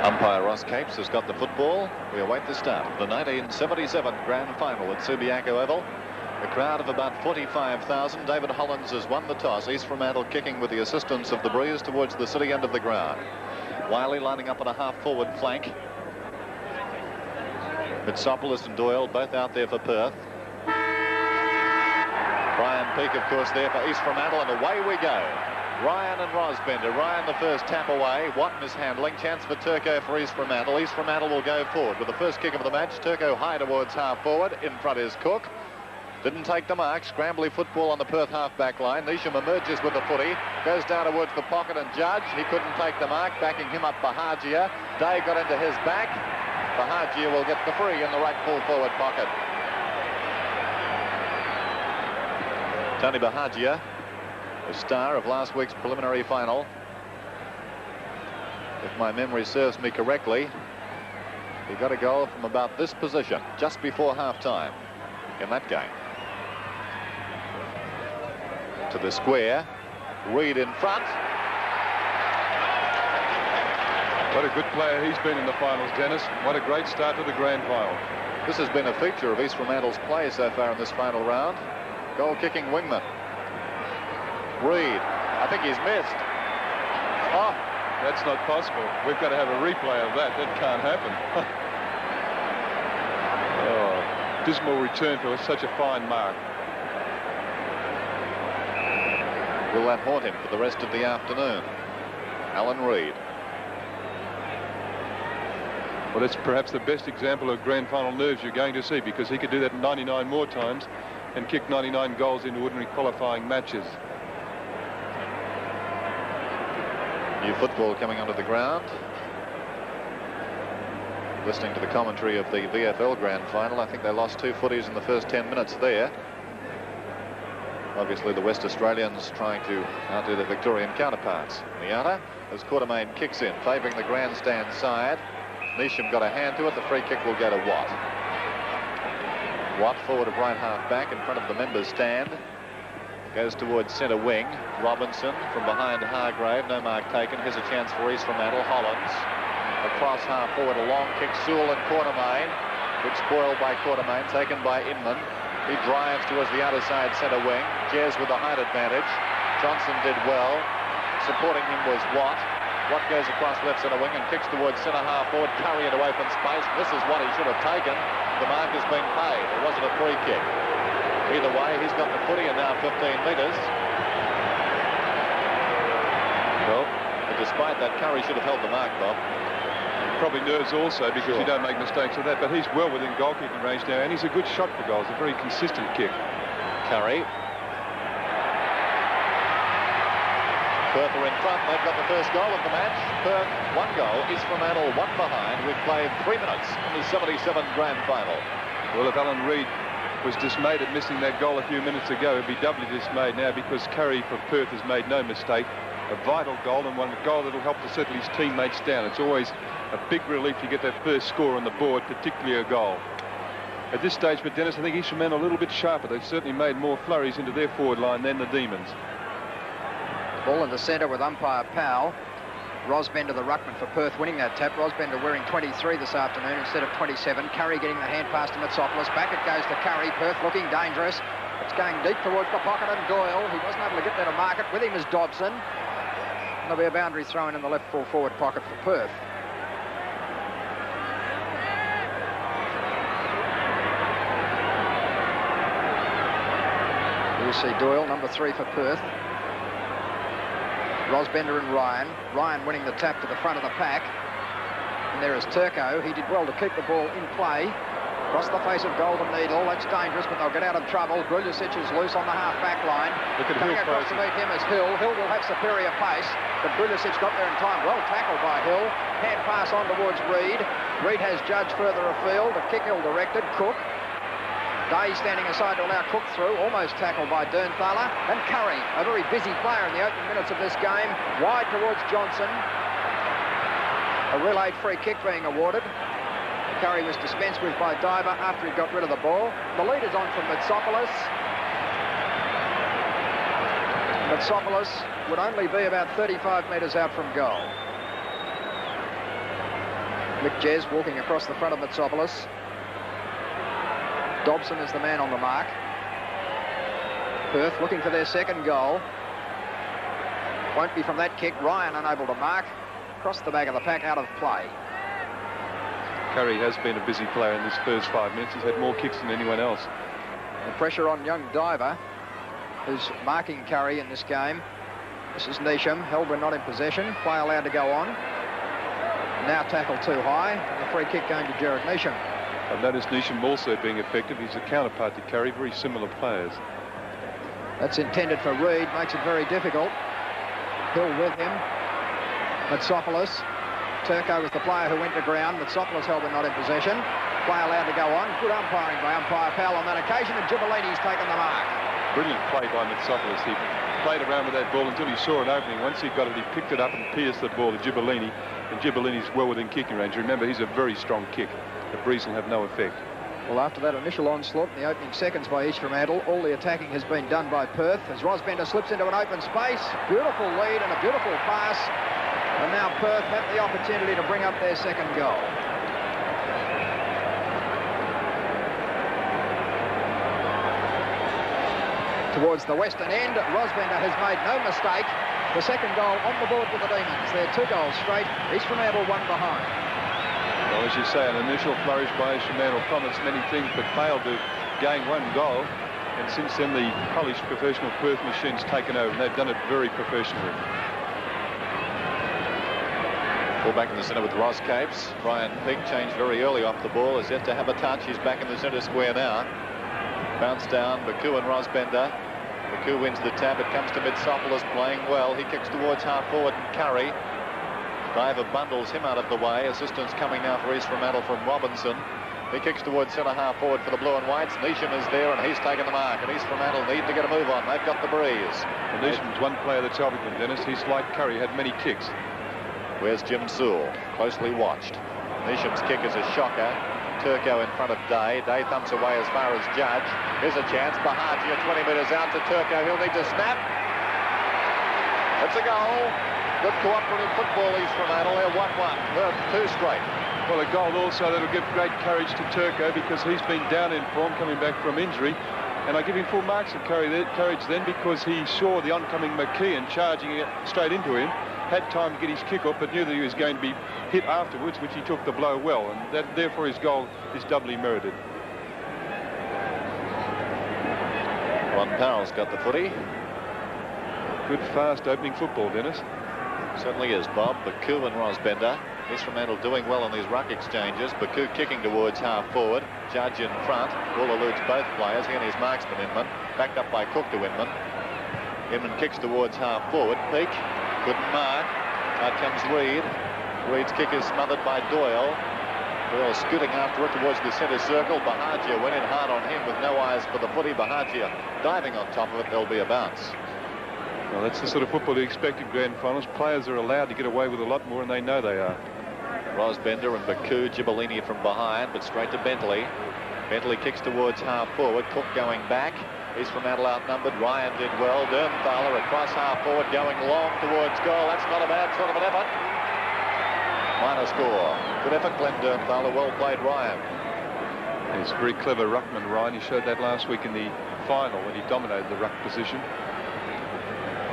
Umpire Ross Capes has got the football. We await the start of the 1977 Grand Final at Subiaco Oval. A crowd of about 45,000. David Hollins has won the toss. East Fremantle kicking with the assistance of the breeze towards the city end of the ground. Wiley lining up on a half-forward flank. Mitsopoulos and Doyle both out there for Perth. Brian Peake, of course, there for East Fremantle, and away we go. Ryan and Rosbender. Ryan the first tap away. Watt mishandling. Chance for Turco for East Fremantle. East Fremantle will go forward with the first kick of the match. Turco high towards half forward. In front is Cook. Didn't take the mark. Scrambly football on the Perth half-back line. Neesham emerges with the footy. Goes down towards the pocket and Judge. He couldn't take the mark. Backing him up Bahajia. Day got into his back. Bahajia will get the free in the right full forward pocket. Tony Bahajia, the star of last week's preliminary final. If my memory serves me correctly, he got a goal from about this position just before half-time in that game. To the square. Reid in front. What a good player he's been in the finals, Dennis. What a great start to the grand final. This has been a feature of East Fremantle's play so far in this final round. Goal-kicking wingman. Reid. I think he's missed. Oh, that's not possible. We've got to have a replay of that. That can't happen. Oh, dismal return for such a fine mark. Will that haunt him for the rest of the afternoon? Alan Reid. Well, that's perhaps the best example of grand final nerves you're going to see, because he could do that 99 more times and kick 99 goals into ordinary qualifying matches. New football coming onto the ground. Listening to the commentary of the WAFL Grand Final, I think they lost 2 footies in the first 10 minutes there. Obviously the West Australians trying to outdo their Victorian counterparts. Miata, as Quartermain kicks in, favouring the grandstand side. Neesham got a hand to it. The free kick will go to Watt. Watt forward of right half back in front of the members' stand. Goes towards centre wing. Robinson from behind Hargrave. No mark taken. Here's a chance for East Fremantle. Hollins. Across half forward. A long kick. Sewell and Quartermain. Good spoil by Quartermain. Taken by Inman. He drives towards the outer side centre wing. Jez with the height advantage. Johnson did well. Supporting him was Watt. Watt goes across left centre wing and kicks towards centre half forward. Curry into open space. This is what he should have taken. The mark has been paid. It wasn't a free kick. Either way, he's got the footy and now 15 metres. Well, but despite that, Curry should have held the mark, Bob. Probably nerves also, because you don't make mistakes with that, but he's well within goal-kicking range now, and he's a good shot for goals, a very consistent kick. Curry. Perth are in front. They've got the first goal of the match. Perth, 1 goal. East Fremantle 1 behind. We've played 3 minutes in the 77 Grand Final. Well, if Alan Reid was dismayed at missing that goal a few minutes ago, he'd be doubly dismayed now, because Curry for Perth has made no mistake. A vital goal, and one goal that will help to settle his teammates down. It's always a big relief to get that first score on the board, particularly a goal. At this stage, but Dennis, I think East Fremantle a little bit sharper. They've certainly made more flurries into their forward line than the Demons. Ball in the centre with umpire Powell. Rosbender, the ruckman for Perth, winning that tap. Rosbender wearing 23 this afternoon instead of 27. Curry getting the hand pass to Mitsopoulos. Back it goes to Curry. Perth looking dangerous. It's going deep towards the pocket, and Doyle, he wasn't able to get there to mark it. With him is Dobson. There'll be a boundary thrown in the left full forward pocket for Perth. You see Doyle, number 3 for Perth. Rosbender and Ryan. Ryan winning the tap to the front of the pack. And there is Turco. He did well to keep the ball in play. Across the face of Golden Needle. That's dangerous, but they'll get out of trouble. Gruljicic is loose on the half-back line. Look at Coming Hill across to meet him is Hill. Hill will have superior pace, but Gruljicic got there in time. Well tackled by Hill. Hand pass on towards Reid. Reid has Judge further afield. The kick ill-directed. Cook. Day standing aside to allow Cook through, almost tackled by Dernthaler. And Curry, a very busy player in the opening minutes of this game, wide towards Johnson. A relayed free kick being awarded. Curry was dispensed with by Diver after he got rid of the ball. The lead is on from Mitsopoulos. Mitsopoulos would only be about 35 metres out from goal. Mick Jez walking across the front of Mitsopoulos. Dobson is the man on the mark. Perth looking for their second goal. Won't be from that kick. Ryan unable to mark. Across the back of the pack, out of play. Curry has been a busy player in this first 5 minutes. He's had more kicks than anyone else. The pressure on young Diver, who's marking Curry in this game. This is Neesham, held when not in possession. Play allowed to go on. Now tackled too high, and the free kick going to Jared Neesham. I've noticed Neesham also being effective. He's a counterpart to Curry, very similar players. That's intended for Reid, makes it very difficult. Hill with him. Mitsopoulos. Turco was the player who went to ground. Mitsopoulos held when not in possession. Play allowed to go on. Good umpiring by umpire Powell on that occasion, and Gibellini's taken the mark. Brilliant play by Mitsopoulos. He played around with that ball until he saw an opening. Once he got it, he picked it up and pierced the ball to Gibellini. And Gibellini's well within kicking range. Remember, he's a very strong kick. The breeze will have no effect. Well, after that initial onslaught in the opening seconds by East Fremantle, all the attacking has been done by Perth as Rosbender slips into an open space. Beautiful lead and a beautiful pass. And now Perth have the opportunity to bring up their second goal. Towards the western end, Rosbender has made no mistake. The second goal on the board with the Demons. They're 2 goals straight. East Fremantle 1 behind. Well, as you say, an initial flourish by East Fremantle promised many things, but failed to gain 1 goal. And since then, the polished professional Perth machine's taken over, and they've done it very professionally. Ball back in the centre with Ross Capes. Brian Peake changed very early off the ball. Is yet to have a touch. He's back in the centre square now. Bounce down, Baku and Rosbender. Baku wins the tap. It comes to Mitsopoulos playing well. He kicks towards half forward and Curry. Diver bundles him out of the way. Assistance coming now for East Fremantle from Robinson. He kicks towards centre half forward for the Blue and Whites. Neesham is there and he's taken the mark. And East Fremantle need to get a move on. They've got the breeze. Well, Neesham's one player that's helping them, Dennis. He's like Curry, had many kicks. Where's Jim Sewell? Closely watched. Neesham's kick is a shocker. Turco in front of Day. Day thumps away as far as Judge. Here's a chance. Bahagia 20 metres out to Turco. He'll need to snap. It's a goal. Good cooperative football, East Fremantle. They're 1-1. 2 straight. Well, a goal also that'll give great courage to Turco because he's been down in form coming back from injury. And I give him full marks of courage then because he saw the oncoming McKeon charging it straight into him. Had time to get his kick up, but knew that he was going to be hit afterwards, which he took the blow well, and that, therefore his goal is doubly merited. Ron Powell's got the footy. Good, fast opening football, Dennis. Certainly is, Bob. Baku and Rosbender. East Fremantle doing well on these ruck exchanges. Baku kicking towards half forward. Judge in front. Ball eludes both players. He and his marksman, Inman. Backed up by Cook to Inman. Inman kicks towards half forward. Peake. Couldn't mark. Out comes Reid. Reid's kick is smothered by Doyle. Doyle scooting after it towards the centre circle. Bahagia went in hard on him with no eyes for the footy. Bahagia diving on top of it. There'll be a bounce. Well, that's the sort of football you expect in grand finals. Players are allowed to get away with a lot more, and they know they are. Rosbender and Baku. Gibellini from behind, but straight to Bentley. Bentley kicks towards half forward. Cook going back. East Fremantle outnumbered. Ryan did well. Dernthaler across half forward, going long towards goal. That's not a bad sort of an effort. Minor score. Good effort, Glenn Dernthaler. Well played, Ryan. He's a very clever ruckman, Ryan. He showed that last week in the final when he dominated the ruck position.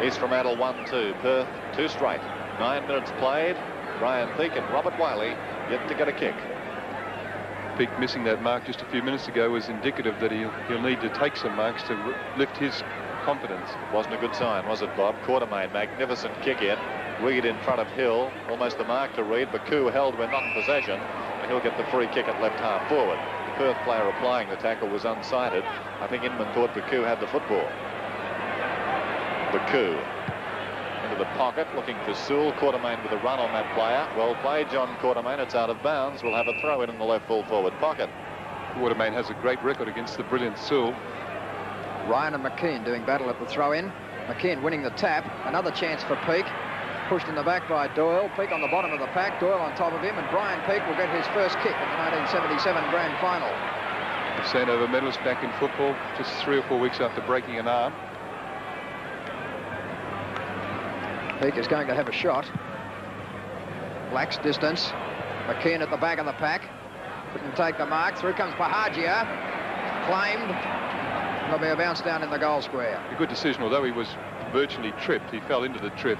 East Fremantle 1-2. Perth 2 straight. 9 minutes played. Brian Peake and Robert Wiley yet to get a kick. Peake missing that mark just a few minutes ago was indicative that he'll need to take some marks to lift his confidence. Wasn't a good sign, was it, Bob? Quartermain, magnificent kick in. Reid in front of Hill. Almost the mark to Reid. Baku held when not in possession. And he'll get the free kick at left half forward. The Perth player applying the tackle was unsighted. I think Inman thought Baku had the football. Baku into the pocket, looking for Sewell. Quartermain with a run on that player. Well played, John Quartermain. It's out of bounds. We'll have a throw in the left full forward pocket. Quartermain has a great record against the brilliant Sewell. Ryan and McKeon doing battle at the throw-in. McKeon winning the tap. Another chance for Peake. Pushed in the back by Doyle. Peake on the bottom of the pack. Doyle on top of him. And Brian Peake will get his first kick in the 1977 grand final. The Sandover medalist back in football just 3 or 4 weeks after breaking an arm. Peake is going to have a shot. Lacks distance. McKeon at the back of the pack. Couldn't take the mark. Through comes Bahagia. Claimed. There'll be a bounce down in the goal square. A good decision, although he was virtually tripped. He fell into the trip.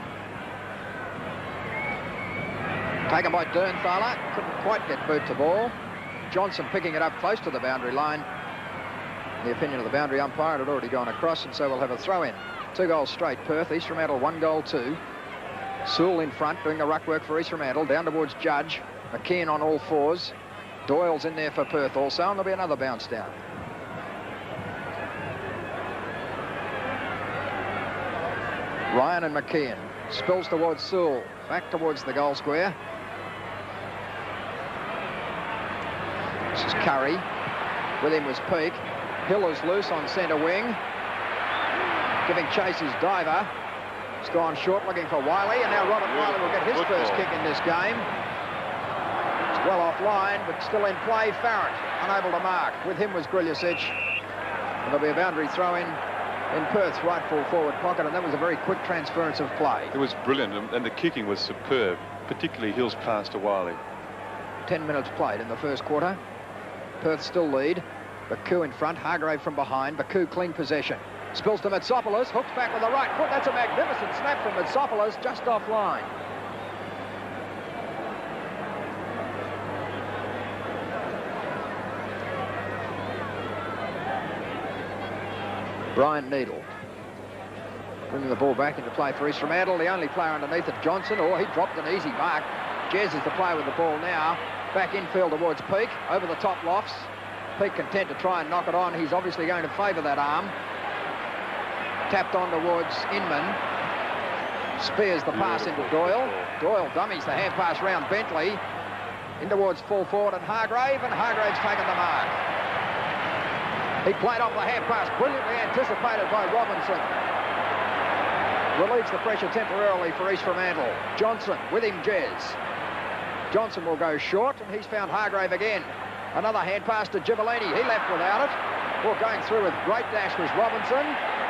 Taken by Dernthaler. Couldn't quite get boot to ball. Johnson picking it up close to the boundary line. In the opinion of the boundary umpire, it had already gone across, and so we'll have a throw-in. 2 goals straight, Perth. East Fremantle 1 goal 2. Sewell in front doing the ruck work for East Fremantle. Down towards Judge. McKeon on all fours. Doyle's in there for Perth also, and there'll be another bounce down. Ryan and McKeon. Spills towards Sewell. Back towards the goal square. This is Curry. With him was Peake. Hill is loose on centre wing. Giving chase is Diver. He's gone short looking for Wiley, and now Robert Wiley will get his first kick in this game. It's well offline, but still in play. Farrant unable to mark. With him was Griličić. And there'll be a boundary throw in Perth's rightful forward pocket, and that was a very quick transference of play. It was brilliant, and the kicking was superb, particularly Hill's pass to Wiley. 10 minutes played in the first quarter. Perth still lead. Baku in front, Hargrave from behind. Baku clean possession. Spills to Mitsopoulos, hooks back with the right foot. That's a magnificent snap from Mitsopoulos, just offline. Brian Needle bringing the ball back into play for East Fremantle. The only player underneath it, Johnson. Oh, he dropped an easy mark. Jez is the player with the ball now. Back infield towards Peake, over the top lofts. Peake content to try and knock it on. He's obviously going to favour that arm. Tapped on towards Inman. Spears the pass into Doyle. Doyle dummies the hand pass round Bentley. In towards full forward and Hargrave's taken the mark. He played off the hand pass, brilliantly anticipated by Robinson. Relieves the pressure temporarily for East Fremantle. Johnson with him, Jez. Johnson will go short, and he's found Hargrave again. Another hand pass to Gibolini. He left without it. Well, going through with great dash was Robinson.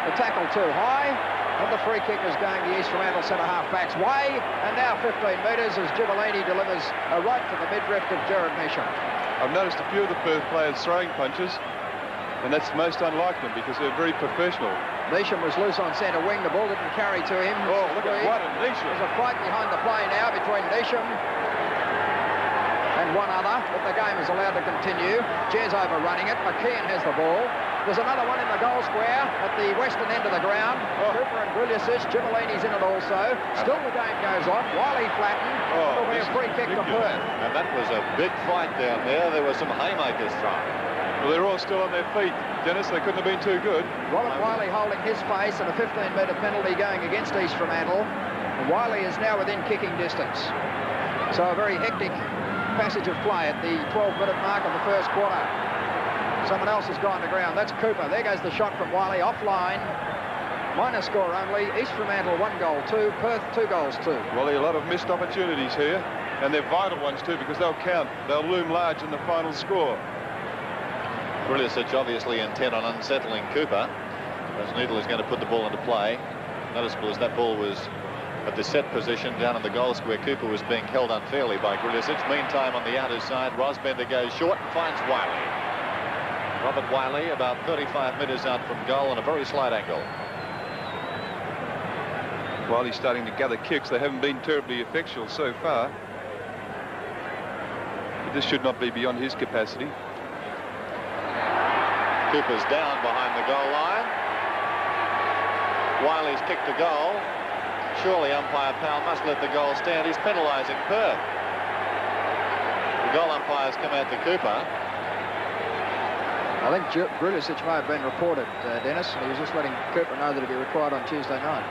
The tackle too high, and the free kick is going the East Fremantle centre-half back's way. And now 15 metres as Gibolini delivers a right to the midriff of Gerard Neesham. I've noticed a few of the Perth players throwing punches, and that's most unlike them because they're very professional. Neesham was loose on centre wing. The ball didn't carry to him. Oh, look at what a Neesham. There's a fight behind the play now between Neesham and one other, but the game is allowed to continue. Jez overrunning it. McKeon has the ball. There's another one in the goal square at the western end of the ground. Cooper and Griličić. Gibolini's in it also. Still the game goes on. Wiley flattened. It'll be a free kick to Perth. And that was a big fight down there. There were some haymakers thrown. Well, they're all still on their feet, Dennis. They couldn't have been too good. Robert Wiley holding his face, and a 15-metre penalty going against East Fremantle. And Wiley is now within kicking distance. So a very hectic passage of play at the 12-minute mark of the first quarter. Someone else has gone to ground. That's Cooper. There goes the shot from Wiley offline. Minor score only. East Fremantle 1 goal 2. Perth 2 goals 2. Well, there are a lot of missed opportunities here, and they're vital ones too because they'll count. They'll loom large in the final score. Griličić obviously intent on unsettling Cooper, as Needle is going to put the ball into play. Noticeable as that ball was at the set position down in the goal square. Cooper was being held unfairly by Griličić. Meantime, on the outer side, Rosbender goes short and finds Wiley. Robert Wiley about 35 metres out from goal on a very slight angle. Wiley's starting to gather kicks. They haven't been terribly effectual so far. But this should not be beyond his capacity. Cooper's down behind the goal line. Wiley's kicked a goal. Surely umpire Powell must let the goal stand. He's penalising Perth. The goal umpires come out to Cooper. I think Griličić may have been reported, Dennis, and he was just letting Cooper know that he'd be required on Tuesday night.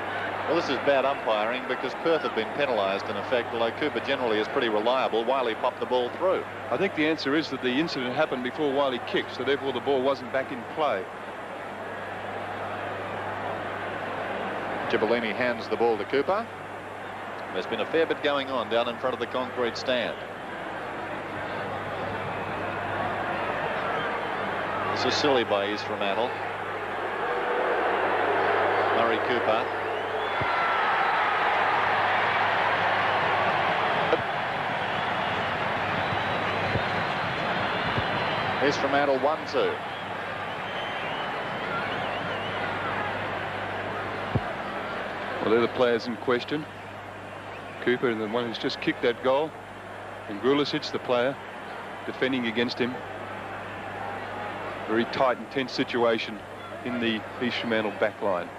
Well, this is bad umpiring because Perth have been penalised in effect, although Cooper generally is pretty reliable. Wiley popped the ball through. I think the answer is that the incident happened before Wiley kicked, so therefore the ball wasn't back in play. Gibolini hands the ball to Cooper. There's been a fair bit going on down in front of the concrete stand. This is silly by East Fremantle. Murray Cooper. East Fremantle 1-2. Well, they're the players in question. Cooper, and the one who's just kicked that goal, and Grulisic, the player defending against him. Very tight and tense situation in the East Fremantle back line.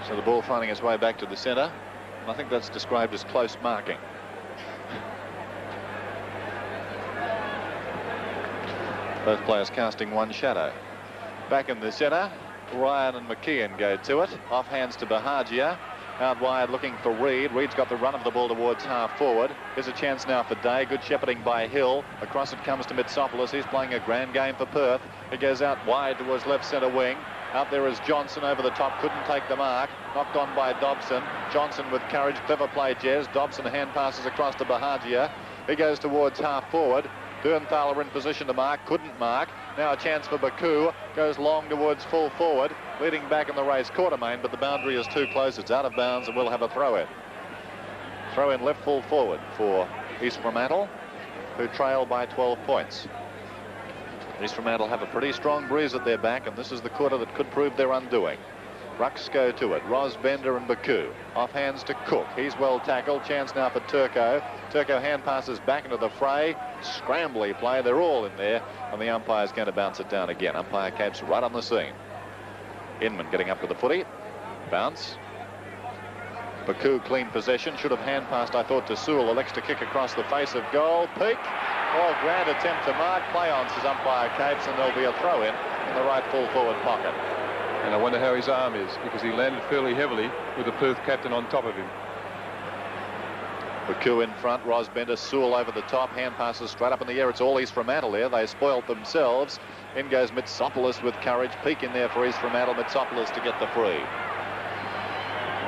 So the ball finding its way back to the centre. And I think that's described as close marking. Both players casting one shadow. Back in the centre, Ryan and McKeon go to it. Off hands to Bahagia. Out wide looking for Reid. Reid's got the run of the ball towards half forward. Here's a chance now for Day. Good shepherding by Hill. Across it comes to Mitsopoulos. He's playing a grand game for Perth. He goes out wide towards left centre wing. Out there is Johnson over the top. Couldn't take the mark. Knocked on by Dobson. Johnson with courage. Clever play, Jez. Dobson hand passes across to Bahagia. He goes towards half forward. Dernthal in position to mark, couldn't mark. Now a chance for Baku, goes long towards full forward, leading back in the race Quartermain, but the boundary is too close. It's out of bounds and we'll have a throw-in. Throw-in left full forward for East Fremantle, who trail by 12 points. East Fremantle have a pretty strong breeze at their back, and this is the quarter that could prove their undoing. Rucks go to it. Ros, Bender and Baku. Off hands to Cook. He's well tackled. Chance now for Turco. Turco hand passes back into the fray. Scrambly play. They're all in there. And the umpire's going to bounce it down again. Umpire Capes right on the scene. Inman getting up to the footy. Bounce. Baku clean possession. Should have hand passed, I thought, to Sewell. Elects to kick across the face of goal. Peak. Oh, grand attempt to mark. Play on, says umpire Capes, and there'll be a throw-in the right full forward pocket. And I wonder how his arm is, because he landed fairly heavily with the Perth captain on top of him. Baku in front, Ros, Bender, Sewell over the top, hand passes straight up in the air. It's all East Fremantle there. They spoilt themselves. In goes Mitsopoulos with courage. Peak in there for East Fremantle. Mitsopoulos to get the free.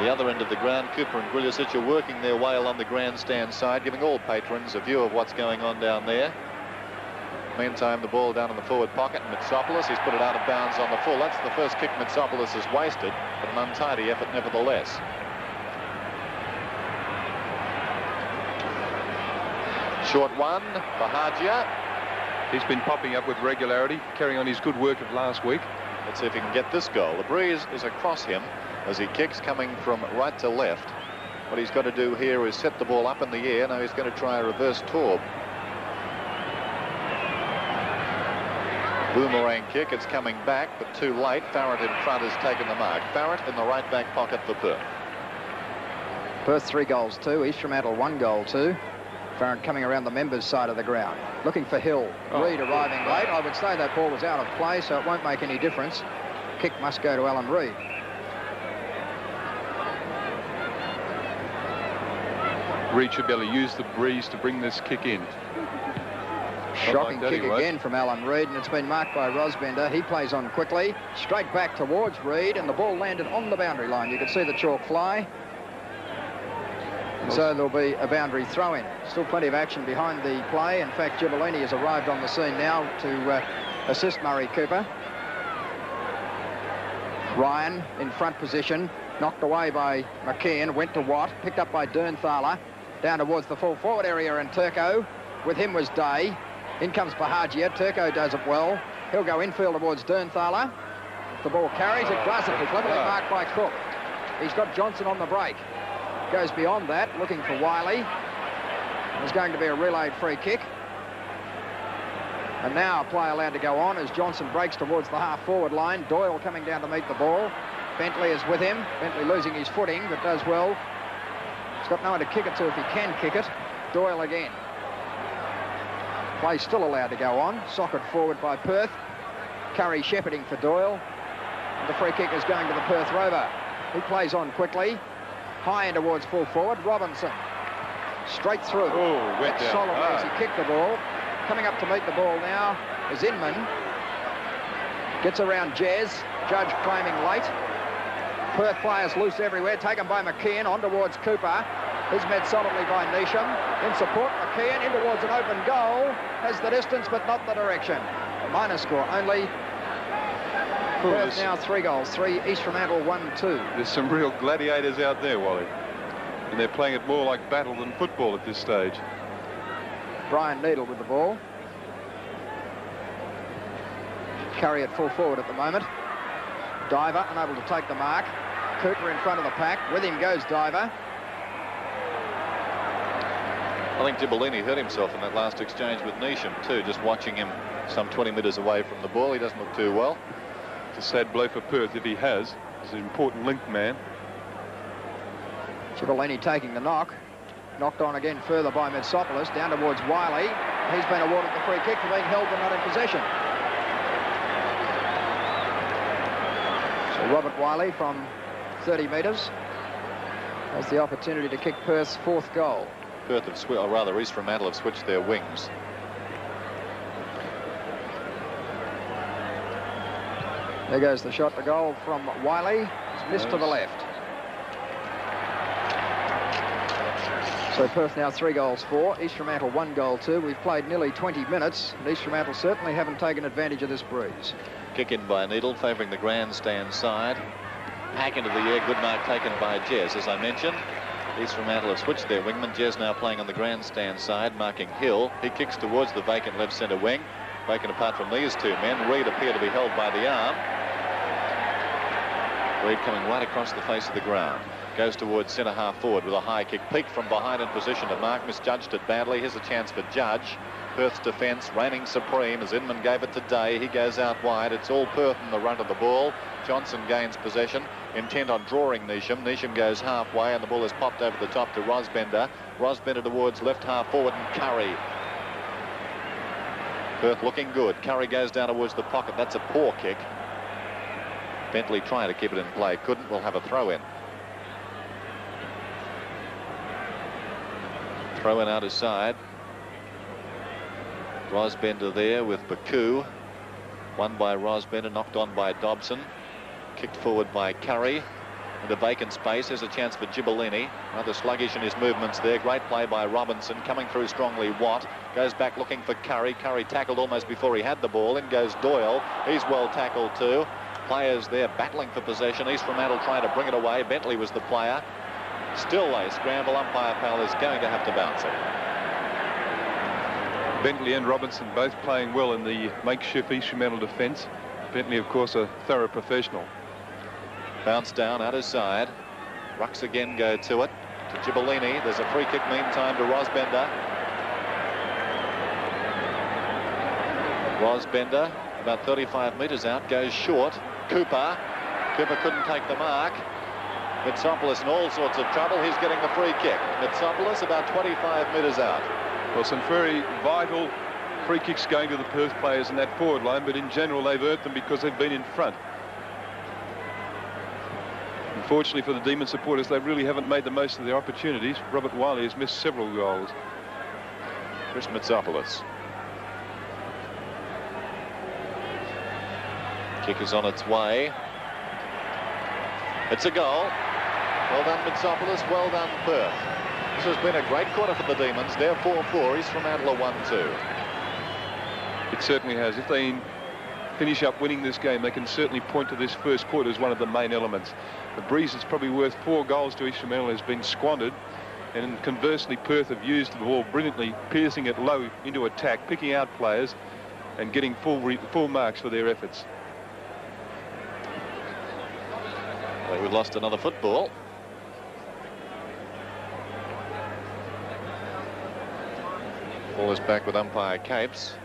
The other end of the ground, Cooper and Grulisic are working their way along the grandstand side, giving all patrons a view of what's going on down there. Meantime, the ball down in the forward pocket, and Mitsopoulos, he's put it out of bounds on the full. That's the first kick Mitsopoulos has wasted, but an untidy effort nevertheless. Short one, Bahagia. He's been popping up with regularity, carrying on his good work of last week. Let's see if he can get this goal. The breeze is across him as he kicks, coming from right to left. What he's got to do here is set the ball up in the air. Now he's going to try a reverse torb. Boomerang kick, it's coming back, but too late. Farrant in front has taken the mark. Farrant in the right back pocket for Perth. Perth 3 goals 2, East Fremantle 1 goal 2. Farrant coming around the members' side of the ground. Looking for Hill. Reid arriving late. I would say that ball was out of play, so it won't make any difference. Kick must go to Alan Reid. Reid should be able to use the breeze to bring this kick in. Shocking kick again from Alan Reid, and it's been marked by Rosbender. He plays on quickly, straight back towards Reid, and the ball landed on the boundary line. You can see the chalk fly. And so there'll be a boundary throw-in. Still plenty of action behind the play. In fact, Gibolini has arrived on the scene now to assist Murray Cooper. Ryan in front position, knocked away by McKeon, went to Watt, picked up by Dernthal, down towards the full forward area, and Turco. With him was Day. In comes Bahagia. Turco does it well. He'll go infield towards Dernthal. The ball carries. It doesn't. It's cleverly marked by Cook. He's got Johnson on the break. Goes beyond that, looking for Wiley. There's going to be a relayed free kick. And now a play allowed to go on as Johnson breaks towards the half-forward line. Doyle coming down to meet the ball. Bentley is with him. Bentley losing his footing, but does well. He's got no one to kick it to if he can kick it. Doyle again. Play still allowed to go on. Socket forward by Perth. Curry shepherding for Doyle. And the free kick is going to the Perth Rover. He plays on quickly. High in towards full forward. Robinson. Straight through. Oh, went down solidly as he kicked the ball. Coming up to meet the ball now is Inman. Gets around Jez. Judge claiming late. Perth players loose everywhere. Taken by McKeon on towards Cooper. He's met solidly by Neesham. In support, McKeon in towards an open goal. Has the distance but not the direction. A minor score only. Perth now 3 goals 3. East Fremantle 1-2. There's some real gladiators out there, Wally. And they're playing it more like battle than football at this stage. Brian Needle with the ball. Curry at full forward at the moment. Diver unable to take the mark. Cooper in front of the pack. With him goes Diver. I think Gibellini hurt himself in that last exchange with Neesham too, just watching him some 20 metres away from the ball. He doesn't look too well. It's a sad blow for Perth if he has. He's an important link man. Gibellini taking the knock. Knocked on again further by Mitsopoulos. Down towards Wiley. He's been awarded the free kick for being held but not in possession. So Robert Wiley from 30 metres has the opportunity to kick Perth's 4th goal. Perth have switched, or rather East Fremantle have switched their wings. There goes the shot to goal from Wiley. It's missed to the left. So Perth now 3 goals 4. East Fremantle 1 goal 2. We've played nearly 20 minutes. And East Fremantle certainly haven't taken advantage of this breeze. Kick in by Needle, favouring the grandstand side. Hack into the air, good mark taken by Jez, as I mentioned. East Fremantle have switched their wingman. Jez now playing on the grandstand side, marking Hill. He kicks towards the vacant left centre wing. Vacant apart from these 2 men. Reid appear to be held by the arm. Reid coming right across the face of the ground. Goes towards centre half forward with a high kick. Peaked from behind in position to mark. Misjudged it badly. Here's a chance for Judge. Perth's defence reigning supreme as Inman gave it to Day. He goes out wide. It's all Perth in the run of the ball. Johnson gains possession, intent on drawing Neesham. Neesham goes halfway and the ball is popped over the top to Rosbender. Rosbender towards left half forward and Curry. Perth looking good. Curry goes down towards the pocket. That's a poor kick. Bentley trying to keep it in play. Couldn't. We'll have a throw in. Throw in out his side. Rosbender there with Baku. Won by Rosbender, knocked on by Dobson. Kicked forward by Curry. Into vacant space. There's a chance for Gibellini. Rather sluggish in his movements there. Great play by Robinson. Coming through strongly, Watt. Goes back looking for Curry. Curry tackled almost before he had the ball. In goes Doyle. He's well tackled too. Players there battling for possession. East Fremantle trying to bring it away. Bentley was the player. Still a scramble. Umpire Powell is going to have to bounce it. Bentley and Robinson both playing well in the makeshift East Fremantle defence. Bentley, of course, a thorough professional. Bounce down out his side. Rucks again go to it. To Gibellini. There's a free kick meantime to Rosbender. Rosbender, about 35 metres out, goes short. Cooper. Cooper couldn't take the mark. Mitsopoulos in all sorts of trouble. He's getting the free kick. Mitsopoulos about 25 metres out. Well, some very vital free kicks going to the Perth players in that forward line, but in general they've earned them because they've been in front. Unfortunately for the Demon supporters, they really haven't made the most of their opportunities. Robert Wiley has missed several goals. Chris Mitsopoulos. Kick is on its way. It's a goal. Well done, Mitsopoulos. Well done, Perth. This has been a great quarter for the Demons. They're 4-4. East Fremantle 1-2. It certainly has. If they finish up winning this game, they can certainly point to this first quarter as one of the main elements. The breeze is probably worth 4 goals to East Fremantle has been squandered. And conversely, Perth have used the ball brilliantly, piercing it low into attack, picking out players and getting full marks for their efforts. Well, we've lost another football. Ball is back with umpire Capes.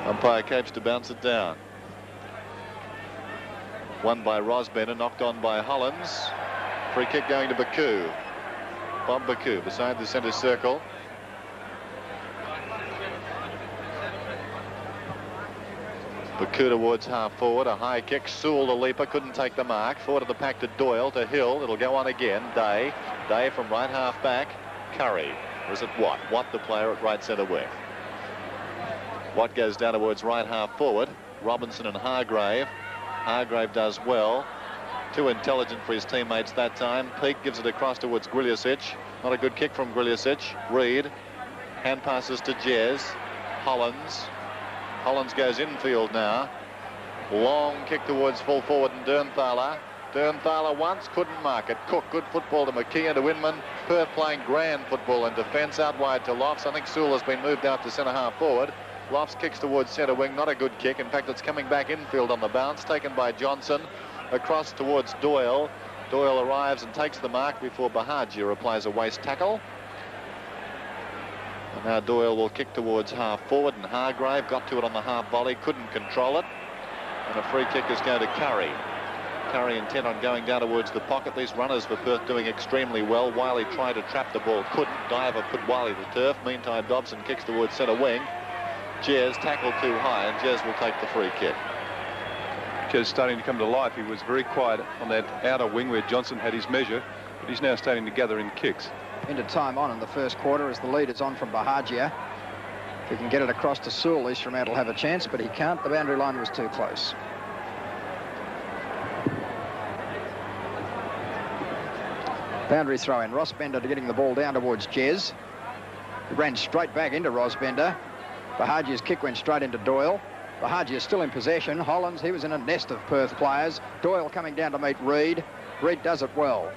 Umpire Capes to bounce it down. Won by Rosbender, knocked on by Hollins. Free kick going to Baku. Bob Baku beside the centre circle. Baku towards half forward, a high kick. Sewell, the leaper, couldn't take the mark. Forward of the pack to Doyle, to Hill. It'll go on again. Day from right half back. Curry. Or is it Watt? Watt, the player at right centre wing. Watt goes down towards right half forward. Robinson and Hargrave. Hargrave does well. Too intelligent for his teammates that time. Peake gives it across towards Griliusic. Not a good kick from Griliusic. Reid. Hand passes to Jez. Hollins. Hollins goes infield now. Long kick towards full forward and Dernthaler. Dernthaler once, couldn't mark it. Cook, good football to McKeon to Winman. Perth playing grand football in defence, out wide to Lofts. I think Sewell has been moved out to centre half forward. Lofts kicks towards centre wing, not a good kick. In fact, it's coming back infield on the bounce, taken by Johnson. Across towards Doyle. Doyle arrives and takes the mark before Bahagia applies a waist tackle. And now Doyle will kick towards half forward, and Hargrave got to it on the half volley, couldn't control it. And a free kick is going to Curry. Curry intent on going down towards the pocket. These runners for Perth doing extremely well. Wiley tried to trap the ball, couldn't. Diver put Wiley to turf. Meantime, Dobson kicks towards centre wing. Jez tackled too high, and Jez will take the free kick. Jez starting to come to life. He was very quiet on that outer wing where Johnson had his measure, but he's now starting to gather in kicks. Into time on in the first quarter as the lead is on from Bahagia. If he can get it across to Sewell, East Fremantle have a chance, but he can't. The boundary line was too close. Boundary throw in. Ross Bender getting the ball down towards Jez. He ran straight back into Ross Bender. Bahagia's kick went straight into Doyle. Bahagia still in possession. Hollands, he was in a nest of Perth players. Doyle coming down to meet Reid. Reid does it well.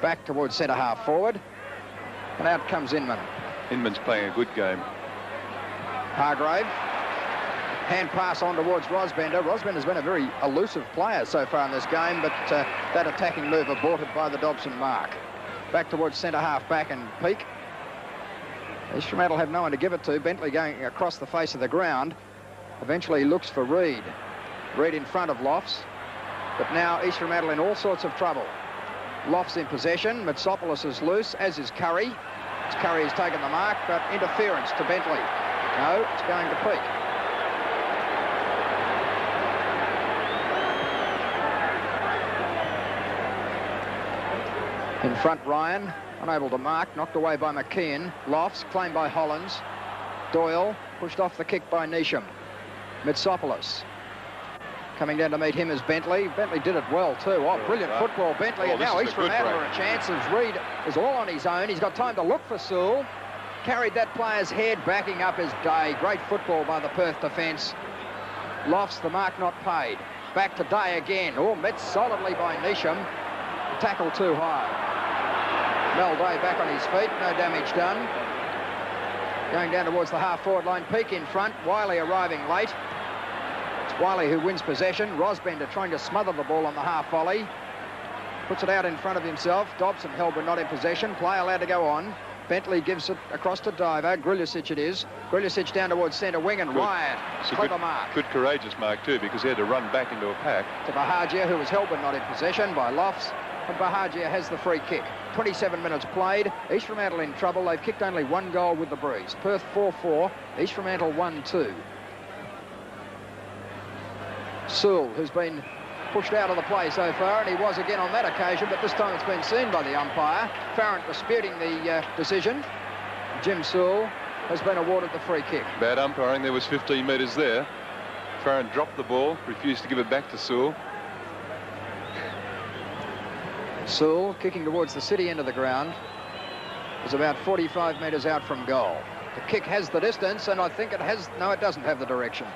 Back towards centre half forward. And out comes Inman. Inman's playing a good game. Hargrave. Hand pass on towards Rosbender. Rosbender's been a very elusive player so far in this game, but that attacking move aborted by the Dobson mark. Back towards centre half back and Peak. East Fremantle have no one to give it to. Bentley going across the face of the ground. Eventually looks for Reid. Reid in front of Lofts. But now East Fremantle in all sorts of trouble. Lofts in possession. Mitsopoulos is loose, as is Curry. Curry has taken the mark, but interference to Bentley. No, it's going to Peak. In front, Ryan, unable to mark, knocked away by McKeon. Lofts, claimed by Hollands. Doyle, pushed off the kick by Neesham. Mitsopoulos. Coming down to meet him is Bentley. Bentley did it well too. Oh, brilliant football, Bentley. And now East Fremantle are a chance as Reid is all on his own. He's got time to look for Sewell. Carried that player's head, backing up his Day. Great football by the Perth defence. Lofts, the mark not paid. Back to Day again. Oh, met solidly by Neesham. Tackle too high. Mel Day back on his feet. No damage done. Going down towards the half-forward line. Peak in front. Wiley arriving late. It's Wiley who wins possession. Rosbender trying to smother the ball on the half volley. Puts it out in front of himself. Dobson held but not in possession. Play allowed to go on. Bentley gives it across to Diver. Grillicic it is. Grillicic down towards centre wing and Wyatt. Clever mark. Good courageous mark too, because he had to run back into a pack. To Bahagia, who was held but not in possession by Lofts. And Bahagia has the free kick. 27 minutes played. East Fremantle in trouble. They've kicked only one goal with the breeze. Perth 4-4. East Fremantle 1-2. Sewell, who's been pushed out of the play so far, and he was again on that occasion, but this time it's been seen by the umpire. Farrant disputing the decision. Jim Sewell has been awarded the free kick. Bad umpiring. There was 15 metres there. Farrant dropped the ball, refused to give it back to Sewell. Sewell kicking towards the city end of the ground is about 45 metres out from goal. The kick has the distance, and I think it has. No, it doesn't have the direction.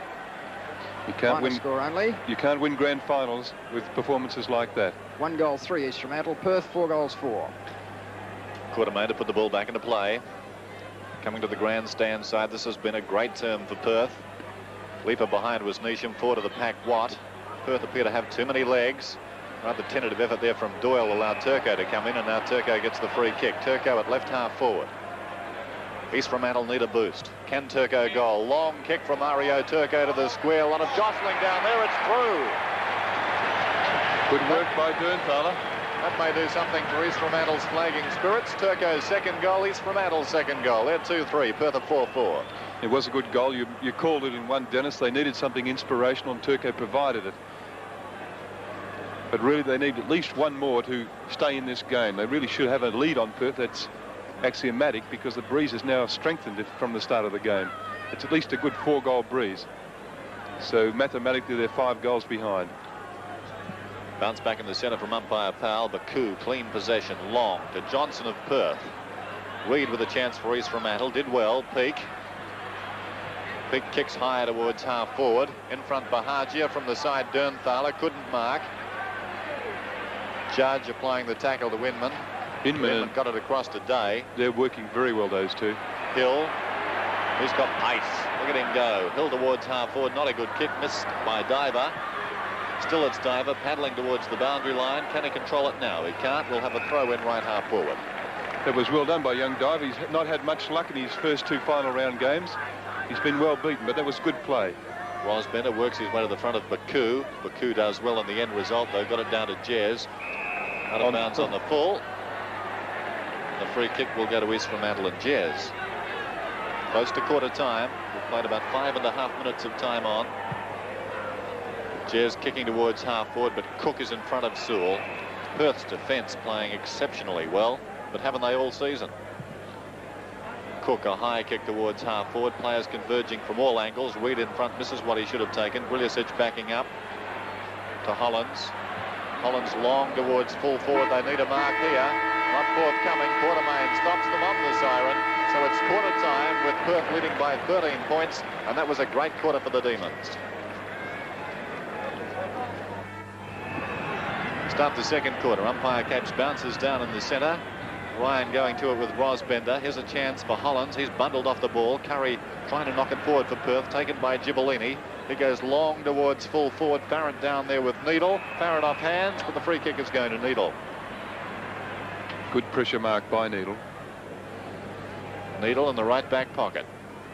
You can't win. Score only. You can't win grand finals with performances like that. 1 goal, 3 East Fremantle. Perth 4 goals, 4. Quartermain to put the ball back into play. Coming to the grandstand side. This has been a great term for Perth. Leaper behind was Neesham. Forward of the pack, Watt. Perth appear to have too many legs. Rather tentative effort there from Doyle allowed Turco to come in, and now Turco gets the free kick. Turco at left half forward. East Fremantle need a boost. Can Turco goal? Long kick from Mario Turco to the square. A lot of jostling down there. It's through. Good work by Dernthaler. That may do something for East Fremantle's flagging spirits. Turco's second goal, East Fremantle's second goal. They're 2-3. Perth at 4-4. It was a good goal. You called it in one, Dennis. They needed something inspirational, and Turco provided it. But really, they need at least one more to stay in this game. They really should have a lead on Perth. That's axiomatic, because the breeze is now strengthened from the start of the game. It's at least a good 4-goal breeze. So mathematically, they're 5 goals behind. Bounce back in the centre from umpire Powell. Baku, clean possession. Long to Johnson of Perth. Reid with a chance for East Fremantle. Did well. Peak. Peak kicks higher towards half forward. In front, Bahagia from the side. Dernthaler couldn't mark. Judge applying the tackle to Winman. Winman got it across to Day. They're working very well, those two. Hill, he's got pace. Look at him go. Hill towards half forward, not a good kick, missed by Diver. Still it's Diver paddling towards the boundary line. Can he control it now? He can't. We'll have a throw in right half forward. That was well done by young Diver. He's not had much luck in his first 2 final round games. He's been well beaten, but that was good play. Rosbender works his way to the front of Baku. Baku does well in the end result, though. Got it down to Jez. Out of bounds on the full. The free kick will go to East Fremantle and Jez. Close to quarter time. We've played about 5.5 minutes of time on. Jez kicking towards half forward, but Cook is in front of Sewell. Perth's defence playing exceptionally well, but haven't they all season? Cook, a high kick towards half forward. Players converging from all angles. Reid in front misses what he should have taken. Grilišić backing up to Hollands. Hollands long towards full forward. They need a mark here. Not forthcoming. Quartermain stops them on the siren. So it's quarter time with Perth leading by 13 points. And that was a great quarter for the Demons. Start the second quarter. Umpire Capes bounces down in the centre. Ryan going to it with Rosbender. Here's a chance for Hollands. He's bundled off the ball. Curry trying to knock it forward for Perth. Taken by Gibellini. He goes long towards full forward. Farrant down there with Needle. Farrant off hands, but the free kick is going to Needle. Good pressure mark by Needle. Needle in the right back pocket.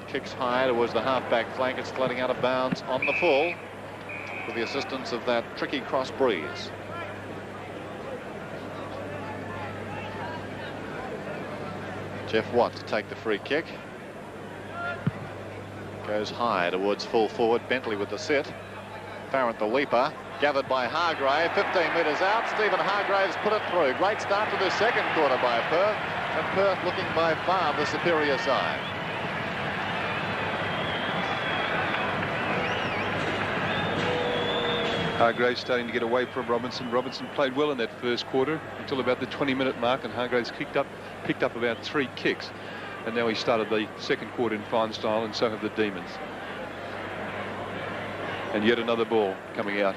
Kicks high towards the half-back flank. It's floating out of bounds on the full with the assistance of that tricky cross breeze. Jeff Watt to take the free kick. Goes high towards full forward. Bentley with the sit. Farrant the leaper. Gathered by Hargrave. 15 metres out. Stephen Hargrave's put it through. Great start to the second quarter by Perth. And Perth looking by far the superior side. Hargraves starting to get away from Robinson. Robinson played well in that first quarter until about the 20-minute mark, and Hargraves picked up about 3 kicks. And now he started the second quarter in fine style, and so have the Demons. And yet another ball coming out.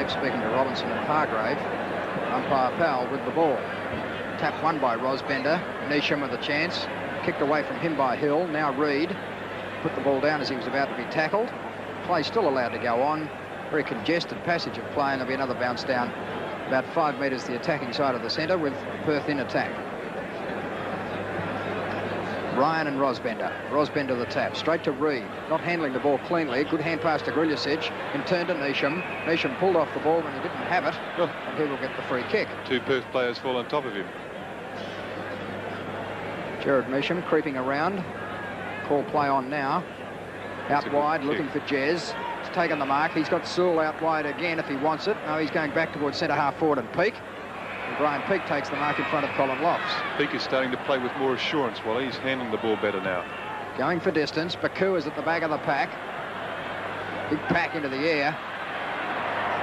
Speaking to Robinson and Hargrave. Umpire Powell with the ball. Tap won by Rosbender. Neesham with a chance. Kicked away from him by Hill. Now Reid put the ball down as he was about to be tackled. Play still allowed to go on. Very congested passage of play, and there'll be another bounce down about 5 metres the attacking side of the centre with Perth in attack. Ryan and Rosbender. Rosbender the tap. Straight to Reid. Not handling the ball cleanly. Good hand pass to Grilišić. In turn to Neesham. Neesham pulled off the ball when he didn't have it. Oh. And he will get the free kick. 2 Perth players fall on top of him. Jared Neesham creeping around. Call play on now. Out wide looking for Jez. He's taken the mark. He's got Sewell out wide again if he wants it. No, he's going back towards centre half forward and Peake. And Brian Peake takes the mark in front of Colin Lofts. Peake is starting to play with more assurance while he's handling the ball better now. Going for distance. Baku is at the back of the pack. Big pack into the air.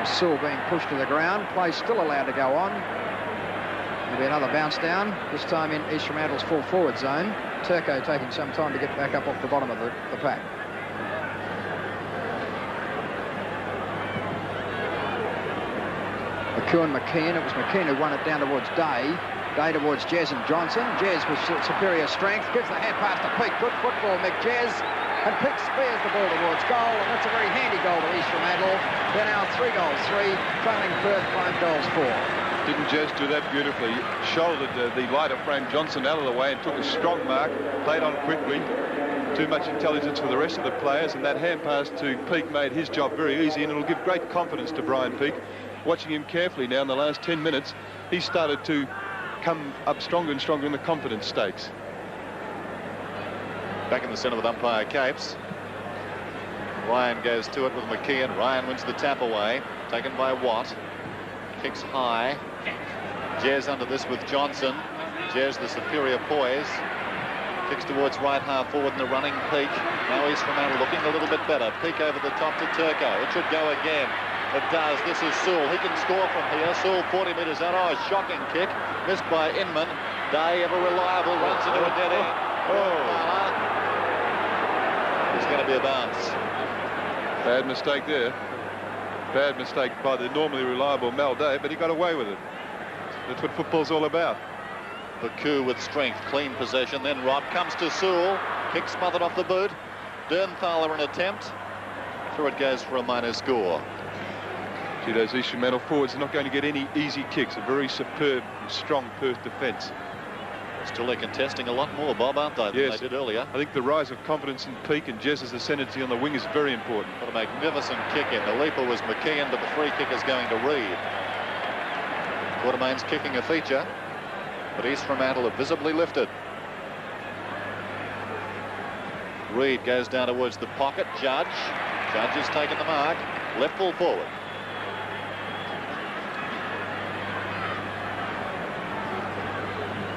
Sewell being pushed to the ground. Play still allowed to go on. There'll be another bounce down, this time in East Fremantle's full forward zone. Turco taking some time to get back up off the bottom of the pack. Baku and McKeon. It was McKeon who won it down towards Day. Day towards Jez and Johnson. Jez with superior strength. Gives the hand pass to Peake. Good football, McJez. And Peake spears the ball towards goal. And that's a very handy goal to East Fremantle. They're now 3 goals 3. Trailing Perth 5 goals 4. Didn't Jez do that beautifully? Shouldered the lighter frame Johnson out of the way and took a strong mark. Played on quickly. Too much intelligence for the rest of the players. And that hand pass to Peake made his job very easy. And it'll give great confidence to Brian Peake. Watching him carefully now in the last 10 minutes, he started to come up stronger and stronger in the confidence stakes. Back in the centre with umpire Capes. Ryan goes to it with McKeon. Ryan wins the tap away. Taken by Watt. Kicks high. Jez under this with Johnson. Jez the superior poise. Kicks towards right half forward in the running Peake. Now East Fremantle looking a little bit better. Peake over the top to Turco. It should go again. It does. This is Sewell. He can score from here. Sewell 40 metres out. Oh, a shocking kick. Missed by Inman. Day, ever reliable, runs into a dead end. It's going to be a bounce. Bad mistake there. Bad mistake by the normally reliable Mal Day, but he got away with it. That's what football's all about. Baku with strength, clean possession, then Rod comes to Sewell. Kick smothered off the boot. Dernthaler an attempt. Through it goes for a minor score. Gee, those East Fremantle forwards are not going to get any easy kicks. A very superb and strong Perth defence. Still they're contesting a lot more, Bob, aren't they, than they did earlier? I think the rise of confidence in Peake and Jez's ascendancy on the wing is very important. What a magnificent kick in. The leaper was McKeon, but the free kick is going to Reid. Quartermain's kicking a feature, but East Fremantle are visibly lifted. Reid goes down towards the pocket. Judge has taken the mark. Left full forward.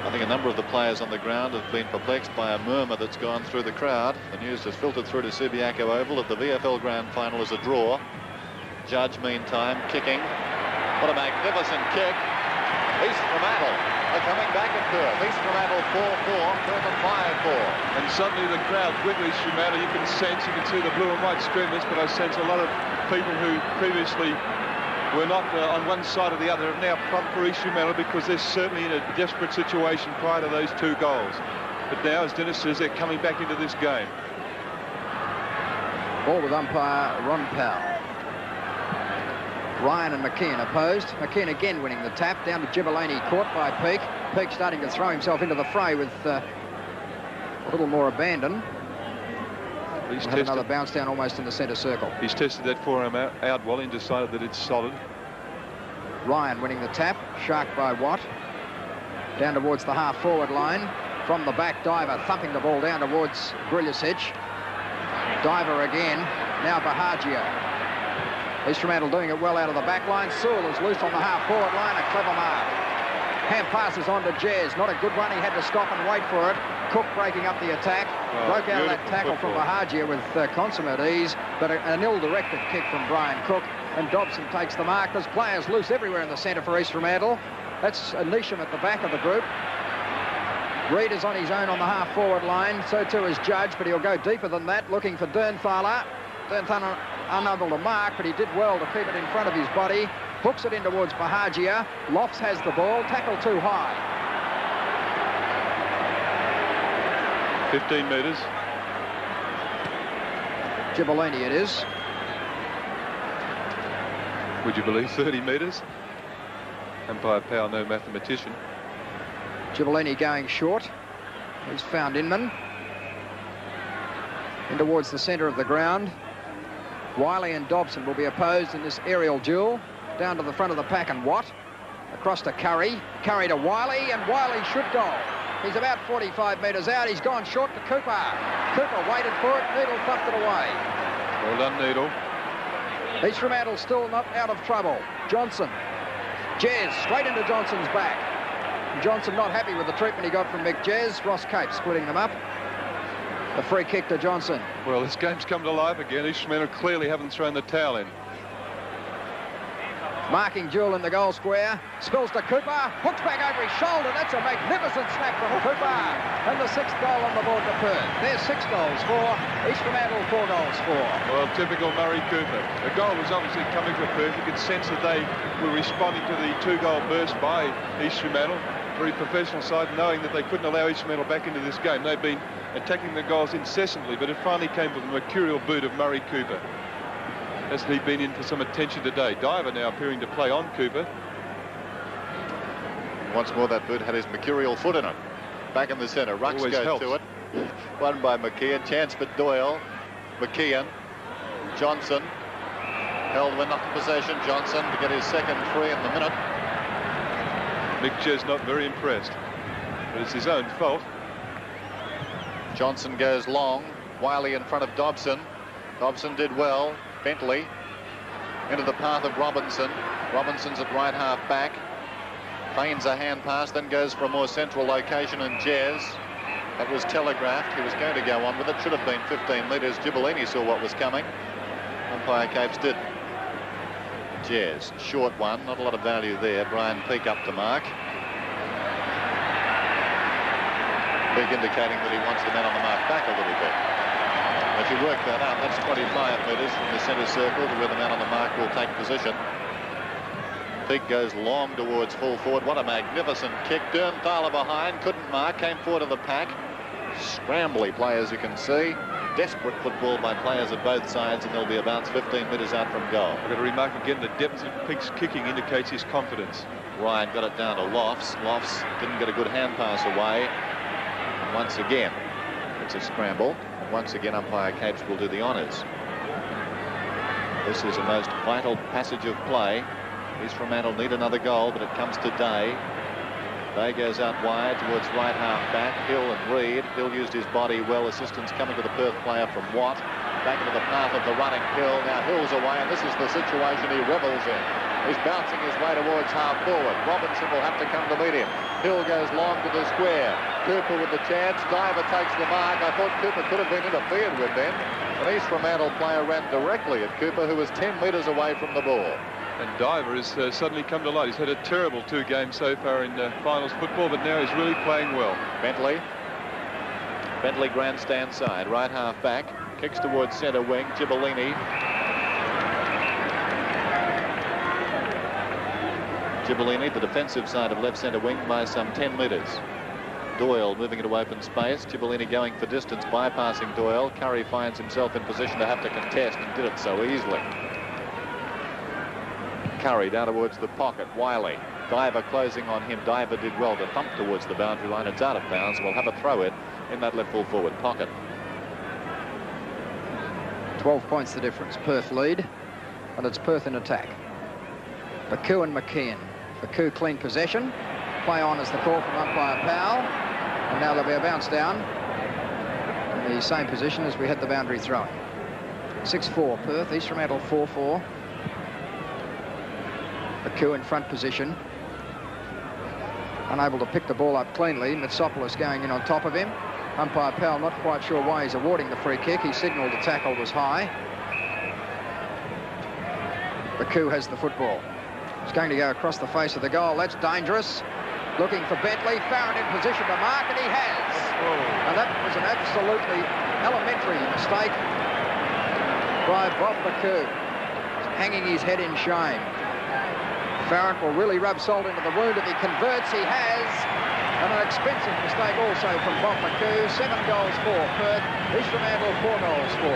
I think a number of the players on the ground have been perplexed by a murmur that's gone through the crowd. The news has filtered through to Subiaco Oval that the VFL Grand Final is a draw. Judge, meantime, kicking. What a magnificent kick. East Fremantle are coming back at Perth. East Fremantle 4-4, Perth 5-4. And suddenly the crowd with East Fremantle, you can see the blue and white streamers, but I sense a lot of people who previously were not on one side or the other have now plumped for East Fremantle because they're certainly in a desperate situation prior to those 2 goals. But now, as Dennis says, they're coming back into this game. Ball with umpire Ron Powell. Ryan and McKeon opposed. McKeon again winning the tap. Down to Gibellini, caught by Peake. Peake starting to throw himself into the fray with a little more abandon. He's another bounce down almost in the centre circle. He's tested that forearm out well and decided that it's solid. Ryan winning the tap. Sharked by Watt. Down towards the half-forward line. From the back, Diver thumping the ball down towards Grillicic. Diver again. Now Bahagia. East Fremantle doing it well out of the back line. Sewell is loose on the half-forward line. A clever mark. Hand passes on to Jez. Not a good one. He had to stop and wait for it. Cook breaking up the attack. Broke out of that tackle from Bahagia with consummate ease. But an ill-directed kick from Brian Cook. And Dobson takes the mark. There's players loose everywhere in the centre for East Fremantle. That's Nisham at the back of the group. Reid is on his own on the half-forward line. So too is Judge, but he'll go deeper than that, looking for Dernthaler. Dernthaler unable to mark, but he did well to keep it in front of his body. Hooks it in towards Bahagia. Lofts has the ball. Tackle too high. 15 metres. Gibellini it is. Would you believe 30 metres? Umpire Powell, no mathematician. Gibellini going short. He's found Inman. In towards the centre of the ground. Wiley and Dobson will be opposed in this aerial duel. Down to the front of the pack and Watt. Across to Curry. Curry to Wiley, and Wiley should goal. He's about 45 metres out. He's gone short to Cooper. Cooper waited for it. Needle thumped it away. Well done, Needle. East Fremantle still not out of trouble. Johnson. Jez straight into Johnson's back. Johnson not happy with the treatment he got from Mick Jez. Ross Cape splitting them up. A free kick to Johnson. Well, this game's come to life again. East Fremantle clearly haven't thrown the towel in. Marking duel in the goal square. Spills to Cooper. Hooks back over his shoulder. That's a magnificent snap from Cooper. And the 6th goal on the board to Perth. There's 6 goals for East Fremantle, 4 goals for. Well, typical Murray Cooper. The goal was obviously coming for Perth. You could sense that they were responding to the 2-goal burst by East Fremantle. Very professional side, knowing that they couldn't allow East Fremantle back into this game. They've been attacking the goals incessantly, but it finally came with the mercurial boot of Murray Cooper. Hasn't he been in for some attention today? Diver now appearing to play on Cooper. Once more, that boot had his mercurial foot in it. Back in the centre. Rux Always goes helps. to it. Won by McKeon. Chance for Doyle. McKeon. Johnson. Held when not in possession. Johnson to get his second free in the minute. Mick Jez not very impressed, but it's his own fault. Johnson goes long. Wiley in front of Dobson. Dobson did well. Bentley into the path of Robinson. Robinson's at right half back. Feigns a hand pass, then goes for a more central location, and Jez. That was telegraphed. He was going to go on with it. Should have been 15 metres. Gibellini saw what was coming. Umpire Capes did. Jez. Short one, not a lot of value there. Brian Peake up to mark. Peake indicating that he wants the man on the mark back a little bit. If you work that out, that's 25 metres from the centre circle to where the man on the mark will take position. Peake goes long towards full forward. What a magnificent kick. Dernthaler behind, couldn't mark, came forward to the pack. Scrambly play, as you can see. Desperate football by players at both sides, and there'll be a bounce 15 metres out from goal. I've got to remark again, the depth of Peake's kicking indicates his confidence. Ryan got it down to Lofts. Lofts didn't get a good hand pass away. And once again, it's a scramble. And once again, umpire Capes will do the honours. This is a most vital passage of play. East Fremantle need another goal, but it comes to Day. Day goes out wide towards right half back. Hill and Reid. Hill used his body well. Assistance coming to the Perth player from Watt. Back into the path of the running Hill. Now Hill's away, and this is the situation he revels in. He's bouncing his way towards half forward. Robinson will have to come to meet him. Hill goes long to the square. Cooper with the chance. Diver takes the mark. I thought Cooper could have been interfered with then. An East Fremantle player ran directly at Cooper, who was 10 metres away from the ball. And Diver has suddenly come to light. He's had a terrible 2 games so far in finals football, but now he's really playing well. Bentley grandstand side, right half back, kicks towards centre wing. Gibellini. Gibellini, the defensive side of left centre wing by some 10 metres. Doyle moving into open space. Gibellini going for distance, bypassing Doyle. Curry finds himself in position to have to contest and did it so easily. Curry down towards the pocket. Wiley. Diver closing on him. Diver did well to thump towards the boundary line. It's out of bounds. We'll have a throw in that left full forward pocket. 12 points the difference. Perth lead, and it's Perth in attack. Baku and McKeon. Baku clean possession. Play on as the call from umpire Powell. And now there'll be a bounce down in the same position as we had the boundary throw. 6-4 Perth. East Fremantle 4-4. Baku in front position, unable to pick the ball up cleanly. Mitsopoulos going in on top of him. Umpire Powell not quite sure why he's awarding the free kick. He signalled the tackle was high. Baku has the football. He's going to go across the face of the goal. That's dangerous. Looking for Bentley. Farron in position to mark, and he has. And that was an absolutely elementary mistake by Bob Baku. Hanging his head in shame. Farron will really rub salt into the wound if he converts. He has. And an expensive mistake also from Bob Baku. 7 goals for Perth. East Fremantle 4 goals for.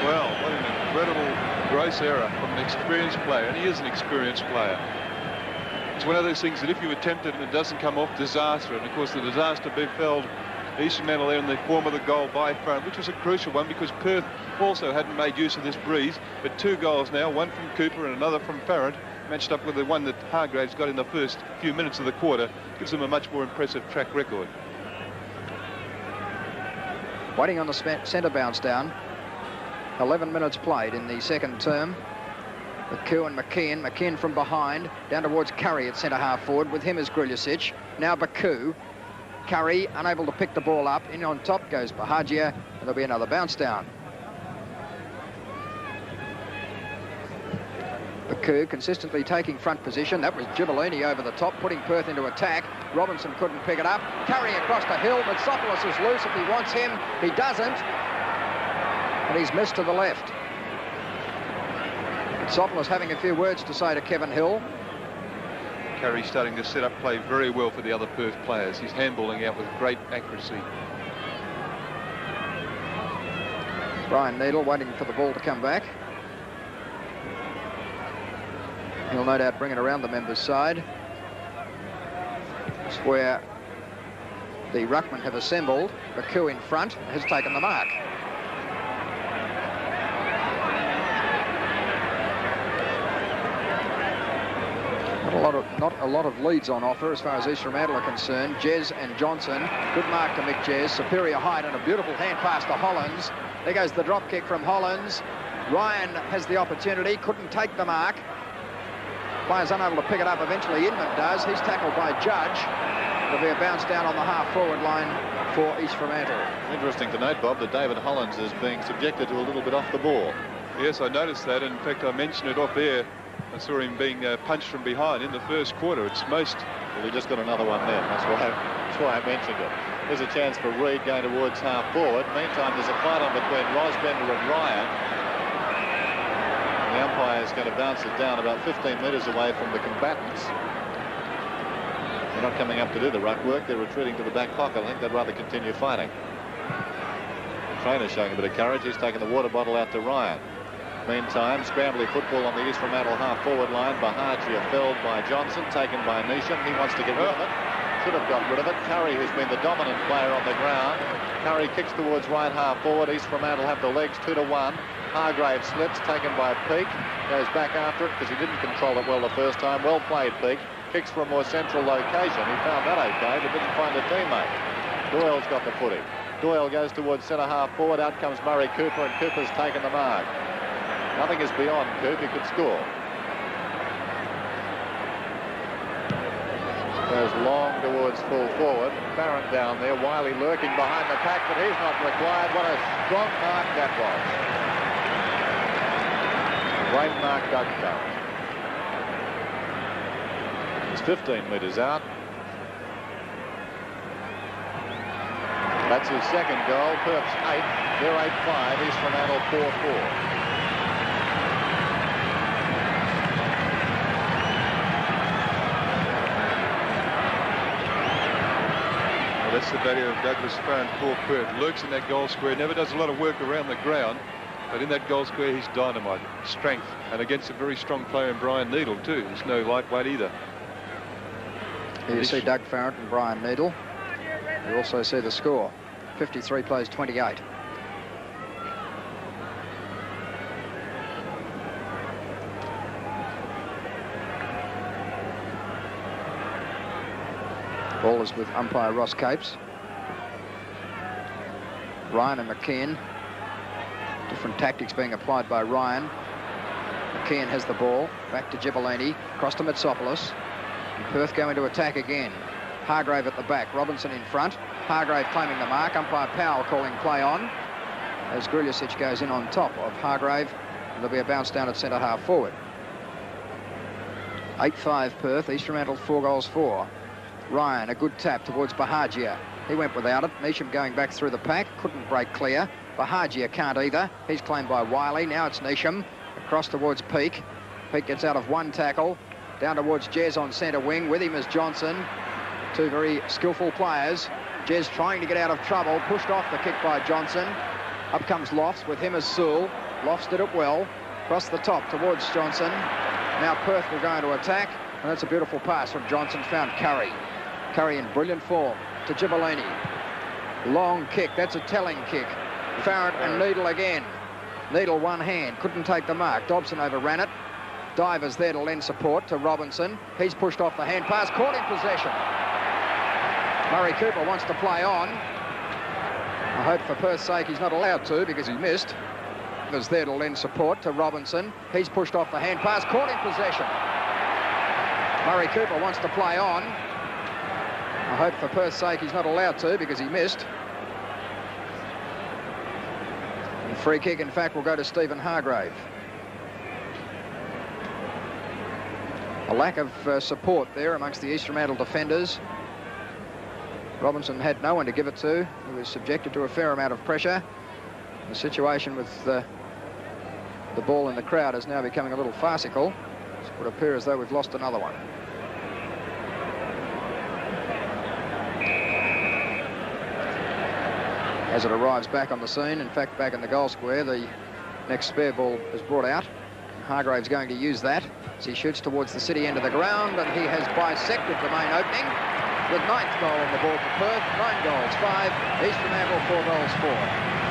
Well, what an incredible gross error from an experienced player. And he is an experienced player. It's one of those things that if you attempt it and it doesn't come off, disaster. And of course the disaster befell East Fremantle there in the form of the goal by Farron, which was a crucial one because Perth also hadn't made use of this breeze. But 2 goals now, one from Cooper and another from Farron, matched up with the one that Hargraves got in the first few minutes of the quarter, gives them a much more impressive track record. Waiting on the centre bounce down. 11 minutes played in the second term. Baku and McKeon. McKeon from behind, down towards Curry at centre half forward. With him is Gruljicic. Now Baku. Curry unable to pick the ball up. In on top goes Bahajia, and there'll be another bounce down. Baku consistently taking front position. That was Gibellini over the top, putting Perth into attack. Robinson couldn't pick it up. Curry across to Hill. Mitsopoulos is loose if he wants him. He doesn't. And he's missed to the left. Mitsopoulos having a few words to say to Kevin Hill. Curry starting to set up play very well for the other Perth players. He's handballing out with great accuracy. Brian Needle waiting for the ball to come back. He'll no doubt bring it around the members' side. It's where the ruckmen have assembled. Baku in front has taken the mark. Not a lot of leads on offer as far as East Fremantle are concerned. Jez and Johnson. Good mark to Mick Jez. Superior height and a beautiful hand pass to Hollins. There goes the drop kick from Hollins. Ryan has the opportunity. Couldn't take the mark. Players unable to pick it up. Eventually Inman does. He's tackled by Judge. There'll be a bounce down on the half-forward line for East Fremantle. Interesting to note, Bob, that David Hollins is being subjected to a little bit off the ball. Yes, I noticed that. In fact, I mentioned it off air. I saw him being punched from behind in the first quarter. It's most... Well, he just got another one there. That's why I mentioned it. There's a chance for Reid going towards half forward. Meantime, there's a fight on between Rosbender and Ryan. The umpire is going to bounce it down about 15 metres away from the combatants. They're not coming up to do the ruck work. They're retreating to the back pocket. I think they'd rather continue fighting. The trainer's showing a bit of courage. He's taking the water bottle out to Ryan. Meantime, scrambly football on the East Fremantle half-forward line. Bahagia felled by Johnson, taken by Neesham. He wants to get rid of it. Should have got rid of it. Curry, who's been the dominant player on the ground. Curry kicks towards right half-forward. East Fremantle have the legs 2-1. Hargrave slips, taken by Peake. Goes back after it because he didn't control it well the first time. Well played, Peake. Kicks for a more central location. He found that okay, but didn't find a teammate. Doyle's got the footy. Doyle goes towards centre half-forward. Out comes Murray Cooper, and Cooper's taken the mark. Nothing is beyond Coop. He could score. Goes long towards full forward. Barrett down there. Wiley lurking behind the pack, but he's not required. What a strong mark that was. Great mark, Doug Barrett. He's 15 metres out. That's his second goal. Perth's 8. They're 8-5. East Fremantle 4-4. That's the value of Douglas Farrant for Perth. Lurks in that goal square, never does a lot of work around the ground, but in that goal square he's dynamite, strength, and against a very strong player in Brian Needle too. He's no lightweight either. Here you see Doug Farrant and Brian Needle. You also see the score. 53 plays 28. Ball is with umpire Ross Capes. Ryan and McKeon. Different tactics being applied by Ryan. McKeon has the ball. Back to Gibellini. Across to Mitsopoulos. And Perth going to attack again. Hargrave at the back. Robinson in front. Hargrave claiming the mark. Umpire Powell calling play on. As Gruljicic goes in on top of Hargrave. And there'll be a bounce down at centre half forward. 8-5 Perth. East Fremantle 4 goals 4. Ryan, a good tap towards Bahagia. He went without it. Neesham going back through the pack. Couldn't break clear. Bahagia can't either. He's claimed by Wiley. Now it's Neesham. Across towards Peake. Peake gets out of one tackle. Down towards Jez on centre wing. With him is Johnson. Two very skillful players. Jez trying to get out of trouble. Pushed off the kick by Johnson. Up comes Lofts with him as Sewell. Lofts did it well. Across the top towards Johnson. Now Perth will go into attack. And that's a beautiful pass from Johnson. Found Curry. Curry in brilliant form to Gibellini. Long kick. That's a telling kick. Farrant and Needle again. Needle one hand. Couldn't take the mark. Dobson overran it. Divers there to lend support to Robinson. He's pushed off the hand pass. Caught in possession. Murray Cooper wants to play on. I hope for Perth's sake he's not allowed to because he missed. Divers there to lend support to Robinson. He's pushed off the hand pass. Caught in possession. Murray Cooper wants to play on. I hope for Perth's sake he's not allowed to because he missed. And the free kick, in fact, will go to Stephen Hargrave. A lack of support there amongst the East Fremantle defenders. Robinson had no one to give it to. He was subjected to a fair amount of pressure. The situation with the ball in the crowd is now becoming a little farcical. It would appear as though we've lost another one. As it arrives back on the scene, in fact back in the goal square, the next spare ball is brought out. Hargrave's going to use that as he shoots towards the city end of the ground, and he has bisected the main opening. The 9th goal on the board for Perth. 9 goals, 5. East Fremantle 4 goals, 4.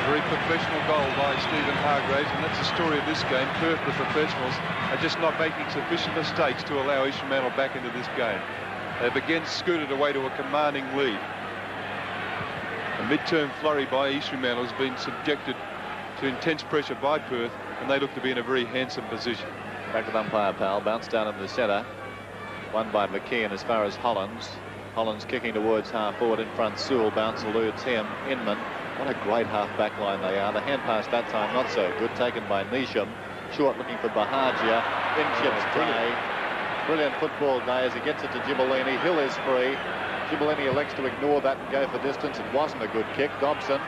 Very professional goal by Stephen Hargraves, and that's the story of this game. Perth, the professionals, are just not making sufficient mistakes to allow East Fremantle back into this game. They've again scooted away to a commanding lead. A mid-term flurry by East Fremantle has been subjected to intense pressure by Perth, and they look to be in a very handsome position. Back with umpire Powell, bounce down in the centre. Won by McKeon as far as Hollands. Hollands kicking towards half forward in front. Sewell bounce eludes him. Inman What a great half-back line they are. The hand pass that time not so good, taken by Neesham. Short looking for Bahajia. In chips Day. Brilliant football Day as he gets it to Gibellini. Hill is free. Gibellini elects to ignore that and go for distance. It wasn't a good kick. Dobson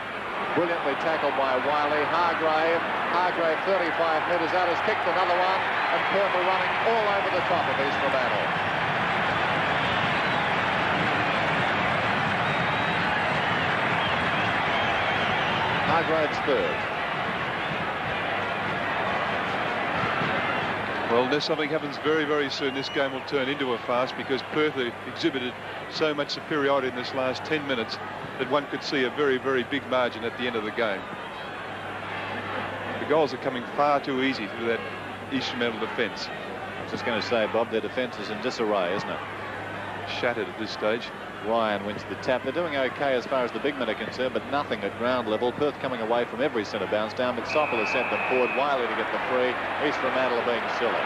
brilliantly tackled by Wiley. Hargrave 35 metres out, has kicked another one, and Perth are running all over the top of East Fremantle. Hargrave's third. Well, unless something happens very, very soon, this game will turn into a farce, because Perth exhibited so much superiority in this last 10 minutes that one could see a very, very big margin at the end of the game. The goals are coming far too easy for that East Fremantle defence. I was just going to say, Bob, their defence is in disarray, isn't it? Shattered at this stage. Ryan wins the tap. They're doing okay as far as the big men are concerned, but nothing at ground level. Perth coming away from every centre bounce down, but Soppel has sent them forward. Wiley to get the free. East Fremantle are being silly.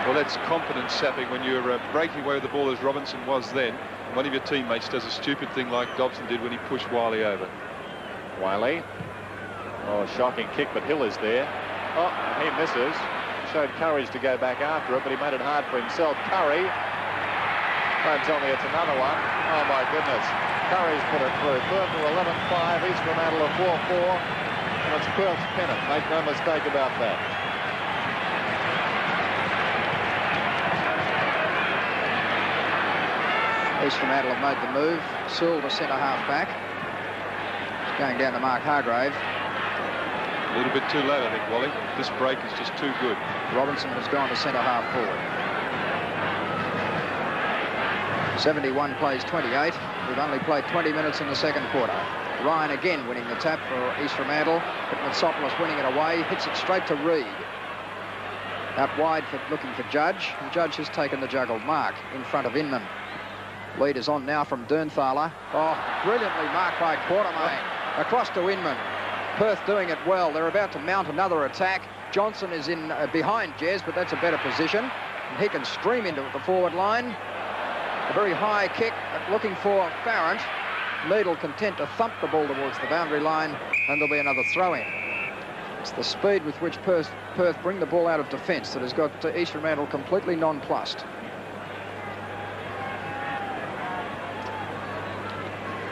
Well, that's confidence sapping when you're breaking away with the ball as Robinson was then. And one of your teammates does a stupid thing like Dobson did when he pushed Wiley over. Wiley. Oh, shocking kick, but Hill is there. Oh, he misses. Showed courage to go back after it, but he made it hard for himself. Curry. Don't tell me it's another one. Oh, my goodness. Curry's put it through. Perth are 11-5. East Fremantle are 4-4. And it's Perth's pennant. Make no mistake about that. East Fremantle have made the move. Sewell, the centre half back. It's going down to Mark Hargrave. A little bit too late, I think, Wally. This break is just too good. Robinson has gone to centre half forward. 71 plays 28. We've only played 20 minutes in the second quarter. Ryan again winning the tap for East Fremantle, but Mitsopoulos winning it away, hits it straight to Reid. Out wide for looking for Judge, and Judge has taken the juggled mark in front of Inman. Lead is on now from Dernthaler. Oh, brilliantly marked by Quartermain. Across to Inman. Perth doing it well. They're about to mount another attack. Johnson is in behind Jez, but that's a better position. And he can stream into the forward line. A very high kick, looking for Farrant. Needle content to thump the ball towards the boundary line, and there'll be another throw-in. It's the speed with which Perth bring the ball out of defence that has got East Fremantle completely nonplussed.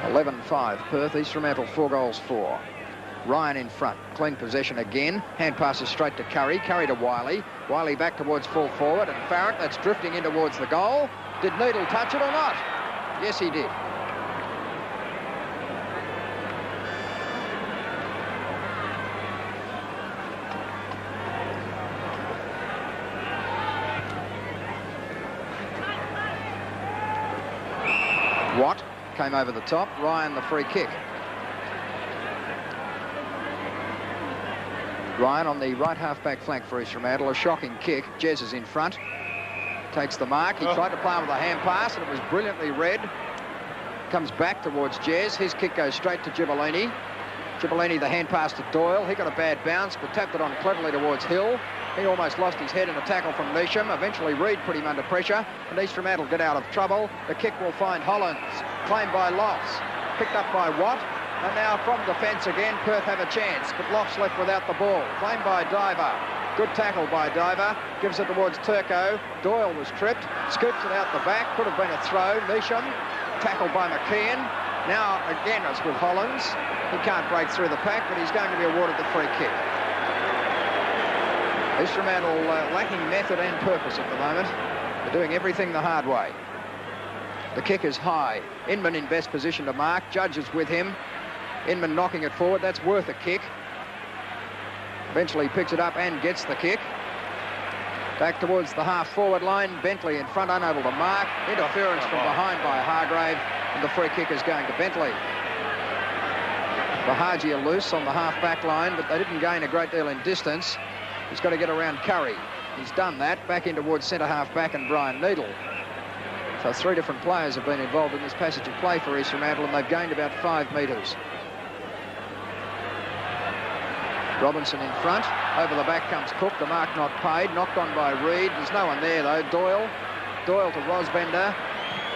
11-5 Perth, East Fremantle 4-4. Ryan in front, clean possession again. Hand passes straight to Curry, Curry to Wiley. Wiley back towards full forward, and Farrant, that's drifting in towards the goal. Did Needle touch it or not? Yes, he did. Watt came over the top. Ryan the free kick. Ryan on the right half-back flank for East Fremantle. A shocking kick. Jez is in front. Takes the mark. He tried to play him with a hand pass, and it was brilliantly read. Comes back towards Jez. His kick goes straight to Gibellini. Gibellini, the hand pass to Doyle. He got a bad bounce, but tapped it on cleverly towards Hill. He almost lost his head in a tackle from Neesham. Eventually, Reid put him under pressure, and East Fremantle get out of trouble. The kick will find Hollands. Claimed by Lofts. Picked up by Watt. And now from defence again, Perth have a chance, but Lofts left without the ball. Claimed by Diver. Good tackle by Diver. Gives it towards Turco. Doyle was tripped. Scoops it out the back. Could have been a throw. Neesham. Tackled by McKeon. Now again it's with Hollands. He can't break through the pack, but he's going to be awarded the free kick. East Fremantle lacking method and purpose at the moment. They're doing everything the hard way. The kick is high. Inman in best position to mark. Judge is with him. Inman knocking it forward. That's worth a kick. Eventually picks it up and gets the kick. Back towards the half-forward line. Bentley in front, unable to mark. Interference from behind by Hargrave, and the free kick is going to Bentley. Bahajia loose on the half-back line, but they didn't gain a great deal in distance. He's got to get around Curry. He's done that. Back in towards centre half-back and Brian Needle. So 3 different players have been involved in this passage of play for East Fremantle, and they've gained about 5 metres. Robinson in front. Over the back comes Cook. The mark not paid. Knocked on by Reid. There's no one there, though. Doyle to Rosbender.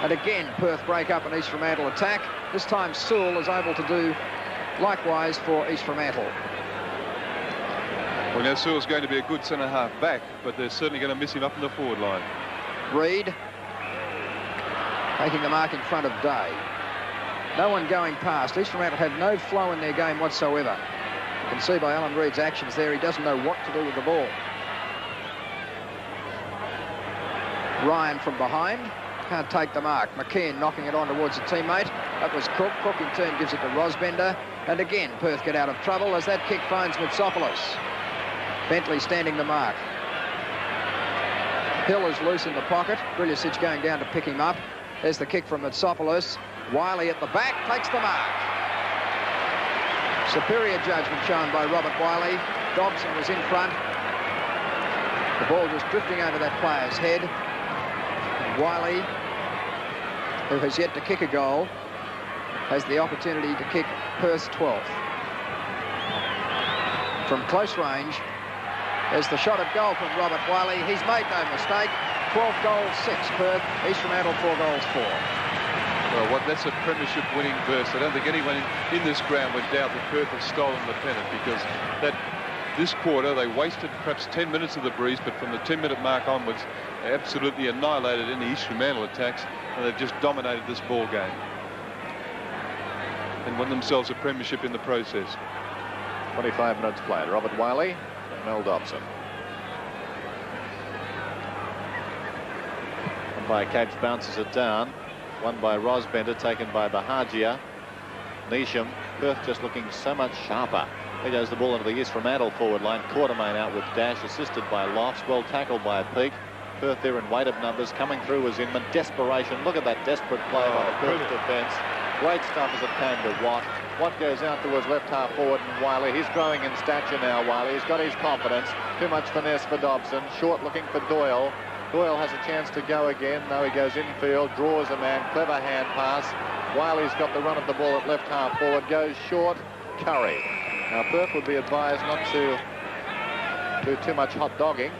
And again, Perth break up an East Fremantle attack. This time Sewell is able to do likewise for East Fremantle. Well, now Sewell's going to be a good centre-half back, but they're certainly going to miss him up in the forward line. Reid taking the mark in front of Day. No one going past. East Fremantle have no flow in their game whatsoever. You can see by Alan Reid's actions there, he doesn't know what to do with the ball. Ryan from behind, can't take the mark. McKeon knocking it on towards a teammate. That was Cook. Cook in turn gives it to Rosbender. And again, Perth get out of trouble as that kick finds Mitsopoulos. Bentley standing the mark. Hill is loose in the pocket. Brilisic going down to pick him up. There's the kick from Mitsopoulos. Wiley at the back takes the mark. Superior judgment shown by Robert Wiley. Dobson was in front. The ball just drifting over that player's head. And Wiley, who has yet to kick a goal, has the opportunity to kick Perth's 12th. From close range, there's the shot at goal from Robert Wiley. He's made no mistake. 12 goals, 6 Perth. East Fremantle, 4 goals, 4. Well, that's a premiership winning burst. I don't think anyone in this ground would doubt that Perth have stolen the pennant, because this quarter they wasted perhaps 10 minutes of the breeze, but from the 10-minute mark onwards, they absolutely annihilated any East Fremantle attacks, and they've just dominated this ball game and won themselves a premiership in the process. 25 minutes played. Robert Wiley and Mel Dobson. One by Cage bounces it down. One by Rosbender, taken by Bahagia. Neesham. Perth just looking so much sharper. There goes the ball into the East Fremantle forward line. Quartermain out with Dash, assisted by Lofts. Well tackled by Peake. Perth there in weight of numbers. Coming through was Inman. Desperation. Look at that desperate play by the Perth defence. Great stuff as it came to Watt. Watt goes out towards left half forward, and Wiley. He's growing in stature now, Wiley. He's got his confidence. Too much finesse for Dobson. Short looking for Doyle. Doyle has a chance to go again. No, he goes infield, draws a man. Clever hand pass. Wiley's got the run of the ball at left half forward. Goes short. Curry. Now, Perth would be advised not to do too much hot dogging.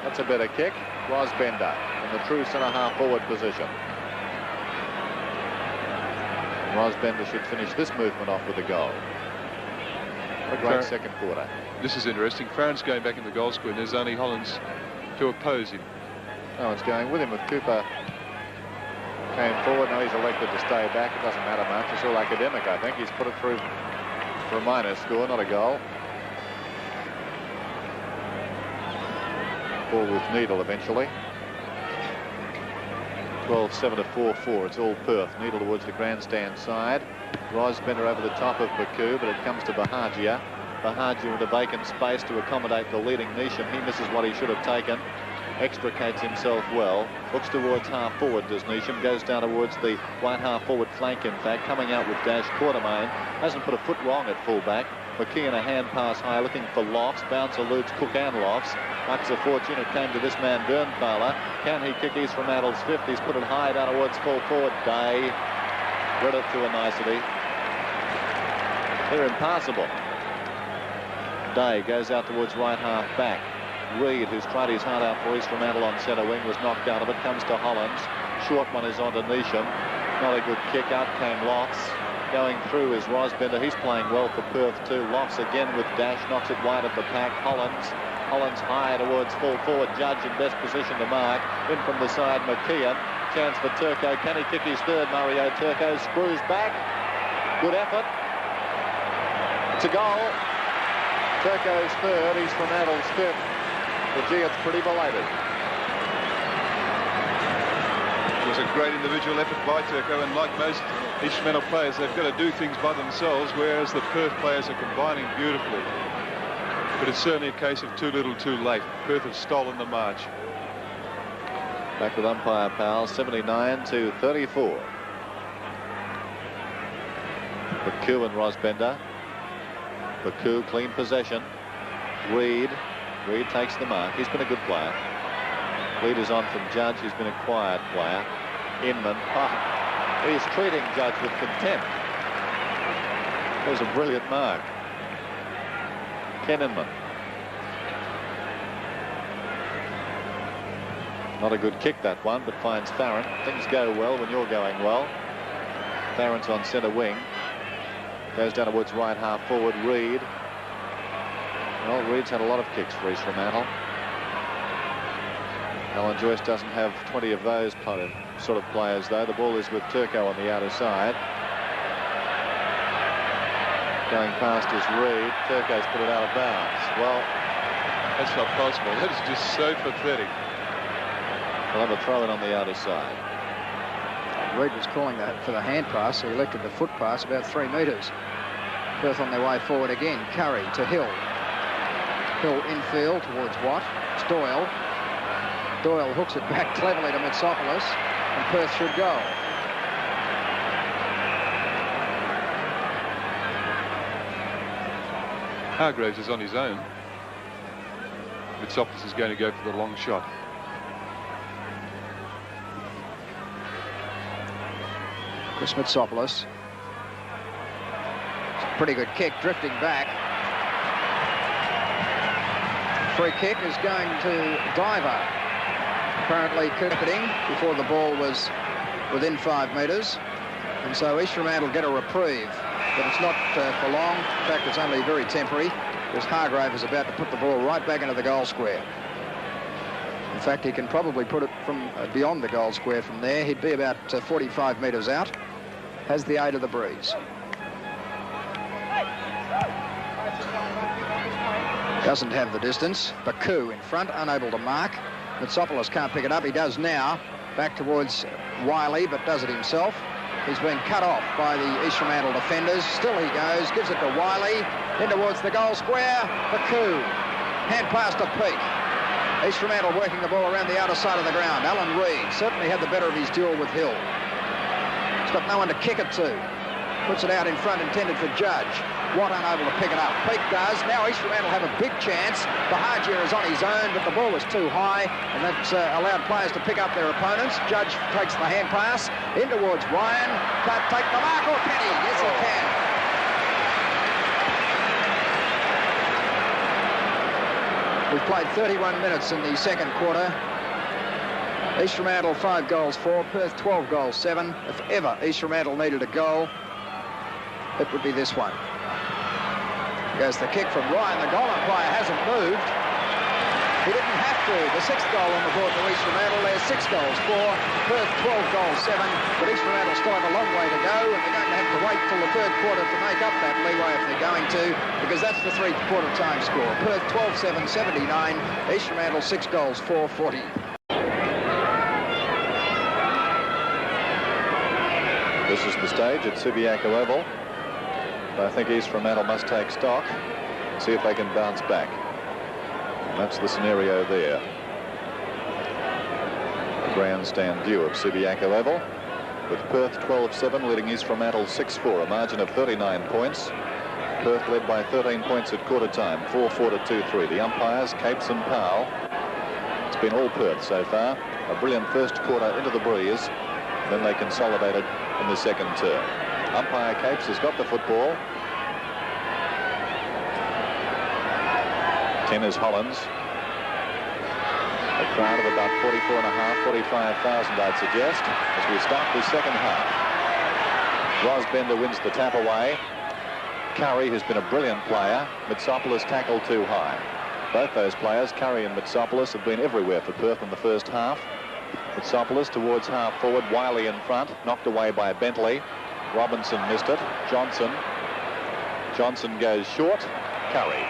That's a better kick. Rosbender in the true centre-half forward position. Rosbender should finish this movement off with a goal. What a great second quarter. This is interesting. Farron's going back in the goal square, and there's only Hollands to oppose him. No one's going with him. With Cooper came forward. Now he's elected to stay back. It doesn't matter much. It's all academic, I think. He's put it through for a minor score, not a goal. Ball with Needle eventually. 12-7 to 4-4. It's all Perth. Needle towards the grandstand side. Rosbender over the top of Baku, but it comes to Bahagia. Bahagia with a vacant space to accommodate the leading Neesham. He misses what he should have taken. Extricates himself well. Looks towards half forward, does Neesham. Goes down towards the right half forward flank, in fact. Coming out with Dash. Quartermain hasn't put a foot wrong at fullback. McKeon a hand pass high, looking for Lofts. Bounce eludes Cook and Lofts. Much of fortune it came to this man, Dernfowler. Can he kick East Fremantle's fifth? He's put it high down towards full forward. Day read it to a nicety. They're impassable. Day goes out towards right half back. Reid, who's tried his heart out for East Fremantle on centre wing, was knocked out of it. Comes to Hollands. Short one is onto Neesham. Not a good kick. Out came Lofts. Going through is Rosbender. He's playing well for Perth too. Lofts again with Dash. Knocks it wide at the pack. Hollands high towards full forward. Judge in best position to mark. In from the side, McKeon. Chance for Turco. Can he kick his third? Mario Turco screws back. Good effort. It's a goal. Turco's third. East Fremantle's fifth. But gee, it's pretty belated. It was a great individual effort by Turco, and like most East Fremantle players, they've got to do things by themselves, whereas the Perth players are combining beautifully. But it's certainly a case of too little too late. Perth have stolen the march. Back with umpire Powell, 79 to 34. Baku and Rosbender. Baku clean possession. Reid takes the mark. He's been a good player. Lead is on from Judge. He's been a quiet player. Inman. He's treating Judge with contempt. There's a brilliant mark. Ken Inman. Not a good kick, that one, but finds Farron. Things go well when you're going well. Barron's on centre wing. Goes down towards right half forward. Reid. Well, Reid's had a lot of kicks for East Fremantle. Alan Joyce doesn't have 20 of those sort of players, though. The ball is with Turco on the outer side. Going past is Reid. Turco's put it out of bounds. Well, that's not possible. That's just so pathetic. We'll have a throw in on the outer side. Reid was calling that for the hand pass. He elected the foot pass about 3 metres. Perth on their way forward again. Curry to Hill. Hill infield towards Watt. It's Doyle. Doyle hooks it back cleverly to Mitsopoulos, and Perth should go. Hargraves is on his own. Mitsopoulos is going to go for the long shot. Chris Mitsopoulos. Pretty good kick, drifting back. Free kick is going to Diver. Apparently cricketing before the ball was within 5 metres. And so East Fremantle get a reprieve. But it's not for long. In fact, it's only very temporary, because Hargrave is about to put the ball right back into the goal square. In fact, he can probably put it from beyond the goal square from there. He'd be about 45 metres out. Has the aid of the breeze. Doesn't have the distance. Baku in front, unable to mark. Mitsopoulos can't pick it up. He does now. Back towards Wiley, but does it himself. He's been cut off by the East Fremantle defenders. Still he goes, gives it to Wiley. In towards the goal square. Baku. Hand pass to Peak. East Fremantle working the ball around the outer side of the ground. Alan Reid certainly had the better of his duel with Hill. He's got no one to kick it to. Puts it out in front, intended for Judge. Watt unable to pick it up. Peak does. Now East Fremantle have a big chance. Bahajia is on his own, but the ball was too high, and that's allowed players to pick up their opponents. Judge takes the hand pass in towards Ryan. Can't take the mark, or can he? Yes, he can. We've played 31 minutes in the second quarter. East Fremantle 5 goals 4, Perth 12 goals 7. If ever East Fremantle needed a goal, it would be this one. Goes the kick from Ryan. The goal umpire hasn't moved. He didn't have to. The 6th goal on the board for East Fremantle. There's 6 goals 4, Perth 12 goals 7. But East Fremantle still have a long way to go, and they're going to have to wait till the 3rd quarter to make up that leeway if they're going to, because that's the 3-quarter time score. Perth 12-7, 79. East Fremantle 6 goals 4, 40. This is the stage at Subiaco Oval. I think East Fremantle must take stock and see if they can bounce back. And that's the scenario there. A grandstand view of Subiaco Oval, with Perth 12-7 leading East Fremantle 6-4, a margin of 39 points. Perth led by 13 points at quarter time, 4-4 to 2-3. The umpires, Capes and Powell. It's been all Perth so far. A brilliant first quarter into the breeze. Then they consolidated in the second term. Umpire Capes has got the football. 10 is Hollands. A crowd of about 44,500, 45,000, I'd suggest, as we start the second half. Ros Bender wins the tap away. Curry, who's been a brilliant player. Mitsopoulos tackled too high. Both those players, Curry and Mitsopoulos, have been everywhere for Perth in the first half. Mitsopoulos towards half forward, Wiley in front, knocked away by Bentley. Robinson missed it. Johnson goes short. Curry.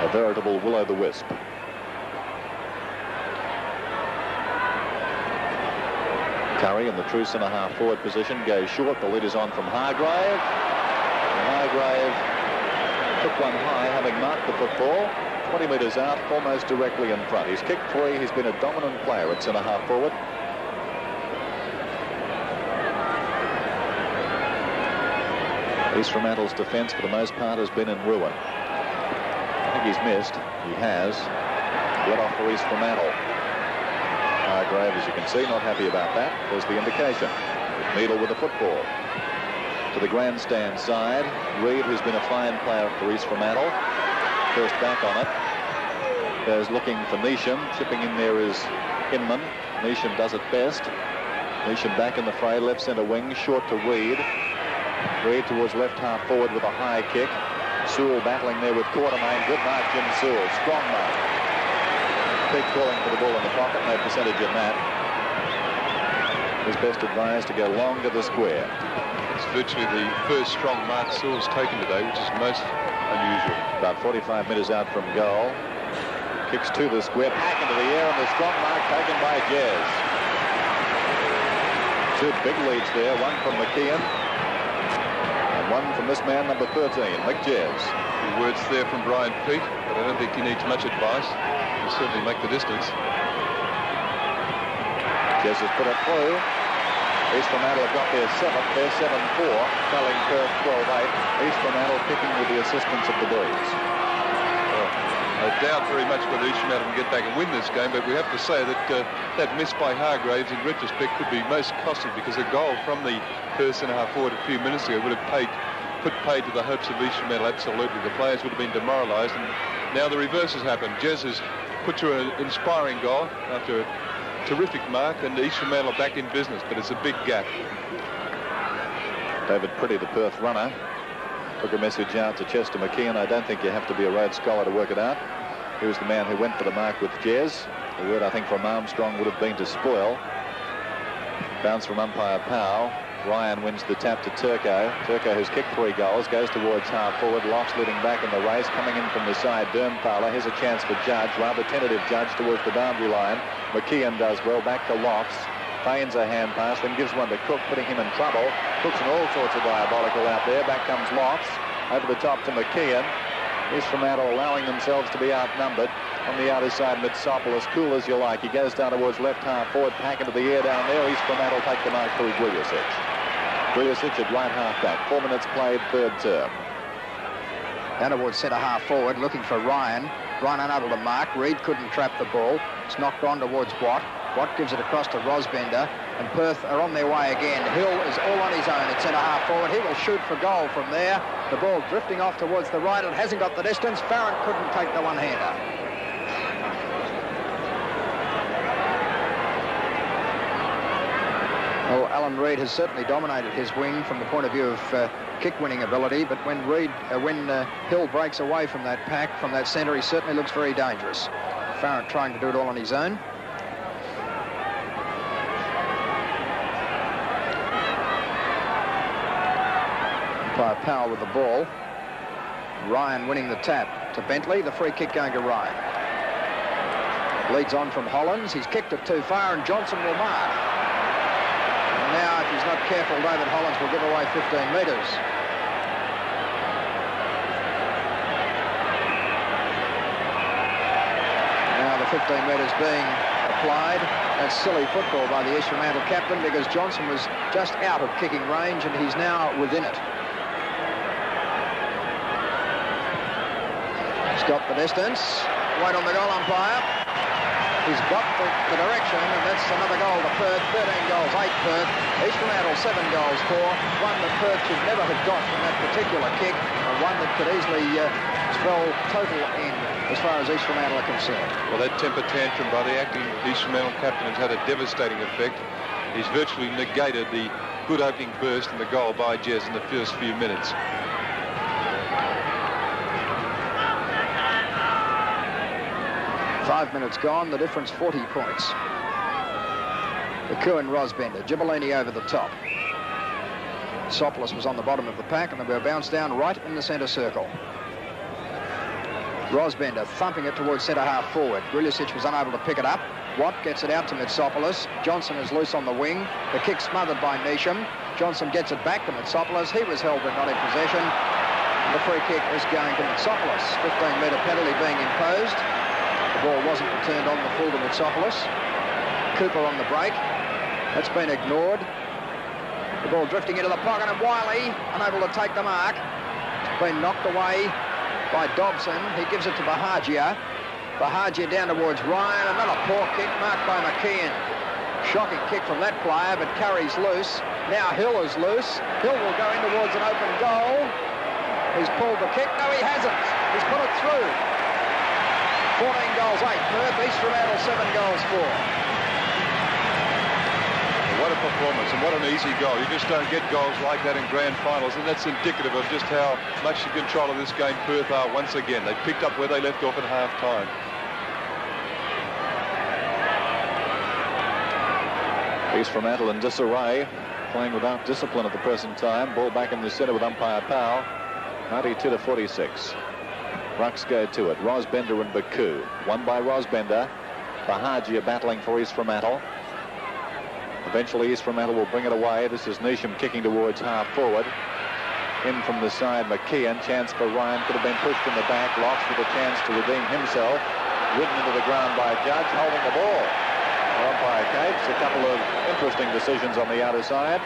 A veritable will-o'-the-wisp. Curry in the true centre half forward position goes short. The lead is on from Hargrave. And Hargrave took one high, having marked the football. 20 metres out, almost directly in front. He's kicked 3. He's been a dominant player at centre half forward. East Fremantle's defence, for the most part, has been in ruin. I think he's missed. He has. Let off for East Fremantle. Hargrave, as you can see, not happy about that. There's the indication. Needle with the football. To the grandstand side. Reid, who's been a fine player for East Fremantle. First back on it. Goes looking for Neesham. Chipping in there is Hinman. Neesham does it best. Nation back in the fray, left centre wing, short to Reid. Reid towards left half forward with a high kick. Sewell battling there with Quartermain. Good mark, Jim Sewell. Strong mark. Peake calling for the ball in the pocket. No percentage in that. He's best advised to go long to the square. It's virtually the first strong mark Sewell's taken today, which is most unusual. About 45 metres out from goal. Kicks to the square, pack into the air, and the strong mark taken by Jez. Two big leads there, one from McKeon and one from this man, number 13, Mick Jez. The words there from Brian Peake, but I don't think he needs much advice. He'll certainly make the distance. Jez has put it through. East Fremantle have got their 7th. They're 7-4, telling Perth 12-8. East Fremantle kicking with the assistance of the Breeze. I doubt very much whether East Fremantle can get back and win this game, but we have to say that that miss by Hargraves in retrospect could be most costly, because a goal from the Perth centre-half forward a few minutes ago would have put paid to the hopes of East Fremantle. Absolutely. The players would have been demoralised, and now the reverse has happened. Jez has put through an inspiring goal after a terrific mark, and East Fremantle are back in business, but it's a big gap. David Pretty, the Perth runner, took a message out to Chester McKeon. I don't think you have to be a Rhodes Scholar to work it out. He was the man who went for the mark with Jez. The word, I think, from Armstrong would have been to spoil. Bounce from umpire Powell. Ryan wins the tap to Turco. Turco, who's kicked 3 goals, goes towards half forward. Lofts leading back in the race. Coming in from the side, Dermthaler. Here's a chance for Judge. Rather tentative Judge towards the boundary line. McKeon does well. Back to Lofts. Feigns a hand pass, then gives one to Cook, putting him in trouble. Cook's in all sorts of diabolical out there. Back comes Lofts. Over the top to McKeon. East Fremantle allowing themselves to be outnumbered. On the outer side, Mitsopoulos, cool as you like. He goes down towards left half forward, pack into the air down there. East Fremantle take the mark through Gulyasic. Gulyasic at right half back. 4 minutes played, third term. Down towards centre half forward, looking for Ryan. Ryan unable to mark. Reid couldn't trap the ball. It's knocked on towards Watt. Watt gives it across to Rosbender, and Perth are on their way again. Hill is all on his own at centre half forward. He will shoot for goal from there. The ball drifting off towards the right. It hasn't got the distance. Farron couldn't take the one-hander. Well, Alan Reid has certainly dominated his wing from the point of view of kick-winning ability, but when Hill breaks away from that pack, from that centre, he certainly looks very dangerous. Farron trying to do it all on his own. Umpire Powell with the ball. Ryan winning the tap to Bentley. The free kick going to Ryan. Leads on from Hollands. He's kicked it too far, and Johnson will mark. And now, if he's not careful, David Hollands will give away 15 metres. Now the 15 metres being applied. That's silly football by the East Fremantle captain, because Johnson was just out of kicking range, and he's now within it. He's got the distance. Wait on the goal umpire. He's got the direction, and that's another goal to Perth. 13 goals, 8 Perth. East Fremantle 7 goals, 4. One that Perth should never have got from that particular kick, and one that could easily spell total end as far as East Fremantle are concerned. Well, that temper tantrum by the acting East Fremantle captain has had a devastating effect. He's virtually negated the good opening burst and the goal by Jez in the first few minutes. Five minutes gone, the difference 40 points. Baku and Rosbender, Gibellini over the top. Sopoulos was on the bottom of the pack, and they were bounced down right in the centre circle. Rosbender thumping it towards centre half forward. Gulyasic was unable to pick it up. Watt gets it out to Mitsopoulos. Johnson is loose on the wing. The kick smothered by Neesham. Johnson gets it back to Mitsopoulos. He was held but not in possession. And the free kick is going to Mitsopoulos. 15-metre penalty being imposed. The ball wasn't returned on the full to Mitsopoulos. Cooper on the break. That's been ignored. The ball drifting into the pocket, and Wiley unable to take the mark. It's been knocked away by Dobson. He gives it to Bahagia. Bahagia down towards Ryan. Another poor kick marked by McKeon. Shocking kick from that player, but carries loose. Now Hill is loose. Hill will go in towards an open goal. He's pulled the kick. No, he hasn't. He's put it through. 14 goals, 8 Perth. East Fremantle 7 goals, 4. The what a performance and what an easy goal. You just don't get goals like that in grand finals, and that's indicative of just how much in control of this game Perth are once again. They picked up where they left off at half-time. East Fremantle in disarray, playing without discipline at the present time. Ball back in the centre with umpire Powell. 92-46. Rucks go to it. Rosbender and Baku. Won by Rosbender. Bahaji are battling for East Fremantle. Eventually East Fremantle will bring it away. This is Neesham kicking towards half forward. In from the side, McKeon. Chance for Ryan. Could have been pushed in the back. Lost with a chance to redeem himself. Ridden into the ground by Judge, holding the ball. Umpire Capes, a couple of interesting decisions on the outer side.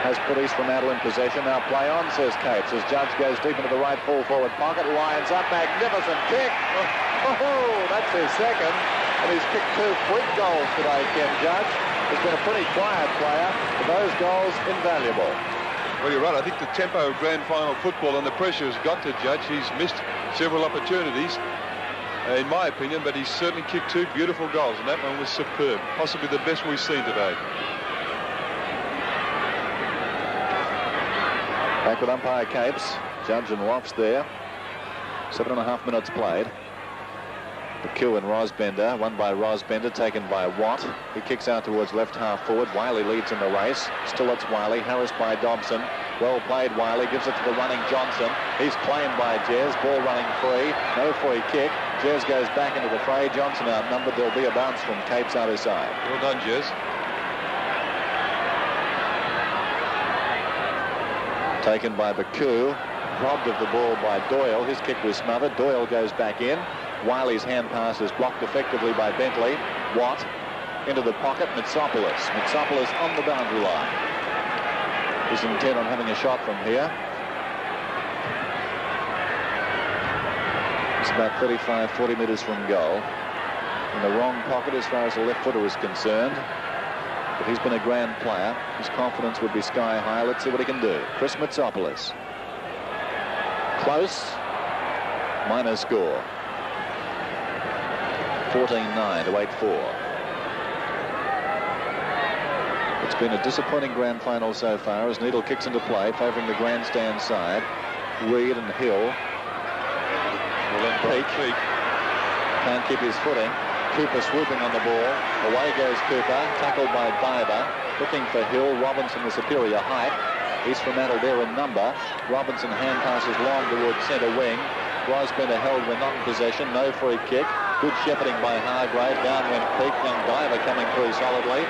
Has put East Fremantle in possession. Now play on, says Capes, as Judge goes deep into the right full forward pocket. Lines up, magnificent kick. Oh, that's his second. And he's kicked 2 freak goals today, Ken Judge. He's been a pretty quiet player, but those goals invaluable. Well, you're right. I think the tempo of grand final football and the pressure has got to Judge. He's missed several opportunities, in my opinion, but he's certainly kicked 2 beautiful goals, and that one was superb. Possibly the best we've seen today. Back with umpire Capes. Judge and Lofts there. 7.5 minutes played. Baku and Rosbender. Won by Rosbender, taken by Watt. He kicks out towards left half forward. Wiley leads in the race. Still it's Wiley. Harris by Dobson. Well played, Wiley. Gives it to the running Johnson. He's claimed by Jez. Ball running free. No free kick. Jez goes back into the fray. Johnson outnumbered. There'll be a bounce from Capes outer side. Well done, Jez. Taken by Baku. Robbed of the ball by Doyle. His kick was smothered. Doyle goes back in. Wiley's hand pass is blocked effectively by Bentley. Watt into the pocket. Mitsopoulos. Mitsopoulos on the boundary line. He's intent on having a shot from here. It's about 35, 40 metres from goal. In the wrong pocket as far as the left footer is concerned. But he's been a grand player. His confidence would be sky high. Let's see what he can do. Chris Mitsopoulos. Close. Minor score. 14-9 to 8-4. It's been a disappointing grand final so far as Needle kicks into play, favouring the grandstand side. Reid and Hill. Peak. Can't keep his footing. Cooper swooping on the ball. Away goes Cooper, tackled by Diver. Looking for Hill. Robinson the superior height. East Fremantle there in number. Robinson hand passes long towards centre wing. Rosbender held when not in possession. No free kick. Good shepherding by Hargrave. Down went Peak. Young Diver coming through solidly.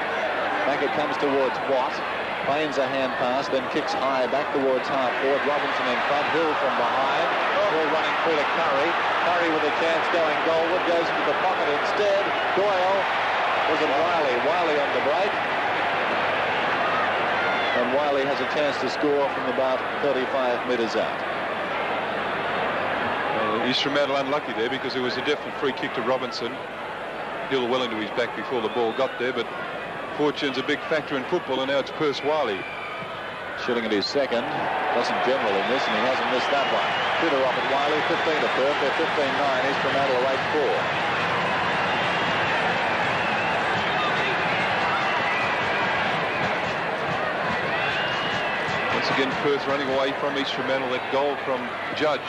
Back it comes towards Watt. Feigns a hand pass, then kicks high back towards half forward. Robinson in front. Hill from behind. Hill running through to Curry. Curry with a chance going goalward. Goes into the pocket instead. Doyle. Was it Wiley? Wiley on the break. And Wiley has a chance to score from about 35 metres out. East Fremantle unlucky there because it was a definite free kick to Robinson. Hill well into his back before the ball got there, but fortune's a big factor in football, and now it's Perth Wiley. Shooting at his second. Doesn't general in this, and he hasn't missed that one. Peter Robert Wiley, 15 to Perth. They're 15-9. East Fremantle are 8-4. Once again, Perth running away from East Fremantle. That goal from Judge,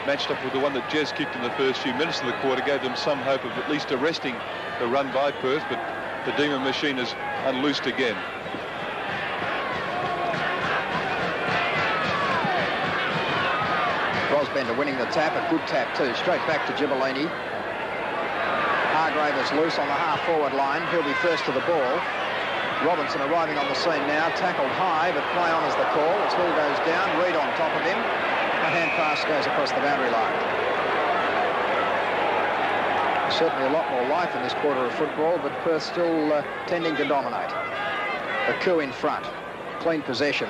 matched up with the one that Jez kicked in the first few minutes of the quarter, gave them some hope of at least arresting the run by Perth, but the Demon machine is unloosed again. Rosbender winning the tap, a good tap too, straight back to Gibellini. Hargrave is loose on the half-forward line. He'll be first to the ball. Robinson arriving on the scene now, tackled high, but play on is the call as Hill goes down. Reid on top of him. A hand pass goes across the boundary line. Certainly a lot more life in this quarter of football, but Perth still tending to dominate. Baku in front. Clean possession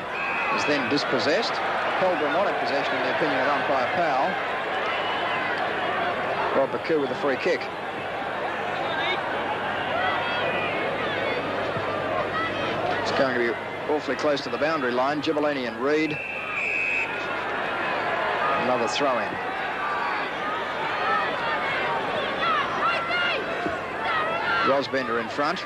is then dispossessed. Held but not in possession in the opinion of umpire Powell. Rob Baku with a free kick. It's going to be awfully close to the boundary line. Gibellini and Reid. Another throw-in. Rosbender in front.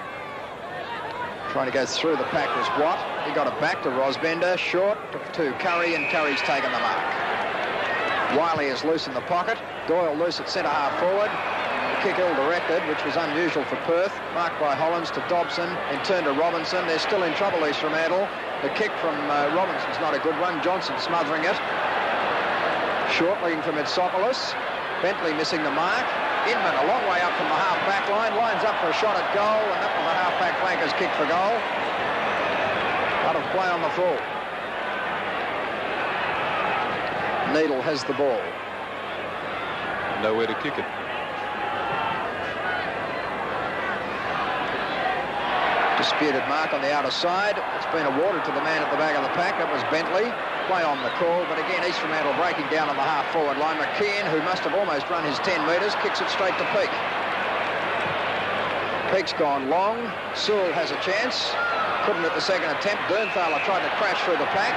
Trying to go through the pack was Watt. He got it back to Rosbender, short to Curry, and Curry's taken the mark. Wiley is loose in the pocket. Doyle loose at centre half forward. The kick ill-directed, which was unusual for Perth. Marked by Hollands to Dobson, in turn to Robinson. They're still in trouble, East Fremantle. The kick from Robinson's not a good one. Johnson smothering it. Short leading from Mitsopoulos. Bentley missing the mark. Inman a long way up from the half-back line. Lines up for a shot at goal, and that was a half-back flanker's kick for goal. Out of play on the full. Needle has the ball. Nowhere to kick it. Disputed mark on the outer side. It's been awarded to the man at the back of the pack. That was Bentley. Play on the call, but again, East Fremantle breaking down on the half-forward line. McKeon, who must have almost run his 10 metres, kicks it straight to Peake. Peake's gone long. Sewell has a chance. Couldn't at the second attempt. Dernfowler tried to crash through the pack.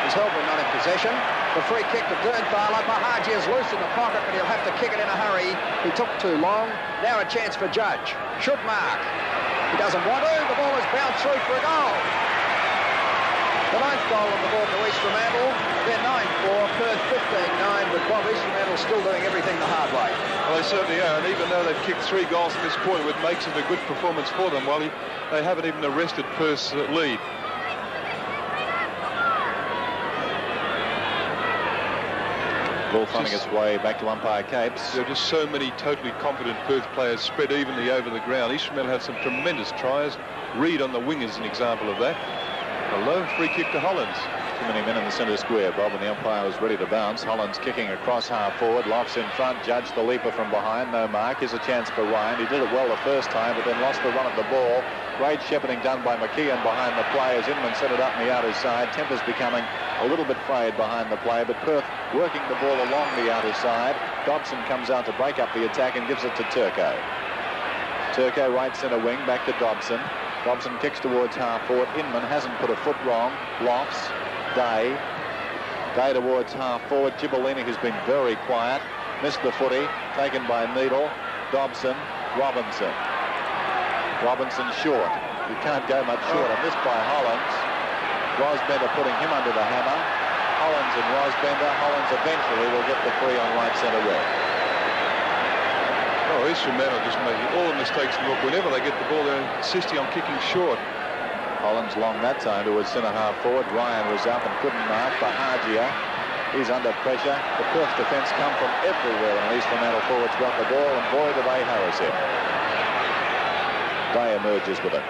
He's held but not in possession. The free kick to Dernfowler. Bahaji is loose in the pocket, but he'll have to kick it in a hurry. He took too long. Now a chance for Judge. Should mark. He doesn't want to. The ball has bounced through for a goal. The 9th goal on the board to East Fremantle. They're 9-4, Perth 15-9, but Bob, East Fremantle still doing everything the hard way. Well, they certainly are, and even though they've kicked 3 goals at this point, it makes it a good performance for them, while they haven't even arrested Perth's lead. Ball finding its way back to umpire Capes. There are just so many totally competent Perth players spread evenly over the ground. East Fremantle had some tremendous tries. Reid on the wing is an example of that. A low free kick to Hollands. Too many men in the centre square, Bob, and the umpire was ready to bounce. Hollands kicking across half forward. Lofts in front. Judge the leaper from behind. No mark. Here's a chance for Ryan. He did it well the first time, but then lost the run at the ball. Great shepherding done by McKeon behind the play as Inman set it up on the outer side. Tempers becoming a little bit frayed behind the play, but Perth working the ball along the outer side. Dobson comes out to break up the attack and gives it to Turco. Turco right centre wing, back to Dobson. Dobson kicks towards half forward. Inman hasn't put a foot wrong. Lofts. Day towards half forward. Gibellini, who's been very quiet, missed the footy, taken by Needle. Dobson. Robinson short. You can't go much short. And missed by Hollands. Rosbender putting him under the hammer. Hollands and Rosbender. Hollands eventually will get the free on right centre wing. Oh, East Fremantle just making all the mistakes in the book. Whenever they get the ball, they're insisting on kicking short. Hollands long that time towards centre half forward. Ryan was up and couldn't mark. Bahajia, he's under pressure. The Perth defence come from everywhere, and East Fremantle forwards got the ball, and boy, do they harass him. Day emerges with it.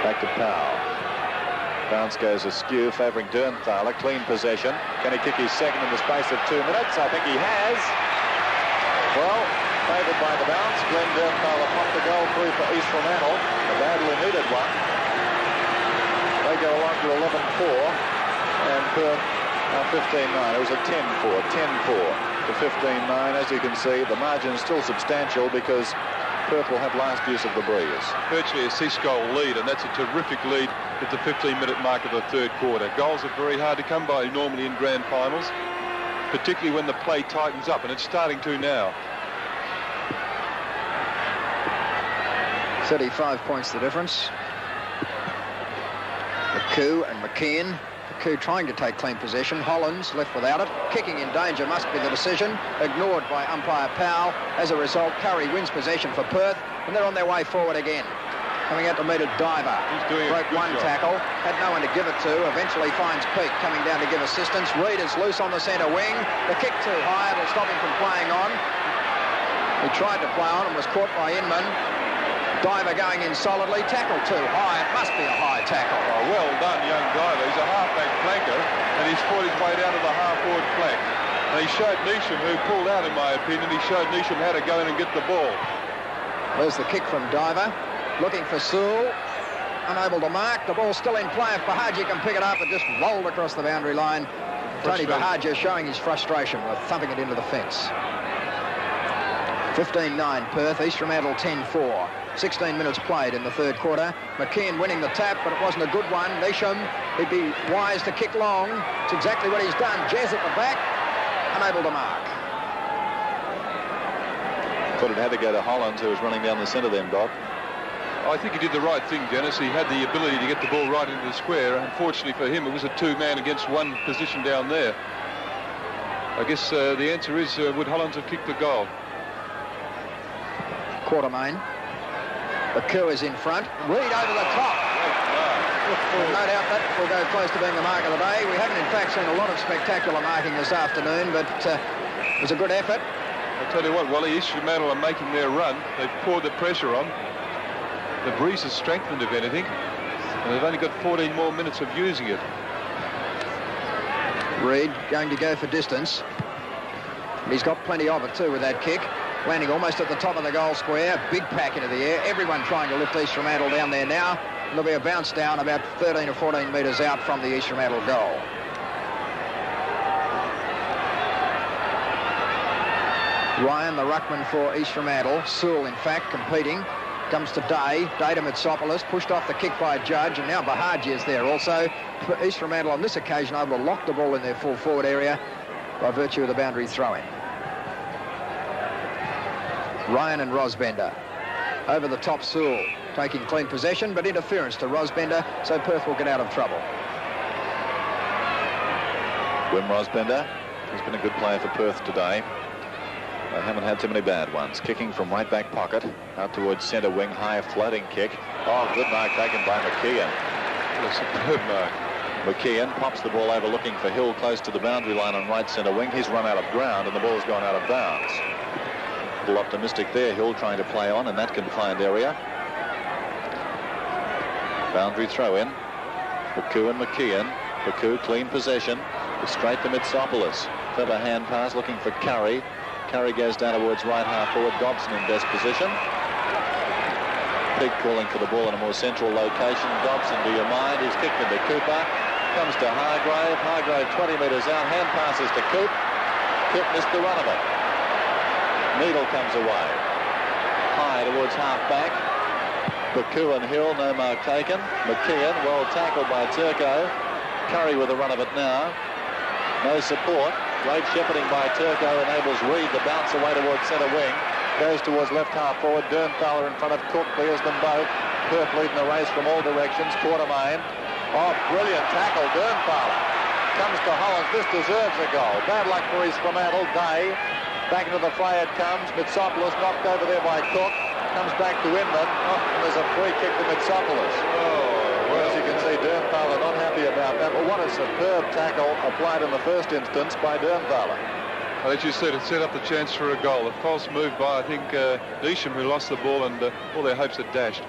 Back to Powell. Bounce goes askew, favouring Dernfowler. Clean possession. Can he kick his second in the space of 2 minutes? I think he has. Well, favoured by the bounce. Glenn Dernfowler popped the goal through for East Fremantle. A badly needed one. They go along to 11-4, and Perth are 15-9. It was a 10-4 to 15-9. As you can see, the margin is still substantial because Perth will have last use of the breeze. Virtually a 6-goal lead, and that's a terrific lead at the 15-minute mark of the 3rd quarter. Goals are very hard to come by normally in grand finals, particularly when the play tightens up, and it's starting to now. 35 points the difference. McCoo and McKeon. McCoo trying to take clean possession. Hollands left without it. Kicking in danger must be the decision. Ignored by umpire Powell. As a result, Curry wins possession for Perth, and they're on their way forward again. Coming out to meet a diver. Broke one tackle. Had no one to give it to. Eventually finds Peake coming down to give assistance. Reid is loose on the centre wing. The kick too high. It'll stop him from playing on. He tried to play on and was caught by Inman. Diver going in solidly. Tackle too high. It must be a high tackle. Oh, well done, young diver. He's a half-back flanker, and he's fought his way down to the half-forward flank. And he showed Neesham, who pulled out, in my opinion, he showed Neesham how to go in and get the ball. There's the kick from Diver. Looking for Sewell. Unable to mark. The ball's still in play. If Bahaji can pick it up, it just rolled across the boundary line. Tony Bahaji showing his frustration with thumping it into the fence. 15-9 Perth. East Fremantle 10-4. 16 minutes played in the 3rd quarter. McKeon winning the tap, but it wasn't a good one. Neesham, he'd be wise to kick long. It's exactly what he's done. Jez at the back, unable to mark. Thought it had to go to Hollands, who was running down the centre then, Bob. I think he did the right thing, Dennis. He had the ability to get the ball right into the square. Unfortunately for him, it was a two-man against one position down there. I guess the answer is, would Hollands have kicked the goal? Quartermain. Baku is in front. Reid over the top. Well, no doubt that will go close to being the mark of the day. We haven't, in fact, seen a lot of spectacular marking this afternoon, but it was a good effort. I'll tell you what, Wally, East Fremantle are making their run. They've poured the pressure on. The breeze has strengthened, if anything, and they've only got 14 more minutes of using it. Reid going to go for distance. He's got plenty of it, too, with that kick. Landing almost at the top of the goal square. Big pack into the air. Everyone trying to lift East Fremantle down there now. There'll be a bounce down about 13 or 14 metres out from the East Fremantle goal. Ryan, the ruckman for East Fremantle. Sewell, in fact, competing. Comes to Day. Day to Mitsopoulos. Pushed off the kick by Judge. And now Bahaji is there also. East Fremantle on this occasion able to lock the ball in their full forward area by virtue of the boundary throw-in. Ryan and Rosbender. Over the top, Sewell taking clean possession, but interference to Rosbender, so Perth will get out of trouble. Wim Rosbender has been a good player for Perth today. They haven't had too many bad ones. Kicking from right back pocket, out towards centre wing, high floating kick. Oh, good mark taken by McKeon. What a superb mark. McKeon pops the ball over looking for Hill close to the boundary line on right centre wing. He's run out of ground and the ball's gone out of bounds. A little optimistic there, Hill trying to play on in that confined area. Boundary throw in. Baku and McKeon. Baku clean possession. It's straight to Mitsopoulos. Clever hand pass looking for Curry. Curry goes down towards right half forward. Dobson in best position. Big calling for the ball in a more central location. Dobson, do you mind? He's kicked into Cooper. Comes to Hargrave. Hargrave 20 metres out. Hand passes to Coop. Coop missed the run of it. Needle comes away. High towards half back. Baku and Hill, no mark taken. McKeon, well tackled by Turco. Curry with a run of it now. No support. Great shepherding by Turco enables Reid to bounce away towards centre wing. Goes towards left half forward. Dernfowler in front of Cook, clears them both. Perth leading the race from all directions. Quartermain. Oh, brilliant tackle, Dernfowler. Comes to Hollands. This deserves a goal. Bad luck for East Fremantle. Day. Back into the fray it comes. Mitsopoulos knocked over there by Cook. Comes back to Inman. Oh, and there's a free kick to Mitsopoulos. Oh, well, as you can see, Dernfowler not happy about that. But what a superb tackle applied in the first instance by Dernfowler. As you said, it set up the chance for a goal. A false move by, I think, Neesham, who lost the ball, and all their hopes are dashed.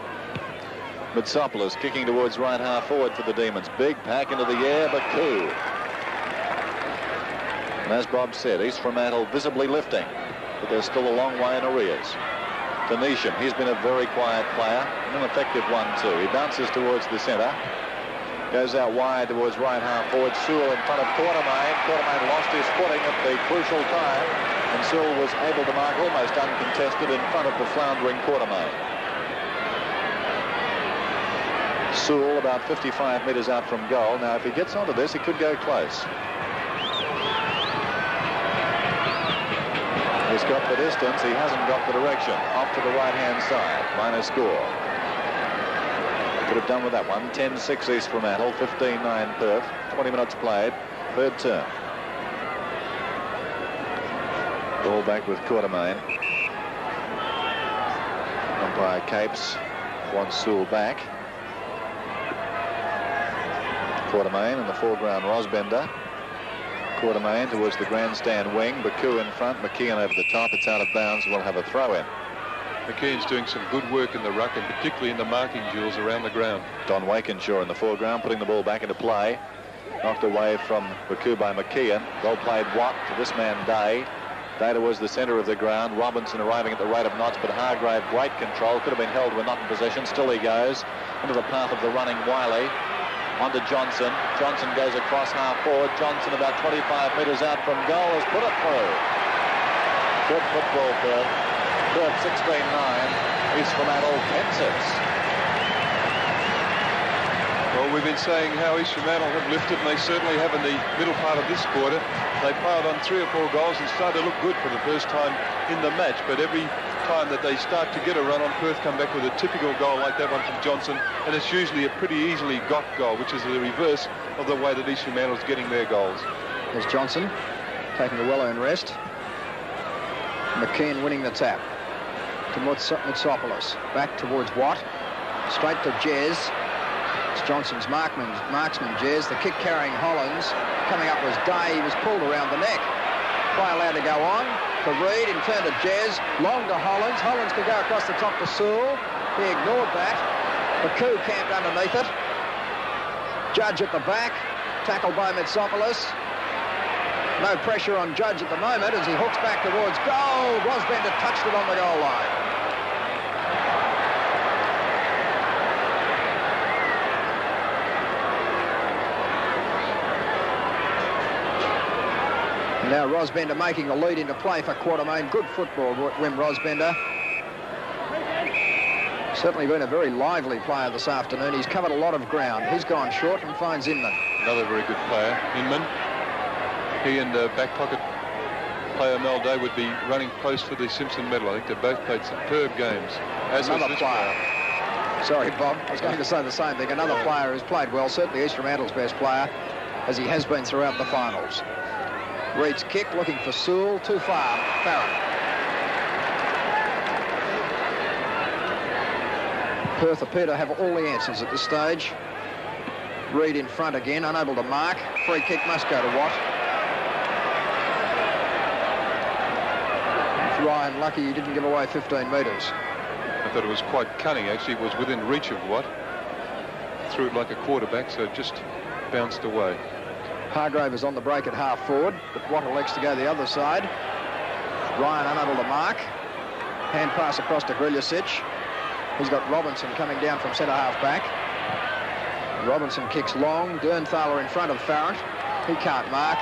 Mitsopoulos kicking towards right half forward for the Demons. Big pack into the air, Baku. And as Bob said, East Fremantle visibly lifting, but they're still a long way in arrears. To Neesham, he's been a very quiet player, an effective one too. He bounces towards the centre, goes out wide towards right half forward. Sewell in front of Quartermain. Quartermain lost his footing at the crucial time, and Sewell was able to mark almost uncontested in front of the floundering Quartermain. Sewell about 55 metres out from goal. Now, if he gets onto this, he could go close. He's got the distance, he hasn't got the direction. Off to the right-hand side, minor score. Could have done with that one. 10-6 East Fremantle, 15-9 Perth. 20 minutes played, third term. Ball back with Quartermain. Umpire Capes wants Sewell back. Quartermain in the foreground, Rosbender. Quartermain towards the grandstand wing. Baku in front, McKeon over the top. It's out of bounds. We'll have a throw in. McKeon's doing some good work in the ruck, and particularly in the marking duels around the ground. Don Wakenshaw in the foreground, putting the ball back into play. Knocked away from Baku by McKeon. Well played Watt to this man Day. Day towards the centre of the ground. Robinson arriving at the rate of knots, but Hargrave, great control. Could have been held when not in possession. Still he goes into the path of the running Wiley. On to Johnson. Johnson goes across half forward. Johnson about 25 metres out from goal has put it through. Good football, Perth. Perth 16-9. East Fremantle 10-6. Well, we've been saying how East Fremantle have lifted, and they certainly have in the middle part of this quarter. They piled on 3 or 4 goals and started to look good for the first time in the match. But every time that they start to get a run on, Perth come back with a typical goal like that one from Johnson, and it's usually a pretty easily got goal, which is the reverse of the way that East Fremantle is getting their goals. There's Johnson taking a well-earned rest. McKeon winning the tap to Mitsopoulos. Back towards Watt. Straight to Jez. It's Johnson's marksman Jez. The kick carrying Hollands. Coming up was Day. He was pulled around the neck. Play allowed to go on to Reid. In turn to Jez. Long to Hollands. Hollands could go across the top to Sewell. He ignored that. Baku camped underneath it. Judge at the back. Tackled by Mitsopoulos. No pressure on Judge at the moment as he hooks back towards goal. Rosbender touched it on the goal line. Now Rosbender making a lead into play for Quatermain. Good football, Wim Rosbender. Certainly been a very lively player this afternoon. He's covered a lot of ground. He's gone short and finds Inman. Another very good player, Inman. He and back pocket player Mel Day would be running close for the Simpson medal. I think they both played superb games. As Another was this player. Sorry, Bob. I was going to say the same thing. Another player who's played well. Certainly East Fremantle's best player, as he has been throughout the finals. Reid's kick, looking for Sewell. Too far. Farrell. Perth appear to have all the answers at this stage. Reid in front again, unable to mark. Free kick must go to Watt. Ryan lucky he didn't give away 15 metres. I thought it was quite cunning, actually. It was within reach of Watt. Threw it like a quarterback, so it just bounced away. Hargrave is on the break at half forward, but Watt elects to go the other side. Ryan unable to mark. Hand pass across to Grillicic. He's got Robinson coming down from centre half back. Robinson kicks long. Dernthaler in front of Farrant. He can't mark.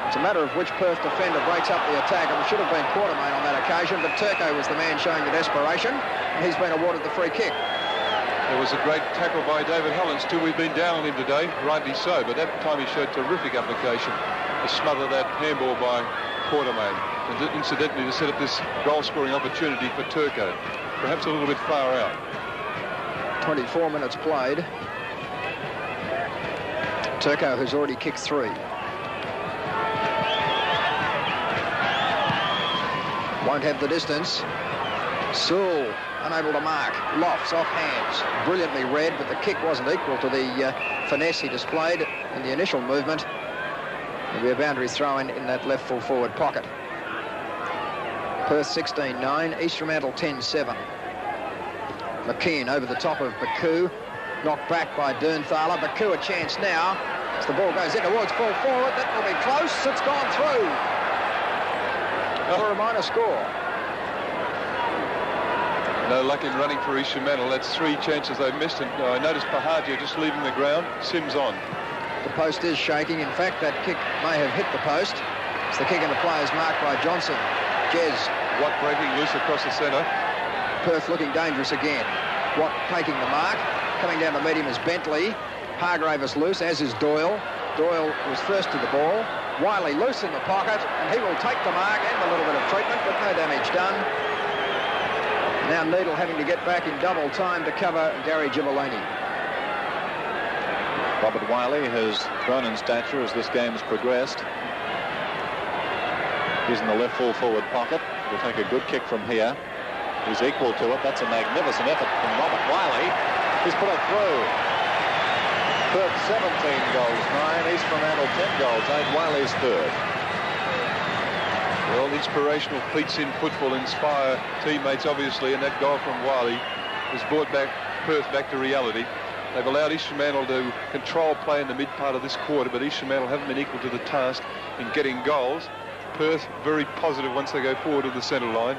It's a matter of which Perth defender breaks up the attack, and it should have been Quatermain on that occasion, but Turco was the man showing the desperation, and he's been awarded the free kick. There was a great tackle by David Hollands too. We've been down on him today, rightly so, but that time he showed terrific application to smother that handball by Quatermain, and incidentally to set up this goal-scoring opportunity for Turco, perhaps a little bit far out. 24 minutes played. Turco has already kicked 3. Won't have the distance. Sewell unable to mark. Lofts off hands. Brilliantly read, but the kick wasn't equal to the finesse he displayed in the initial movement. There'll be a boundary throw in that left full forward pocket. Perth 16-9, East Fremantle 10-7. McKeon over the top of Baku. Knocked back by Dernthaler. Baku a chance now. As the ball goes in towards full forward. That will be close. It's gone through. For a minor score. No luck in running for East Fremantle. That's 3 chances they've missed. And I noticed Pahagia just leaving the ground. Sims on. The post is shaking. In fact, that kick may have hit the post. It's the kick into play is marked by Johnson. Jez. Watt breaking loose across the centre. Perth looking dangerous again. Watt taking the mark. Coming down to meet him is Bentley. Hargrave is loose, as is Doyle. Doyle was first to the ball. Wiley loose in the pocket, and he will take the mark and a little bit of treatment, but no damage done. Now Needle having to get back in double time to cover Gary Gibolini. Robert Wiley has grown in stature as this game's progressed. He's in the left full forward pocket. He'll take a good kick from here. He's equal to it. That's a magnificent effort from Robert Wiley. He's put it through. Perth 17 goals, 9. East Fremantle 10 goals, 8. Wiley's third. Well, inspirational feats in football inspire teammates, obviously, and that goal from Wiley has brought Perth back to reality. They've allowed East Fremantle to control play in the mid part of this quarter, but East Fremantle haven't been equal to the task in getting goals. Perth very positive once they go forward to the centre line.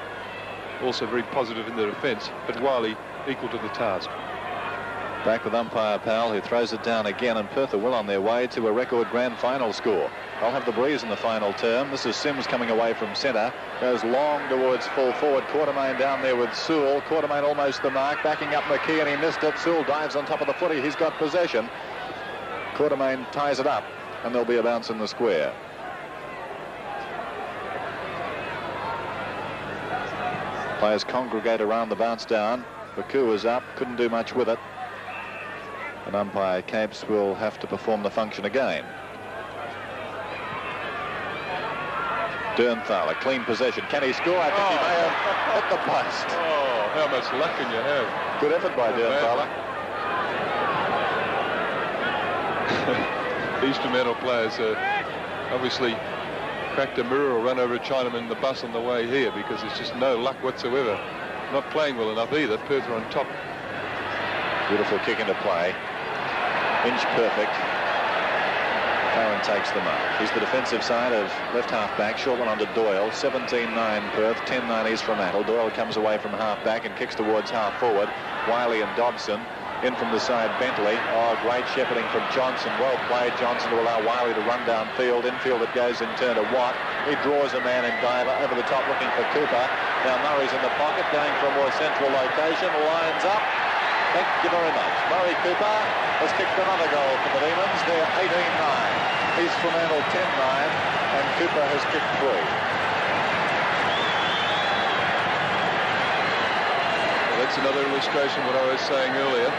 Also very positive in the defence, but Wiley equal to the task. Back with umpire Powell, who throws it down again, and Perth are well on their way to a record grand final score. They'll have the breeze in the final term. This is Sims coming away from centre. Goes long towards full forward. Quatermain down there with Sewell. Quatermain almost the mark. Backing up McKee, and he missed it. Sewell dives on top of the footy. He's got possession. Quatermain ties it up, and there'll be a bounce in the square. Players congregate around the bounce down. Baku is up, couldn't do much with it. And umpire Capes will have to perform the function again. Dernthal, clean possession. Can he score? I think he may have hit the post. Oh, how much luck can you have? Good effort by Dernthal. These Fremantle players obviously cracked a mirror or run over a Chinaman in the bus on the way here, because there's just no luck whatsoever. Not playing well enough either. Perth are on top. Beautiful kick into play. Inch perfect. Curran takes the mark. He's the defensive side of left half-back. Short one onto Doyle. 17-9 Perth, 10-9 East Fremantle. Doyle comes away from half-back and kicks towards half-forward. Wiley and Dobson. In from the side, Bentley. Oh, great shepherding from Johnson. Well played, Johnson, to allow Wiley to run downfield. Infield it goes in turn to Watt. He draws a man in diver over the top looking for Cooper. Now Murray's in the pocket, going for a more central location. Lines up. Thank you very much. Murray Cooper has kicked another goal for the Demons. They're 18-9. East Fremantle 10-9. And Cooper has kicked 3. That's another illustration of what I was saying earlier.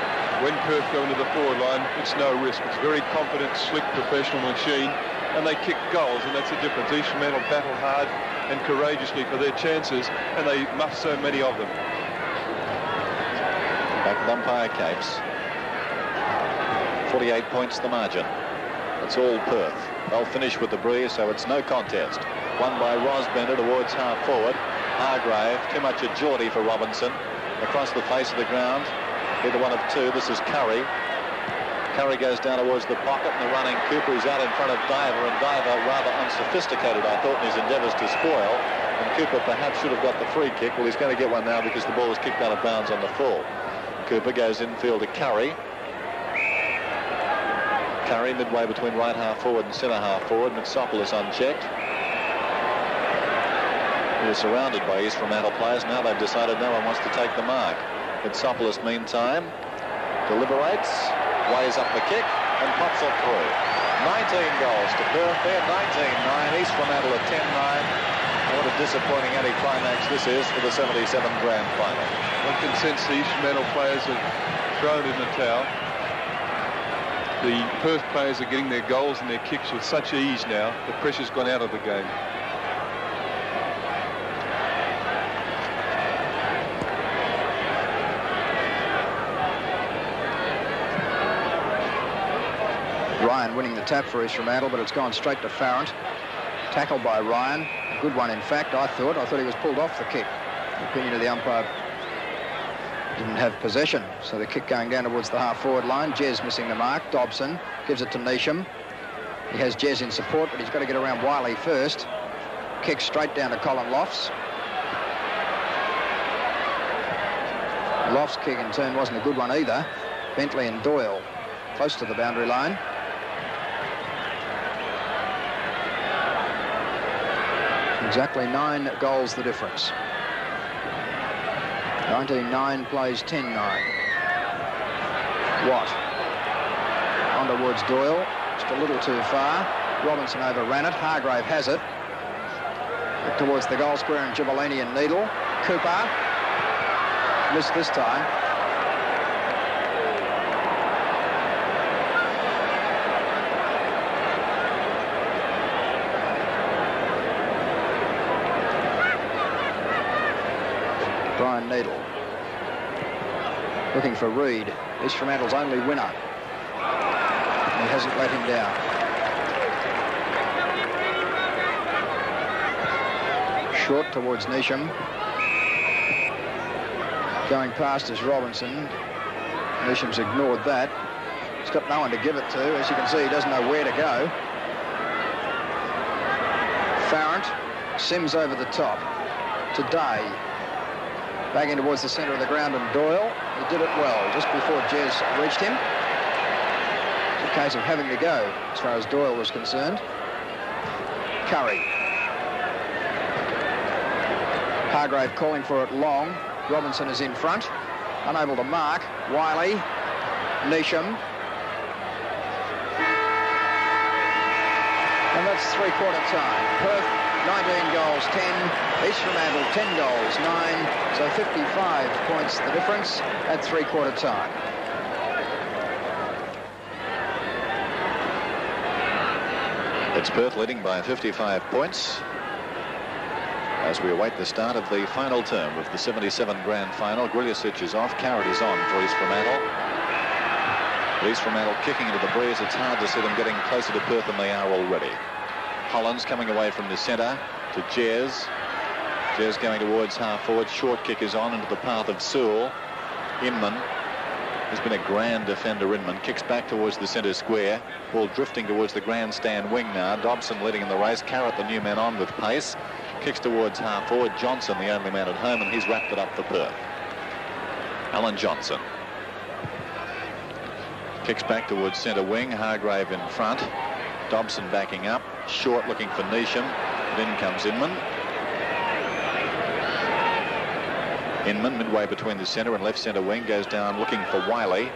When Perth go into the forward line, it's no risk. It's a very confident, slick, professional machine, and they kick goals, and that's the difference. East Fremantle battle hard and courageously for their chances, and they muff so many of them. Back with umpire Capes. 48 points the margin. That's all Perth. They'll finish with the breeze, so it's no contest. Won by Rosbender towards half forward. Hargrave, too much agility for Robinson. Across the face of the ground, either one of two. This is Curry. Curry goes down towards the pocket, and the running Cooper is out in front of Diver, and Diver rather unsophisticated, I thought, in his endeavours to spoil. And Cooper perhaps should have got the free kick. Well, he's going to get one now because the ball was kicked out of bounds on the full. Cooper goes infield to Curry. Curry midway between right half forward and centre half forward. Mitsopoulos unchecked. He was surrounded by East Fremantle players. Now they've decided no one wants to take the mark. Mitsopoulos, meantime, deliberates, weighs up the kick, and pops it through. 19 goals to Perth there, 19-9. East Fremantle at 10-9. What a disappointing anticlimax this is for the 77 grand final. One can sense the East Fremantle players have thrown in the towel. The Perth players are getting their goals and their kicks with such ease now. The pressure's gone out of the game. Ryan winning the tap for East Fremantle, but it's gone straight to Farrant. Tackled by Ryan. A good one, in fact, I thought. I thought he was pulled off the kick. The opinion of the umpire, didn't have possession, so the kick going down towards the half-forward line. Jez missing the mark. Dobson gives it to Neesham. He has Jez in support, but he's got to get around Wiley first. Kick straight down to Colin Lofts. Lofts' kick in turn wasn't a good one either. Bentley and Doyle close to the boundary line. Exactly 9 goals the difference. 19-9 plays 10-9. Watt. On towards Doyle. Just a little too far. Robinson overran it. Hargrave has it. Towards the goal square and Gibolini and Needle. Cooper. Missed this time. Brian Needle looking for Reid, East Fremantle's only winner. And he hasn't let him down. Short towards Neesham. Going past is Robinson. Neesham's ignored that. He's got no one to give it to. As you can see, he doesn't know where to go. Farrant. Sims over the top to Day. Back in towards the centre of the ground, and Doyle, he did it well just before Jez reached him. It's a case of having to go as far as Doyle was concerned. Curry. Hargrave calling for it long. Robinson is in front, unable to mark. Wiley, Neesham. And that's three-quarter time. Perth 19 goals, 10. East Fremantle, 10 goals, 9. So 55 points the difference at three-quarter time. It's Perth leading by 55 points as we await the start of the final term of the 77 grand final. Griliasic is off. Carrot is on for East Fremantle. East Fremantle kicking into the breeze. It's hard to see them getting closer to Perth than they are already. Hollands coming away from the centre to Jez. Jez going towards half forward. Short kick is on into the path of Sewell. Inman has been a grand defender. Inman kicks back towards the centre square. Ball drifting towards the grandstand wing now. Dobson leading in the race. Carrot, the new man, on with pace. Kicks towards half forward. Johnson, the only man at home, and he's wrapped it up for Perth. Alan Johnson kicks back towards centre wing. Hargrave in front. Dobson backing up. Short looking for Neesham. And in comes Inman. Inman midway between the centre and left centre wing goes down looking for Wiley.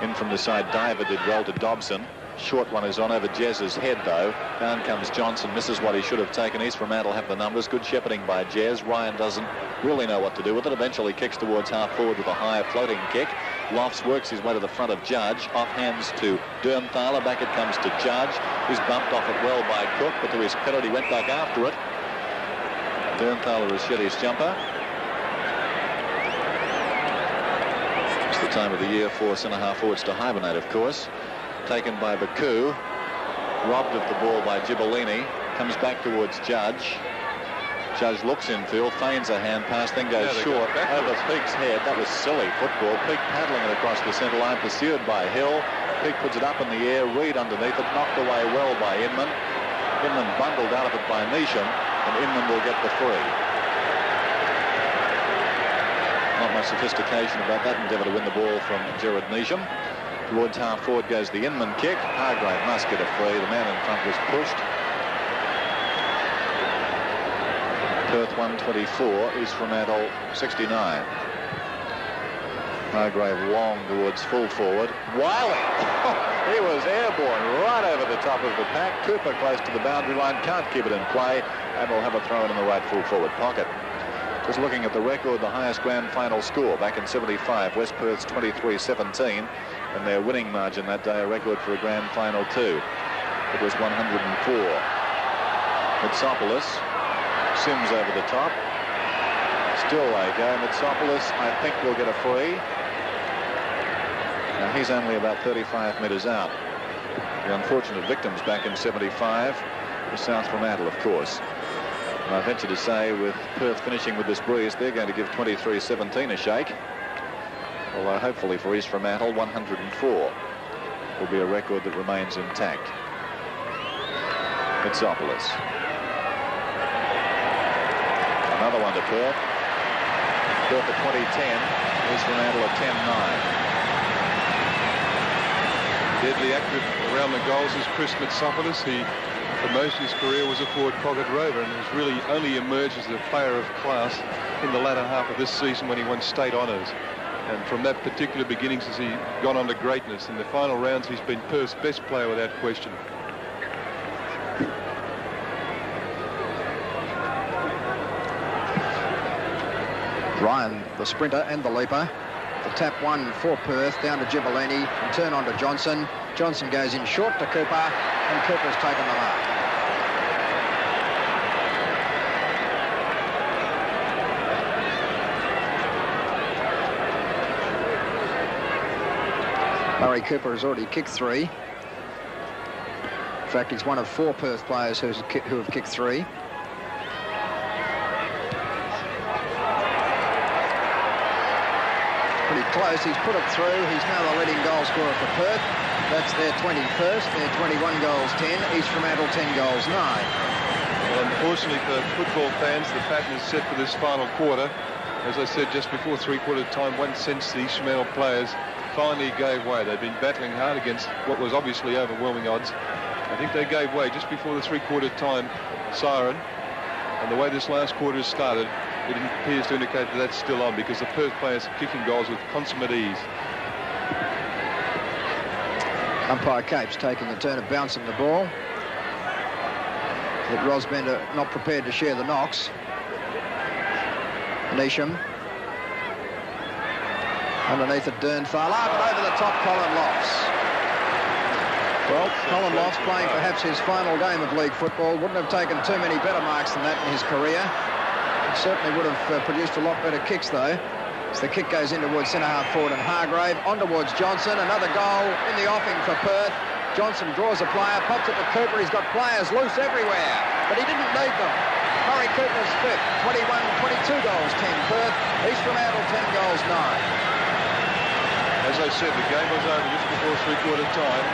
In from the side, Diver did well to Dobson. Short one is on over Jez's head though. Down comes Johnson, misses what he should have taken. East Fremantle have the numbers. Good shepherding by Jez. Ryan doesn't really know what to do with it. Eventually kicks towards half forward with a high floating kick. Lofts works his way to the front of Judge. Off hands to Dernthaler. Back it comes to Judge. He's bumped off it well by Cook, but to his credit he went back after it. Dernthaler has shed his jumper. It's the time of the year for centre-half forwards to hibernate, of course. Taken by Baku, robbed of the ball by Gibellini, comes back towards Judge. Judge looks infield, feigns a hand pass, then goes short over Peake's head. That was silly football. Peake paddling it across the centre line, pursued by Hill. Peake puts it up in the air, Reid underneath it, knocked away well by Inman. Inman bundled out of it by Neesham, and Inman will get the free. Not much sophistication about that endeavour to win the ball from Gerard Neesham. Towards half forward goes the Inman kick. Hargrave must get a free. The man in front was pushed. Perth 124, East Fremantle 69. Hargrave long towards full forward. Wiley! He was airborne right over the top of the pack. Cooper close to the boundary line. Can't keep it in play. And will have a throw in the right full forward pocket. Just looking at the record, the highest grand final score back in 75. West Perth's 23-17. And their winning margin that day, a record for a grand final too. It was 104. Mitsopoulos, Sims over the top. Still they go. Mitsopoulos, I think, will get a free. Now he's only about 35 metres out. The unfortunate victims back in 75 was South Fremantle, of course. And I venture to say, with Perth finishing with this breeze, they're going to give 23-17 a shake. Although hopefully for East Fremantle, 104 will be a record that remains intact. Mitsopoulos. Another one to Perth. Perth at 20-10. East Fremantle at 10-9. Deadly accurate around the goals is Chris Mitsopoulos. He, for most of his career, was a forward pocket rover and has really only emerged as a player of class in the latter half of this season when he won state honours. And from that particular beginnings has he gone on to greatness. In the final rounds, he's been Perth's best player without question. Ryan, the sprinter and the leaper. The tap one for Perth, down to Gibellini, and turn on to Johnson. Johnson goes in short to Cooper, and Cooper's taken the mark. Murray Cooper has already kicked 3. In fact, he's one of 4 Perth players who have kicked 3. Pretty close. He's put it through. He's now the leading goal scorer for Perth. That's their 21st. Their 21 goals, 10. East Fremantle, 10 goals, 9. Well, unfortunately for football fans, the pattern is set for this final quarter. As I said just before three-quarter time, one sense the East Fremantle players finally gave way. They'd been battling hard against what was obviously overwhelming odds. I think they gave way just before the three-quarter time siren. And the way this last quarter has started, it appears to indicate that that's still on because the Perth players are kicking goals with consummate ease. Umpire Cape's taking the turn of bouncing the ball. Yet Rosbender not prepared to share the knocks. Neesham. Underneath it, Dernfala, but over the top, Colin Lofts. Well, Colin Lofts playing perhaps his final game of league football. Wouldn't have taken too many better marks than that in his career. It certainly would have produced a lot better kicks, though. As the kick goes in towards centre-half forward and Hargrave. On towards Johnson. Another goal in the offing for Perth. Johnson draws a player, pops it to Cooper. He's got players loose everywhere, but he didn't need them. Murray Cooper's fifth. 21, 22 goals, 10 Perth. East Fremantle, 10 goals, 9. As I said, the game was over just before three-quarter time,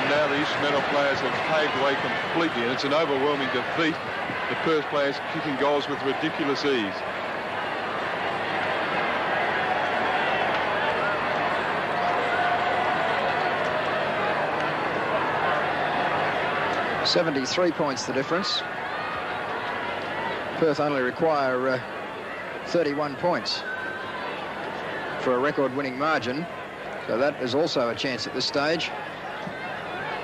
and now the East Fremantle players have paved the way completely, and it's an overwhelming defeat. The Perth players kicking goals with ridiculous ease. .73 points the difference. Perth only require 31 points for a record-winning margin, so that is also a chance at this stage.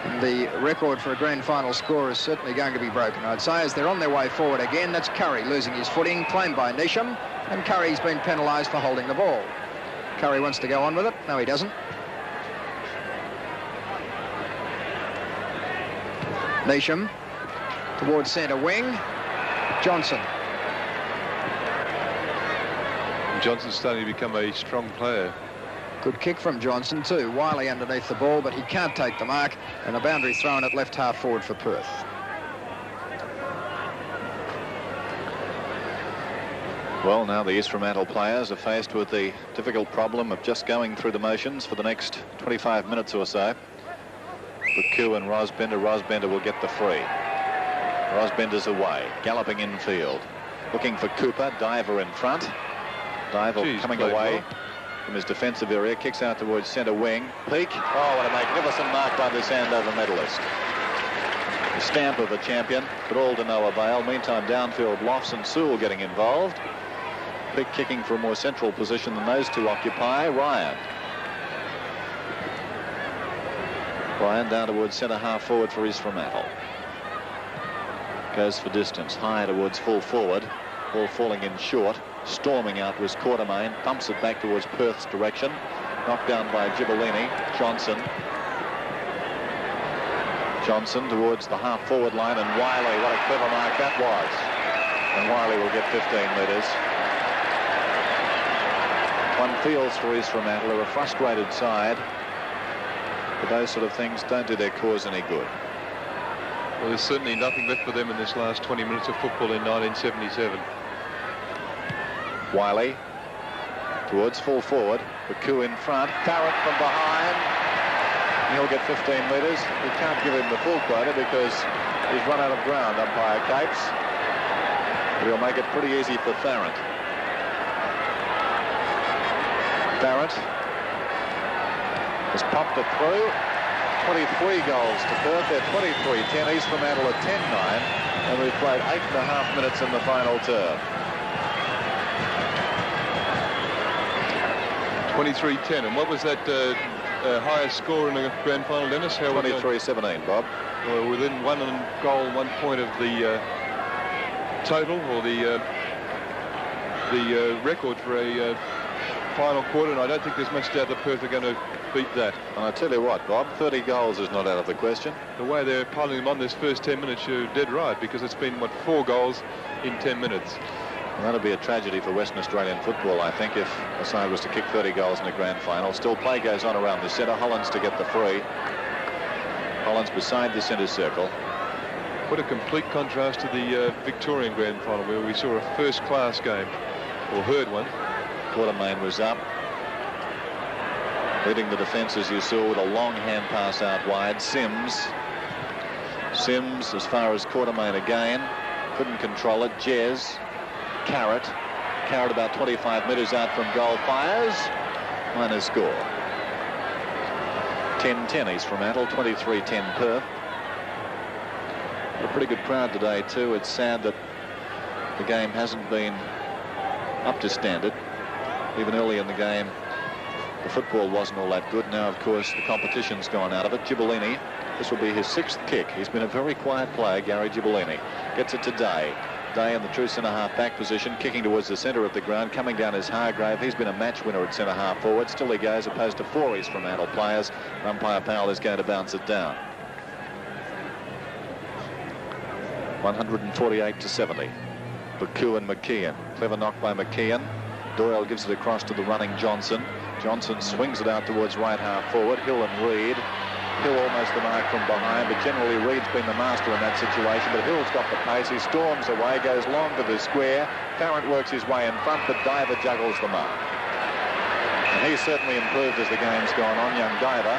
And the record for a grand final score is certainly going to be broken, I'd say, as they're on their way forward again. That's Curry losing his footing, claimed by Neesham, and Curry's been penalised for holding the ball. Curry wants to go on with it. No, he doesn't. Neesham towards centre wing. Johnson. Johnson's starting to become a strong player. Good kick from Johnson too. Wiley underneath the ball, but he can't take the mark, and a boundary thrown at left half forward for Perth. Well, now the East Fremantle players are faced with the difficult problem of just going through the motions for the next 25 minutes or so. Baku and Rosbender. Rosbender will get the free. Rosbender's away, galloping infield, looking for Cooper. Diver in front. Diver coming away from his defensive area, kicks out towards centre wing. Peak. Oh, what a magnificent mark by this Andover medalist. The stamp of a champion, but all to no avail. Meantime, downfield, Lofts and Sewell getting involved. Peak kicking for a more central position than those two occupy. Ryan down towards centre half forward for East Fremantle. Goes for distance, high towards full forward. Ball falling in short. Storming out was Quartermain. Pumps it back towards Perth's direction. Knocked down by Gibellini. Johnson. Johnson towards the half forward line, and Wiley. What a clever mark that was. And Wiley will get 15 metres. One feels for East Fremantle. They're a frustrated side. But those sort of things don't do their cause any good. Well, there's certainly nothing left for them in this last 20 minutes of football in 1977. Wiley towards full forward. Baku in front. Barrett from behind. He'll get 15 metres. We can't give him the full quota because he's run out of ground, umpire Capes. But he'll make it pretty easy for Farrant. Barrett has popped it through. 23 goals to Perth. They're 23-10. East Fremantle at 10-9. And we've played 8.5 minutes in the final term. 23-10. And what was that highest score in the grand final, Dennis? 23-17, Bob. Well, within one goal, 1 point of the total, or the record for a final quarter, and I don't think there's much doubt that Perth are going to beat that. And I tell you what, Bob, 30 goals is not out of the question. The way they're piling them on this first 10 minutes, you're dead right, because it's been, what, 4 goals in 10 minutes. And that'll be a tragedy for Western Australian football, I think, if a side was to kick 30 goals in a grand final. Still, play goes on around the centre. Hollands to get the free. Hollands beside the centre circle. What a complete contrast to the Victorian grand final, where we saw a first-class game, or heard one. Quartermain was up, leading the defence, as you saw, with a long hand pass out wide. Sims as far as Quartermain again, couldn't control it. Jez, Carrot about 25 metres out from goal, fires, minor score. 10-10 East Fremantle, 23-10 Perth. A pretty good crowd today too. It's sad that the game hasn't been up to standard. Even early in the game, the football wasn't all that good. Now, of course, the competition's gone out of it. Gibellini, this will be his 6th kick. He's been a very quiet player, Gary Gibellini. Gets it to Day. Day in the true centre-half back position, kicking towards the centre of the ground. Coming down is Hargrave. He's been a match winner at centre-half forward. Still he goes, opposed to 4 East Fremantle players. Umpire Powell is going to bounce it down. 148-70. Baku and McKeon. Clever knock by McKeon. Doyle gives it across to the running Johnson. Johnson swings it out towards right half forward. Hill and Reid. Hill almost the mark from behind, but generally Reid's been the master in that situation. But Hill's got the pace. He storms away, goes long to the square. Farrant works his way in front, but Diver juggles the mark. And he's certainly improved as the game's gone on, young Diver.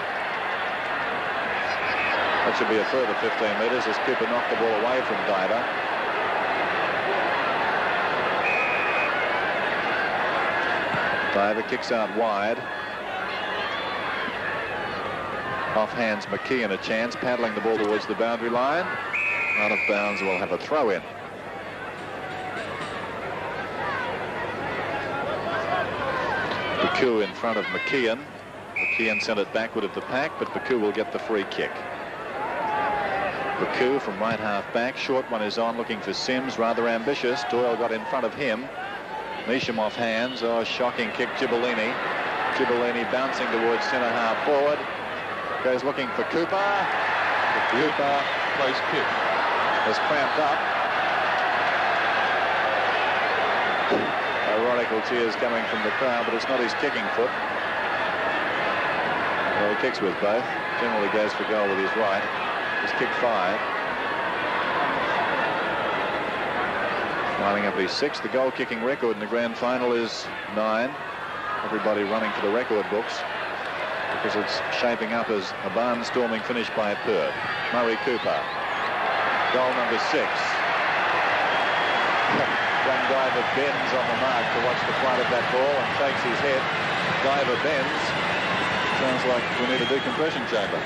That should be a further 15 metres as Cooper knocked the ball away from Diver. Diver kicks out wide. Off hands McKeon a chance, paddling the ball towards the boundary line. Out of bounds, will have a throw in. Baku in front of McKeon. McKeon sent it backward of the pack, but Baku will get the free kick. Baku from right half back. Short one is on, looking for Sims, rather ambitious. Doyle got in front of him. Neesham off hands. Oh, shocking kick, Gibellini. Gibellini bouncing towards centre half forward. Goes looking for Cooper. But Cooper, place kick, has cramped up. Ironical cheers coming from the crowd, but it's not his kicking foot. Well, he kicks with both. Generally goes for goal with his right. He's kicked 5. Lining up his 6th. The goal kicking record in the grand final is 9. Everybody running for the record books, because it's shaping up as a barnstorming finish by Perth. Murray Cooper. Goal number 6. Young Diver bends on the mark to watch the flight of that ball and shakes his head. Diver bends. Sounds like we need a decompression chamber.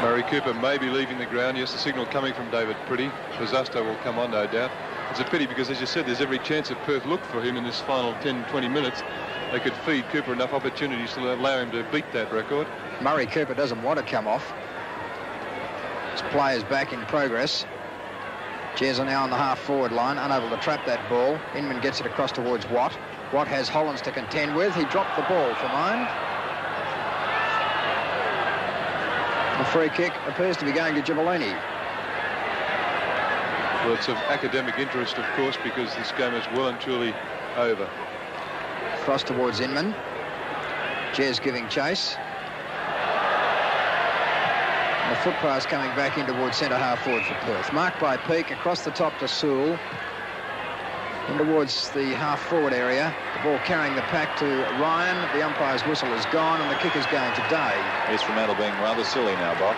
Murray Cooper may be leaving the ground. Yes, the signal coming from David Pretty. Pizzasta will come on, no doubt. It's a pity because, as you said, there's every chance that Perth looked for him in this final 10-20 minutes. They could feed Cooper enough opportunities to allow him to beat that record. Murray Cooper doesn't want to come off. His play is back in progress. Jez are now on the half-forward line, unable to trap that ball. Inman gets it across towards Watt. Watt has Hollands to contend with. He dropped the ball for mine. The free kick appears to be going to Gibellini. Well, it's of academic interest, of course, because this game is well and truly over. Cross towards Inman. Jez giving chase. And the foot pass coming back in towards centre half forward for Perth. Marked by Peake across the top to Sewell. In towards the half forward area. The ball carrying the pack to Ryan. The umpire's whistle is gone and the kick is going to Day. East Fremantle being rather silly now, Bob.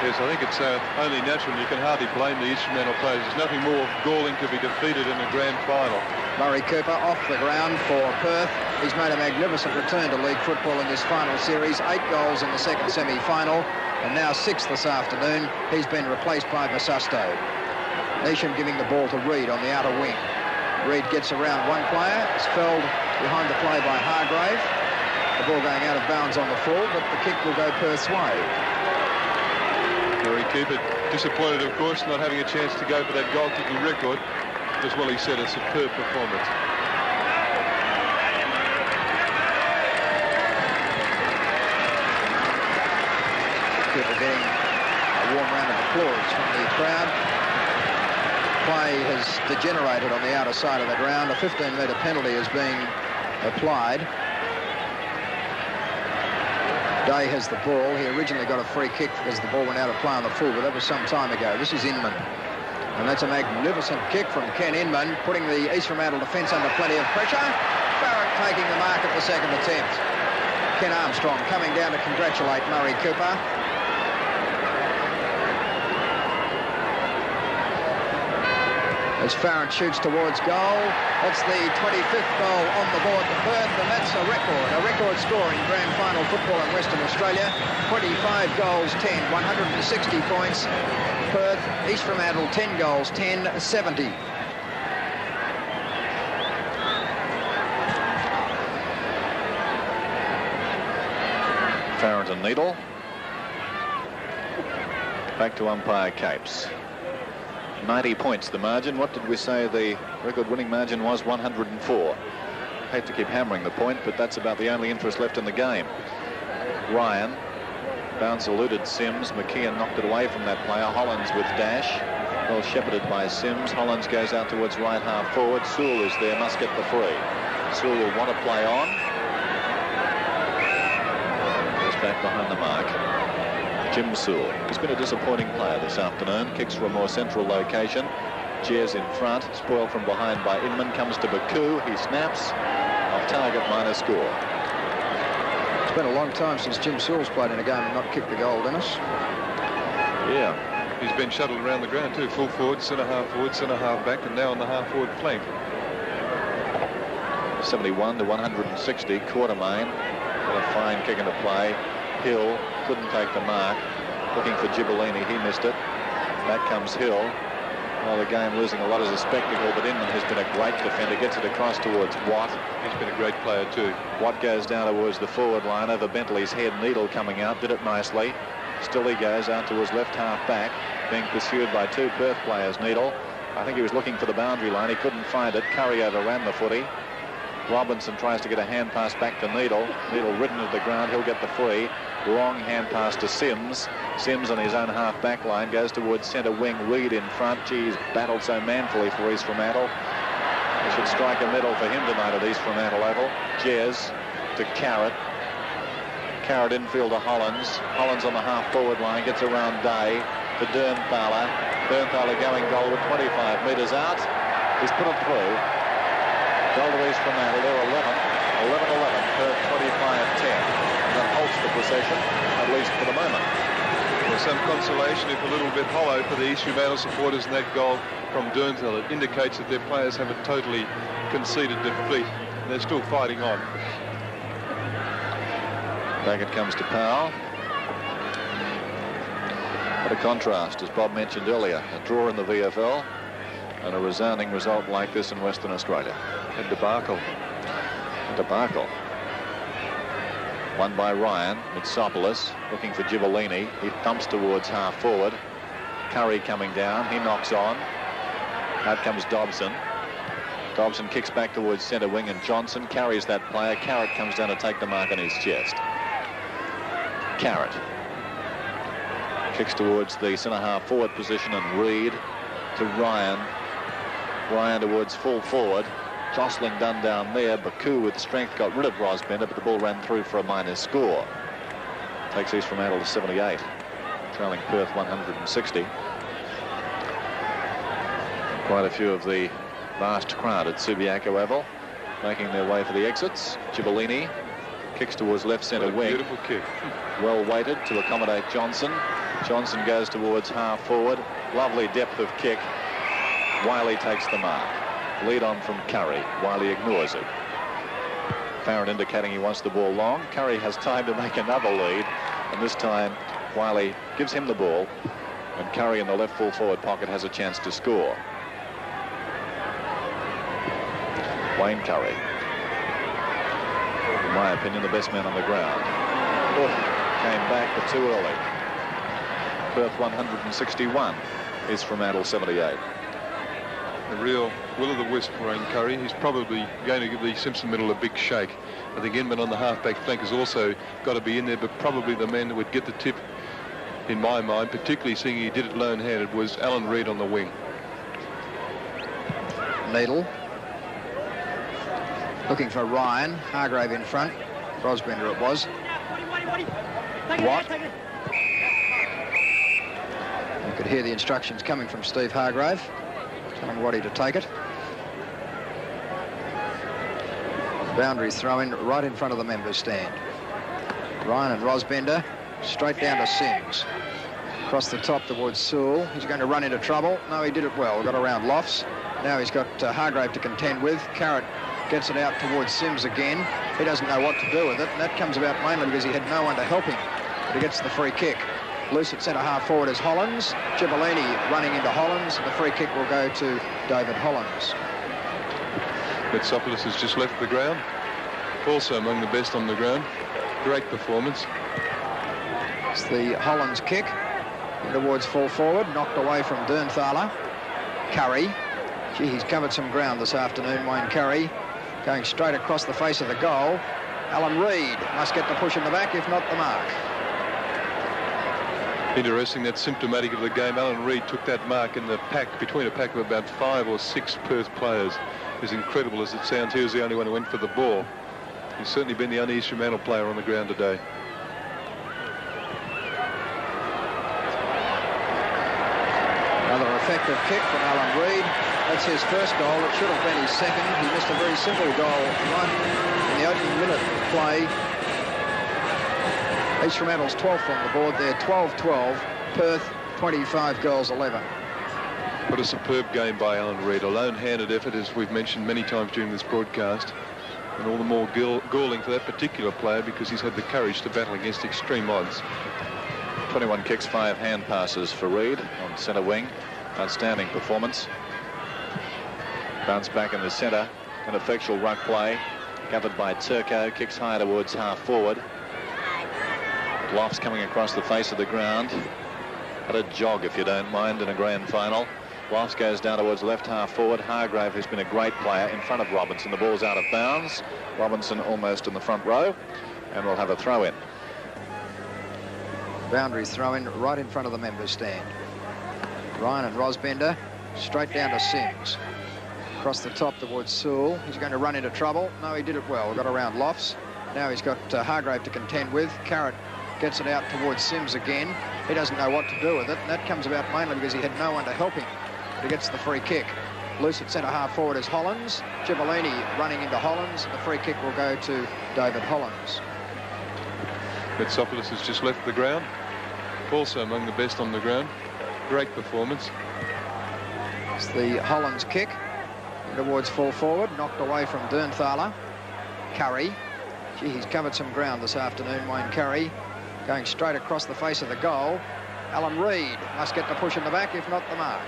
Yes, I think it's only natural. You can hardly blame the East Fremantle players. There's nothing more galling to be defeated in a grand final. Murray Cooper off the ground for Perth. He's made a magnificent return to league football in this final series. 8 goals in the second semi-final and now 6 this afternoon. He's been replaced by Basusto. Neesham giving the ball to Reid on the outer wing. Reid gets around one player. It's felled behind the play by Hargrave. The ball going out of bounds on the full, but the kick will go Perth's way. Murray Cooper disappointed, of course, not having a chance to go for that goal-kicking record. As well, he said, a superb performance. Cooper getting a warm round of applause from the crowd. Play has degenerated on the outer side of the ground. A 15-metre penalty is being applied. Day has the ball. He originally got a free kick as the ball went out of play on the full, but that was some time ago. This is Inman. And that's a magnificent kick from Ken Inman, putting the East Fremantle defence under plenty of pressure. Farrant taking the mark at the second attempt. Ken Armstrong coming down to congratulate Murray Cooper. as Farrant shoots towards goal. That's the 25th goal on the board for Perth, and that's a record score in grand final football in Western Australia. 25 goals, 10, 160 points. Perth, East Fremantle, 10 goals, 10, 70. Farrant and Needle. Back to umpire Capes. 90 points the margin. What did we say the record winning margin was? 104. Hate to keep hammering the point, but that's about the only interest left in the game. Ryan. Bounce eluded Sims. McKeon knocked it away from that player. Hollands with dash. Well shepherded by Sims. Hollands goes out towards right half forward. Sewell is there, must get the free. Sewell will want to play on. Goes back behind the mark. Jim Sewell. He's been a disappointing player this afternoon. Kicks from a more central location. Jez in front. Spoiled from behind by Inman. Comes to Baku. He snaps. Off target, minor score. It's been a long time since Jim Sewell's played in a game and not kicked the goal, Dennis. Yeah. He's been shuttled around the ground too. Full forward, centre half back, and now on the half forward flank. 71 to 160. Quartermain. Got a fine kick into play. Hill couldn't take the mark. Looking for Gibellini. He missed it. Back comes Hill. Well, the game losing a lot as a spectacle, but Inman has been a great defender. Gets it across towards Watt. He's been a great player too. Watt goes down towards the forward line over Bentley's head. Needle coming out. Did it nicely. Still he goes out towards left half back. Being pursued by two Perth players. Needle. I think he was looking for the boundary line. He couldn't find it. Curry overran the footy. Robinson tries to get a hand pass back to Needle. Needle ridden to the ground. He'll get the free. Long hand pass to Sims. Sims on his own half back line goes towards centre wing. Reid in front. Geez, battled so manfully for East Fremantle. They should strike a medal for him tonight at East Fremantle Oval. Jez to Carrot. Carrot infield to Hollands. Hollands on the half forward line. Gets around Day to Dernpala. Dernpala going goal with 25 metres out. He's put it through. Goal to East Fremantle. They're 11-11. Perth 25-10. That halts the procession, at least for the moment. There's some consolation, if a little bit hollow, for the East Fremantle supporters in that goal from Dernpala. It indicates that their players haven't totally conceded defeat. They're still fighting on. Back it comes to Powell. What a contrast, as Bob mentioned earlier. A draw in the VFL and a resounding result like this in Western Australia. A debacle. A debacle. Won by Ryan. Mitsopoulos looking for Gibellini. He thumps towards half forward. Curry coming down. He knocks on. Out comes Dobson. Dobson kicks back towards centre wing, and Johnson carries that player. Carrot comes down to take the mark on his chest. Carrot kicks towards the centre half forward position, and Reid to Ryan. Ryan towards full forward. Jostling done down there. Baku with strength got rid of Rosbender, but the ball ran through for a minor score. Takes East Fremantle to 78, trailing Perth 160. Quite a few of the vast crowd at Subiaco Oval making their way for the exits. Gibellini kicks towards left centre wing. Beautiful kick. Well weighted to accommodate Johnson. Johnson goes towards half forward. Lovely depth of kick. Wiley takes the mark. Lead on from Curry. Wiley ignores it. Farrant indicating he wants the ball long. Curry has time to make another lead, and this time Wiley gives him the ball, and Curry in the left full forward pocket has a chance to score. Wayne Curry, in my opinion, the best man on the ground. Came back, but too early. Perth 161, East Fremantle 78. The real will-o'-the-wisp for Wayne Curry. He's probably going to give the Simpson middle a big shake. I think Inman on the half-back flank has also got to be in there, but probably the man that would get the tip, in my mind, particularly seeing he did it lone-handed, was Alan Reid on the wing. Needle looking for Ryan. Hargrave in front. Rosbender it was. Watt. You could hear the instructions coming from Steve Hargrave, telling Waddy to take it. Boundary throw in right in front of the members' stand. Ryan and Rosbender straight down to Sims. Across the top towards Sewell. He's going to run into trouble. No, he did it well. Got around Lofts. Now he's got Hargrave to contend with. Carrot gets it out towards Sims again. He doesn't know what to do with it, and that comes about mainly because he had no one to help him. But he gets the free kick. Loose at centre half forward is Hollands. Gibellini running into Hollands. The free kick will go to David Hollands. Metsopoulos has just left the ground. Also among the best on the ground. Great performance. It's the Hollands kick towards full forward, knocked away from Dernthaler. Curry. Gee, he's covered some ground this afternoon, Wayne Curry. Going straight across the face of the goal. Alan Reid must get the push in the back, if not the mark. Interesting, that's symptomatic of the game. Alan Reid took that mark in the pack, between a pack of about 5 or 6 Perth players. As incredible as it sounds, he was the only one who went for the ball. He's certainly been the only East Fremantle player on the ground today. Another effective kick from Alan Reid. That's his first goal. It should have been his second. He missed a very simple goal right in the opening minute of play. East Fremantle's 12th on the board there, 12-12. Perth, 25 goals, 11. What a superb game by Alan Reid. A lone-handed effort, as we've mentioned many times during this broadcast. And all the more galling for that particular player because he's had the courage to battle against extreme odds. 21 kicks, 5 hand passes for Reid on centre wing. Outstanding performance. Bounce back in the centre. An effectual ruck play. Gathered by Turco. Kicks high towards half forward. Lofts coming across the face of the ground. At a jog, if you don't mind, in a grand final. Lofts goes down towards left half forward. Hargrave, who's been a great player, in front of Robinson. The ball's out of bounds. Robinson almost in the front row. And we'll have a throw in. Boundary throw in right in front of the members' stand. Ryan and Rosbender straight down to Sims. Across the top towards Sewell. He's going to run into trouble. No, he did it well. Got around Lofts. Now he's got Hargrave to contend with. Carrot gets it out towards Sims again. He doesn't know what to do with it, and that comes about mainly because he had no one to help him. But he gets the free kick. Loose at centre half forward is Hollands. Gibellini running into Hollands. The free kick will go to David Hollands. Metsopoulos has just left the ground. Also among the best on the ground. Great performance. It's the Hollands kick towards full forward, knocked away from Dernthaler. Curry. Gee, he's covered some ground this afternoon, Wayne Curry. Going straight across the face of the goal. Alan Reid must get the push in the back, if not the mark.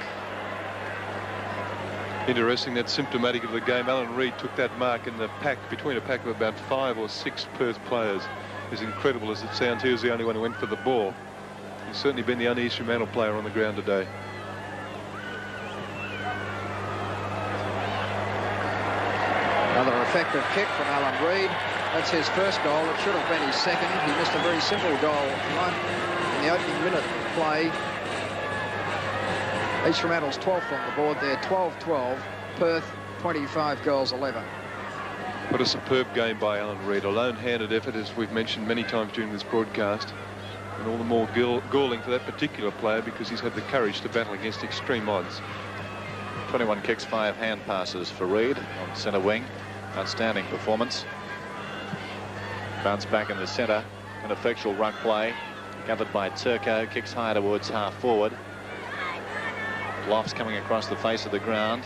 Interesting, that's symptomatic of the game. Alan Reid took that mark in the pack, between a pack of about 5 or 6 Perth players. As incredible as it sounds, he was the only one who went for the ball. He's certainly been the only East Fremantle player on the ground today. Another effective kick from Alan Reid. That's his first goal. It should have been his second. He missed a very simple goal right in the opening minute of play. East Fremantle's 12th on the board there, 12-12. Perth, 25 goals, 11. What a superb game by Alan Reid. A lone-handed effort, as we've mentioned many times during this broadcast. And all the more galling for that particular player because he's had the courage to battle against extreme odds. 21 kicks, 5 hand passes for Reid on centre wing. Outstanding performance. Bounce back in the centre. An effectual ruck play. Gathered by Turco. Kicks high towards half forward. Lofts coming across the face of the ground.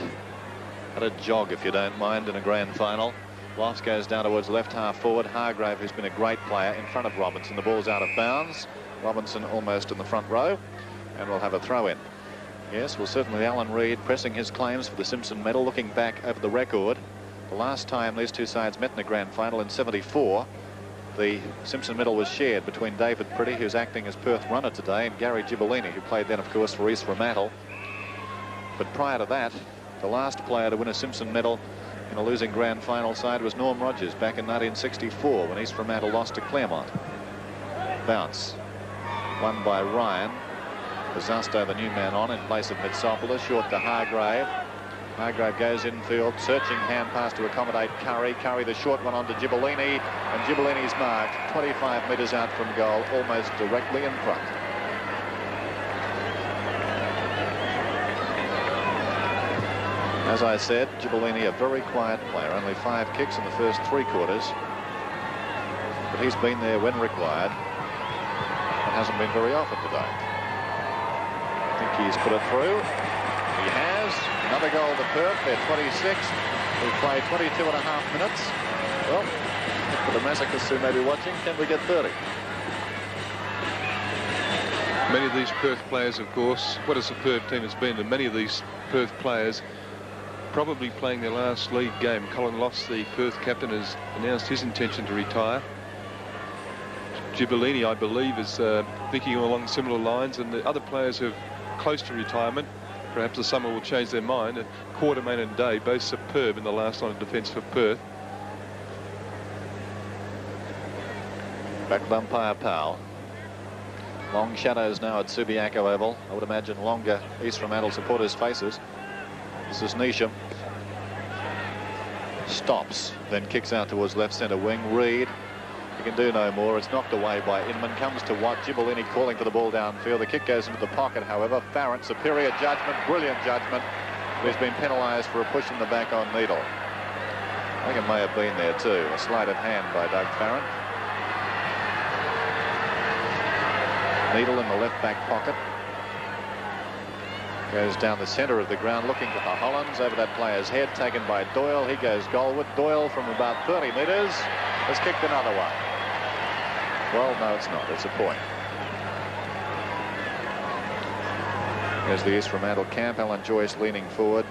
At a jog, if you don't mind, in a grand final. Lofts goes down towards left half forward. Hargrave, who's been a great player, in front of Robinson. The ball's out of bounds. Robinson almost in the front row. And we'll have a throw in. Yes, well, certainly Alan Reid pressing his claims for the Simpson medal. Looking back over the record, the last time these two sides met in a grand final in '74, the Simpson medal was shared between David Pretty, who's acting as Perth runner today, and Gary Gibellini, who played then, of course, for East Fremantle. But prior to that, the last player to win a Simpson medal in a losing grand final side was Norm Rogers back in 1964 when East Fremantle lost to Claremont. Bounce. Won by Ryan. Zasto, the new man, on in place of Metsopoulos. Short to Hargrave. Hargrave goes infield, searching hand pass to accommodate Curry. Curry, the short one on to Gibellini, and Gibellini's marked 25 metres out from goal, almost directly in front. As I said, Gibellini, a very quiet player, only 5 kicks in the first 3 quarters. But he's been there when required and hasn't been very often today. I think he's put it through. He has. Another goal to Perth. They're 26th. We play 22 and a half minutes. Well, for the masochists who may be watching, can we get 30? Many of these Perth players, of course, what a superb team it's been, and many of these Perth players probably playing their last league game. Colin Loss, the Perth captain, has announced his intention to retire. Gibellini, I believe, is thinking along similar lines, and the other players who are close to retirement, perhaps the summer will change their mind. And Quartermain and Day, both superb in the last line of defence for Perth. Back with umpire Powell. Long shadows now at Subiaco Oval. I would imagine longer East Fremantle supporters' faces. This is Neesham. Stops, then kicks out towards left centre wing. Reid, he can do no more. It's knocked away by Inman. Comes to Watt. Gibellini calling for the ball downfield. The kick goes into the pocket, however. Farrant, superior judgment, brilliant judgment. He's been penalised for a push in the back on Needle. I think it may have been there too. A sleight of hand by Doug Farrant. Needle in the left back pocket. Goes down the centre of the ground looking for the Hollands. Over that player's head, taken by Doyle. He goes goalward. Doyle from about 30 metres has kicked another one. Well, no, it's not. It's a point. There's the East Fremantle camp. Alan Joyce leaning forward.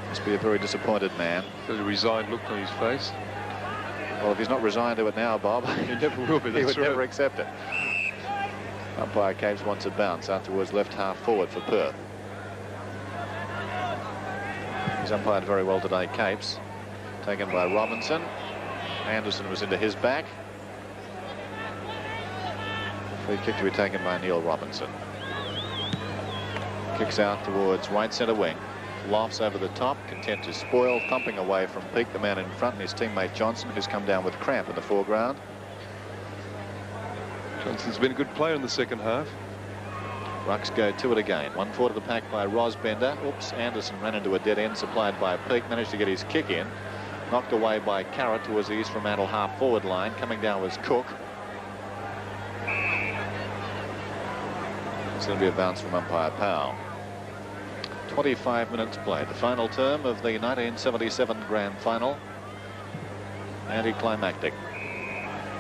Must be a very disappointed man. There's a resigned look on his face. Well, if he's not resigned to it now, Bob, he never will be. He would never accept it. Umpire Capes wants a bounce out towards left half forward for Perth. He's umpired very well today, Capes. Taken by Robinson. Anderson was into his back. Free kick to be taken by Neil Robinson. Kicks out towards right centre wing. Lofts over the top, content to spoil, thumping away from Peake, the man in front, and his teammate Johnson, who's come down with cramp in the foreground. Johnson's been a good player in the second half. Rucks go to it again. 1-4 to the pack by Rosbender. Oops, Anderson ran into a dead end supplied by Peake. Managed to get his kick in. Knocked away by Carrot towards the East Fremantle half forward line. Coming down was Cook. It's going to be a bounce from umpire Powell. 25 minutes played. The final term of the 1977 Grand Final. Anticlimactic.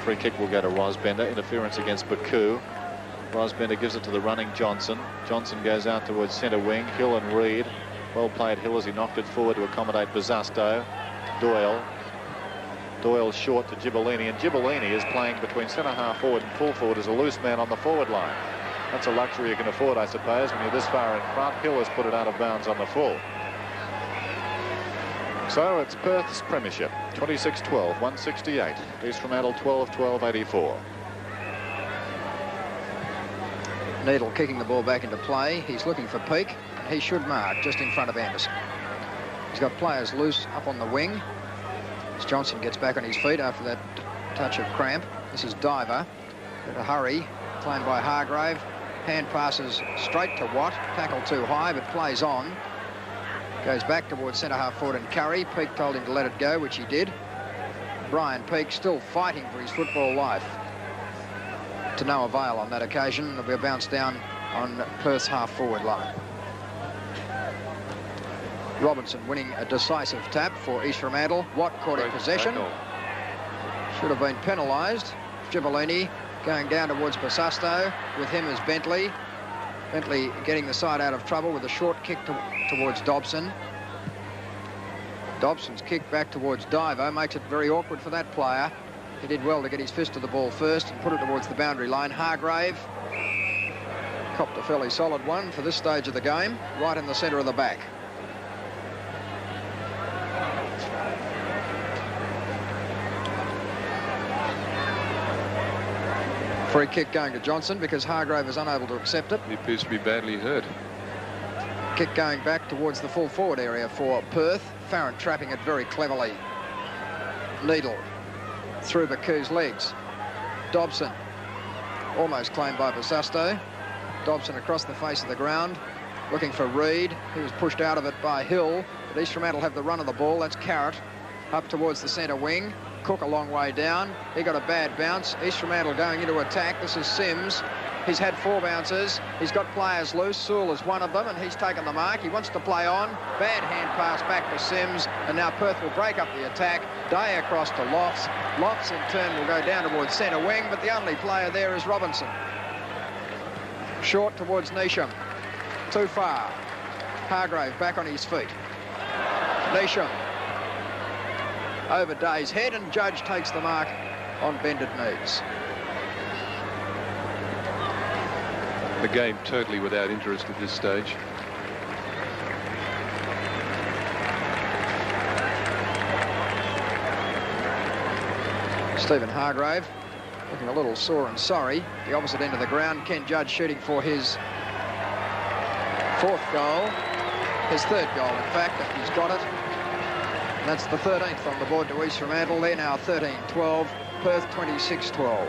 Free kick will go to Rosbender. Interference against Baku. Rosbender gives it to the running Johnson. Johnson goes out towards centre wing. Hill and Reid. Well played Hill as he knocked it forward to accommodate Bazasto. Doyle. Doyle short to Gibellini. And Gibellini is playing between centre half forward and full forward as a loose man on the forward line. That's a luxury you can afford, I suppose, when you're this far in front. Hill has put it out of bounds on the full. So it's Perth's premiership. 26-12, 168. East Fremantle 12-12, 84. Needle kicking the ball back into play. He's looking for Peake. He should mark just in front of Anderson. He's got players loose up on the wing. As Johnson gets back on his feet after that touch of cramp. This is Diver. In a hurry. Claimed by Hargrave. Hand passes straight to Watt. Tackle too high, but plays on. Goes back towards centre half forward and Curry. Peake told him to let it go, which he did. Brian Peake still fighting for his football life. To no avail on that occasion. There'll be a bounce down on Perth's half forward line. Robinson winning a decisive tap for East Fremantle. Watt caught in possession. Should have been penalised. Gibellini going down towards Basasto. With him is Bentley. Bentley getting the side out of trouble with a short kick towards Dobson. Dobson's kick back towards Diver makes it very awkward for that player. He did well to get his fist to the ball first and put it towards the boundary line. Hargrave copped a fairly solid one for this stage of the game, right in the centre of the back. Free kick going to Johnson because Hargrave is unable to accept it. He appears to be badly hurt. Kick going back towards the full forward area for Perth. Farrant trapping it very cleverly. Needle through Baku's legs. Dobson almost claimed by Basasto. Dobson across the face of the ground looking for Reid. He was pushed out of it by Hill, but East Fremantle have the run of the ball. That's Carrot up towards the centre wing. Cook a long way down. He got a bad bounce. East Fremantle going into attack. This is Sims. He's had 4 bounces. He's got players loose. Sewell is one of them, and he's taken the mark. He wants to play on. Bad hand pass back to Sims, and now Perth will break up the attack. Day across to Lofts. Lofts in turn will go down towards centre wing, but the only player there is Robinson. Short towards Neesham. Too far. Hargrave back on his feet. Neesham over Day's head, and Judge takes the mark on bended knees. The game totally without interest at this stage. Stephen Hargrave looking a little sore and sorry. The opposite end of the ground. Ken Judge shooting for his 4th goal. His 3rd goal, in fact, if he's got it. And that's the 13th on the board to East Fremantle. They're now 13-12. Perth 26-12.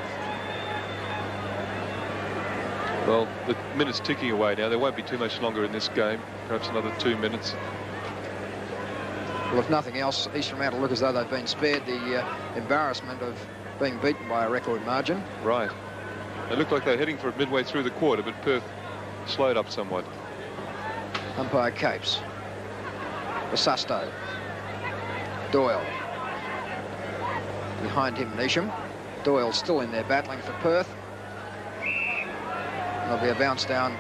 Well, the minute's ticking away now. There won't be too much longer in this game. Perhaps another 2 minutes. Well, if nothing else, East Fremantle look as though they've been spared the embarrassment of being beaten by a record margin. Right. They looked like they're heading for it midway through the quarter, but Perth slowed up somewhat. Umpire Capes. Basusto. Doyle. Behind him, Neesham. Doyle still in there battling for Perth. There'll be a bounce down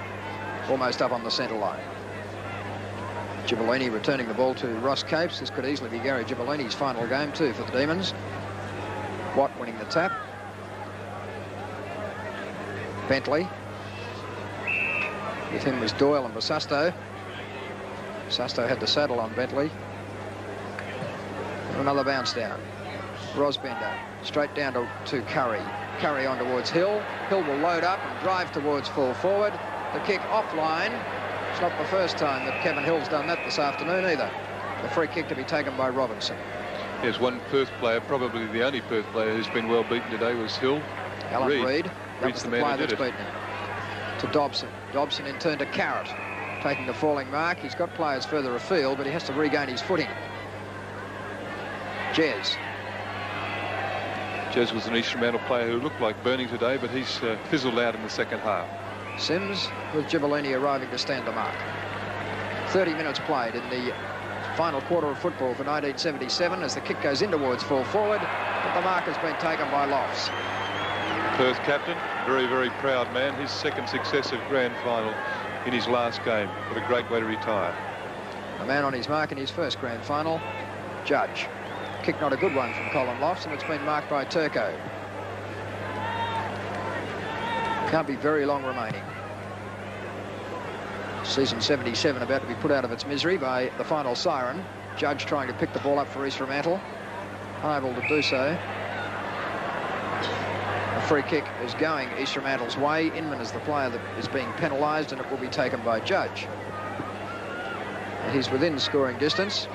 almost up on the centre line. Gibellini returning the ball to Ross Capes. This could easily be Gary Gibellini's final game too for the Demons. Watt winning the tap. Bentley. With him was Doyle and Basusto. Basusto had the saddle on Bentley. And another bounce down. Rosbender straight down to Curry. Curry on towards Hill. Hill will load up and drive towards full forward. The kick offline. It's not the first time that Kevin Hill's done that this afternoon either. The free kick to be taken by Robinson. Yes, one Perth player, probably the only Perth player who's been well beaten today was Hill. Alan Reid. That was the player that's beaten him. To Dobson. Dobson in turn to Carrot. Taking the falling mark. He's got players further afield, but he has to regain his footing. Jez. Jez was an East Fremantle player who looked like burning today, but he's fizzled out in the second half. Sims with Gibellini arriving to stand the mark. 30 minutes played in the final quarter of football for 1977 as the kick goes in towards full forward, but the mark has been taken by Lofts. Perth captain, very, very proud man. His 2nd successive grand final in his last game. What a great way to retire. The man on his mark in his 1st grand final, Judge. Kick not a good one from Colin Lofts, and it's been marked by Turco. Can't be very long remaining. Season 77 about to be put out of its misery by the final siren. Judge trying to pick the ball up for East Fremantle. Unable to do so. A free kick is going East Fremantle's way. Inman is the player that is being penalised, and it will be taken by Judge. And he's within scoring distance.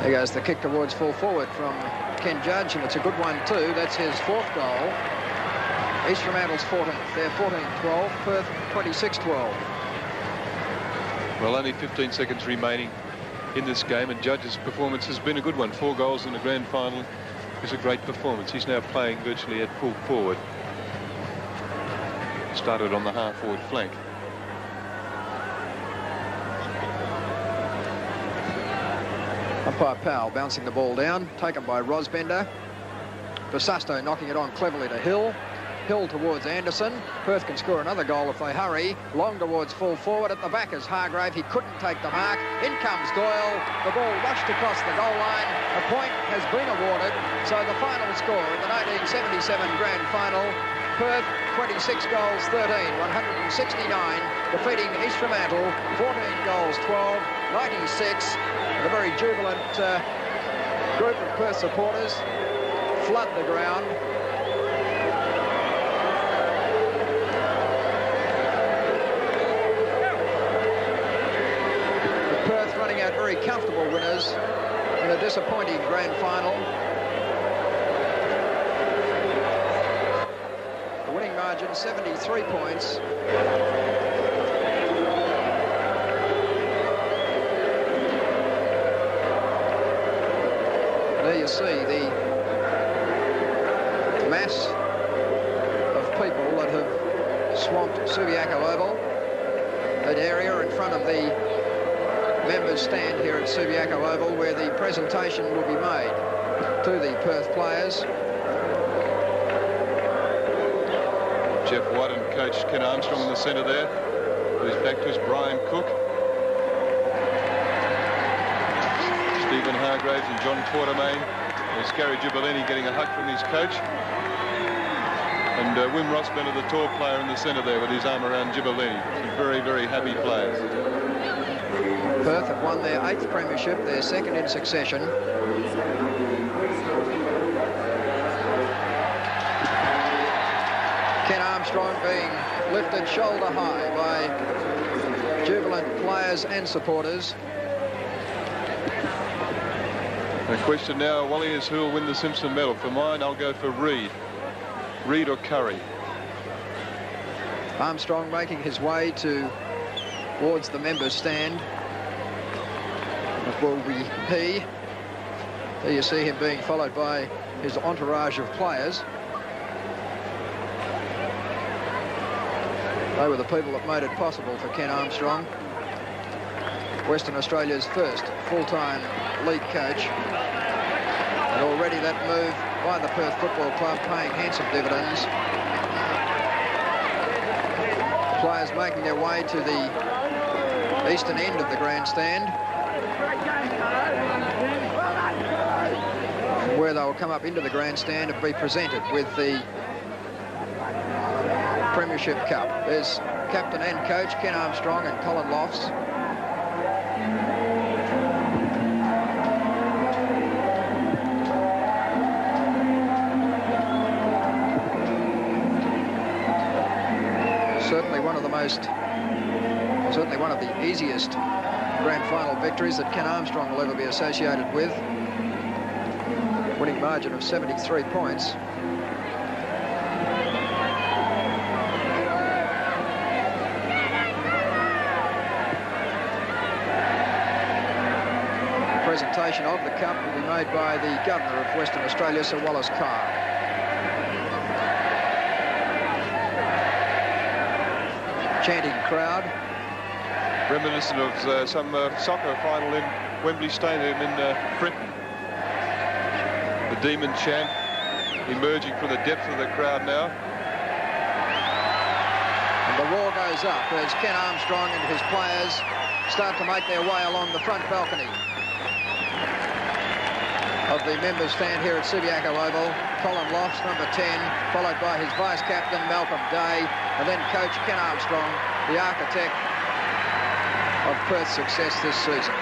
There goes the kick towards full forward from Ken Judge, and it's a good one too. That's his 4th goal. East Fremantle's 14th. They're 14-12. Perth 26-12. Well, only 15 seconds remaining in this game, and Judge's performance has been a good one. 4 goals in the grand final is a great performance. He's now playing virtually at full forward. Started on the half-forward flank. Umpire Powell bouncing the ball down, taken by Rosbender. Basusto knocking it on cleverly to Hill. Hill towards Anderson. Perth can score another goal if they hurry. Long towards full forward. At the back is Hargrave. He couldn't take the mark. In comes Doyle. The ball rushed across the goal line. A point has been awarded. So the final score in the 1977 grand final, Perth 26 goals 13, 169, defeating East Fremantle 14 goals 12, 96. A very jubilant group of Perth supporters flood the ground. But Perth running out very comfortable winners in a disappointing grand final. The winning margin 73 points. There you see the mass of people that have swamped Subiaco Oval. That area in front of the members' stand here at Subiaco Oval, where the presentation will be made to the Perth players. Jeff White and coach Ken Armstrong in the centre there. Who's back to his Brian Cook. Stephen Hargraves and John Quartermain. There's Gary Gibellini getting a hug from his coach. And Wim Rossbender, the tall player in the centre there with his arm around Gibellini. Some very, very happy players. Perth have won their 8th premiership, their 2nd in succession. Ken Armstrong being lifted shoulder high by jubilant players and supporters. The question now, Wally, is who will win the Simpson medal. For mine, I'll go for Reid. Reid or Curry. Armstrong making his way towards the members' stand. It will be he. There you see him being followed by his entourage of players. They were the people that made it possible for Ken Armstrong, Western Australia's first full-time league coach. And already that move by the Perth Football Club paying handsome dividends. Players making their way to the eastern end of the grandstand, where they will come up into the grandstand and be presented with the Premiership Cup. There's captain and coach Ken Armstrong and Colin Lofts. Certainly one of the easiest grand final victories that Ken Armstrong will ever be associated with. Winning margin of 73 points. The presentation of the cup will be made by the Governor of Western Australia, Sir Wallace Carr. Chanting crowd. Reminiscent of some soccer final in Wembley Stadium in Britain. The Demon chant emerging from the depths of the crowd now. And the roar goes up as Ken Armstrong and his players start to make their way along the front balcony of the members' stand here at Subiaco Oval. Colin Lofts, number 10, followed by his vice-captain Malcolm Day, and then coach Ken Armstrong, the architect of Perth's success this season.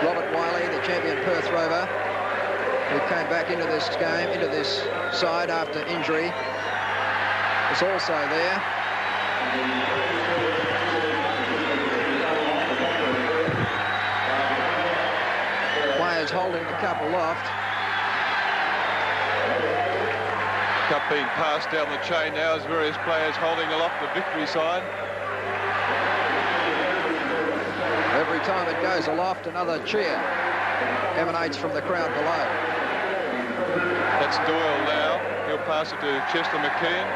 Robert Wiley, the champion Perth Rover, who came back into this game, into this side after injury, is also there. Players holding the cup aloft. Cup being passed down the chain now as various players holding aloft the victory sign. Every time it goes aloft, another cheer emanates from the crowd below. That's Doyle now. He'll pass it to Chester McKeon.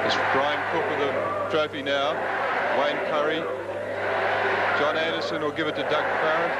It's Brian Cook with the trophy now. Wayne Curry. John Anderson will give it to Doug Farrell.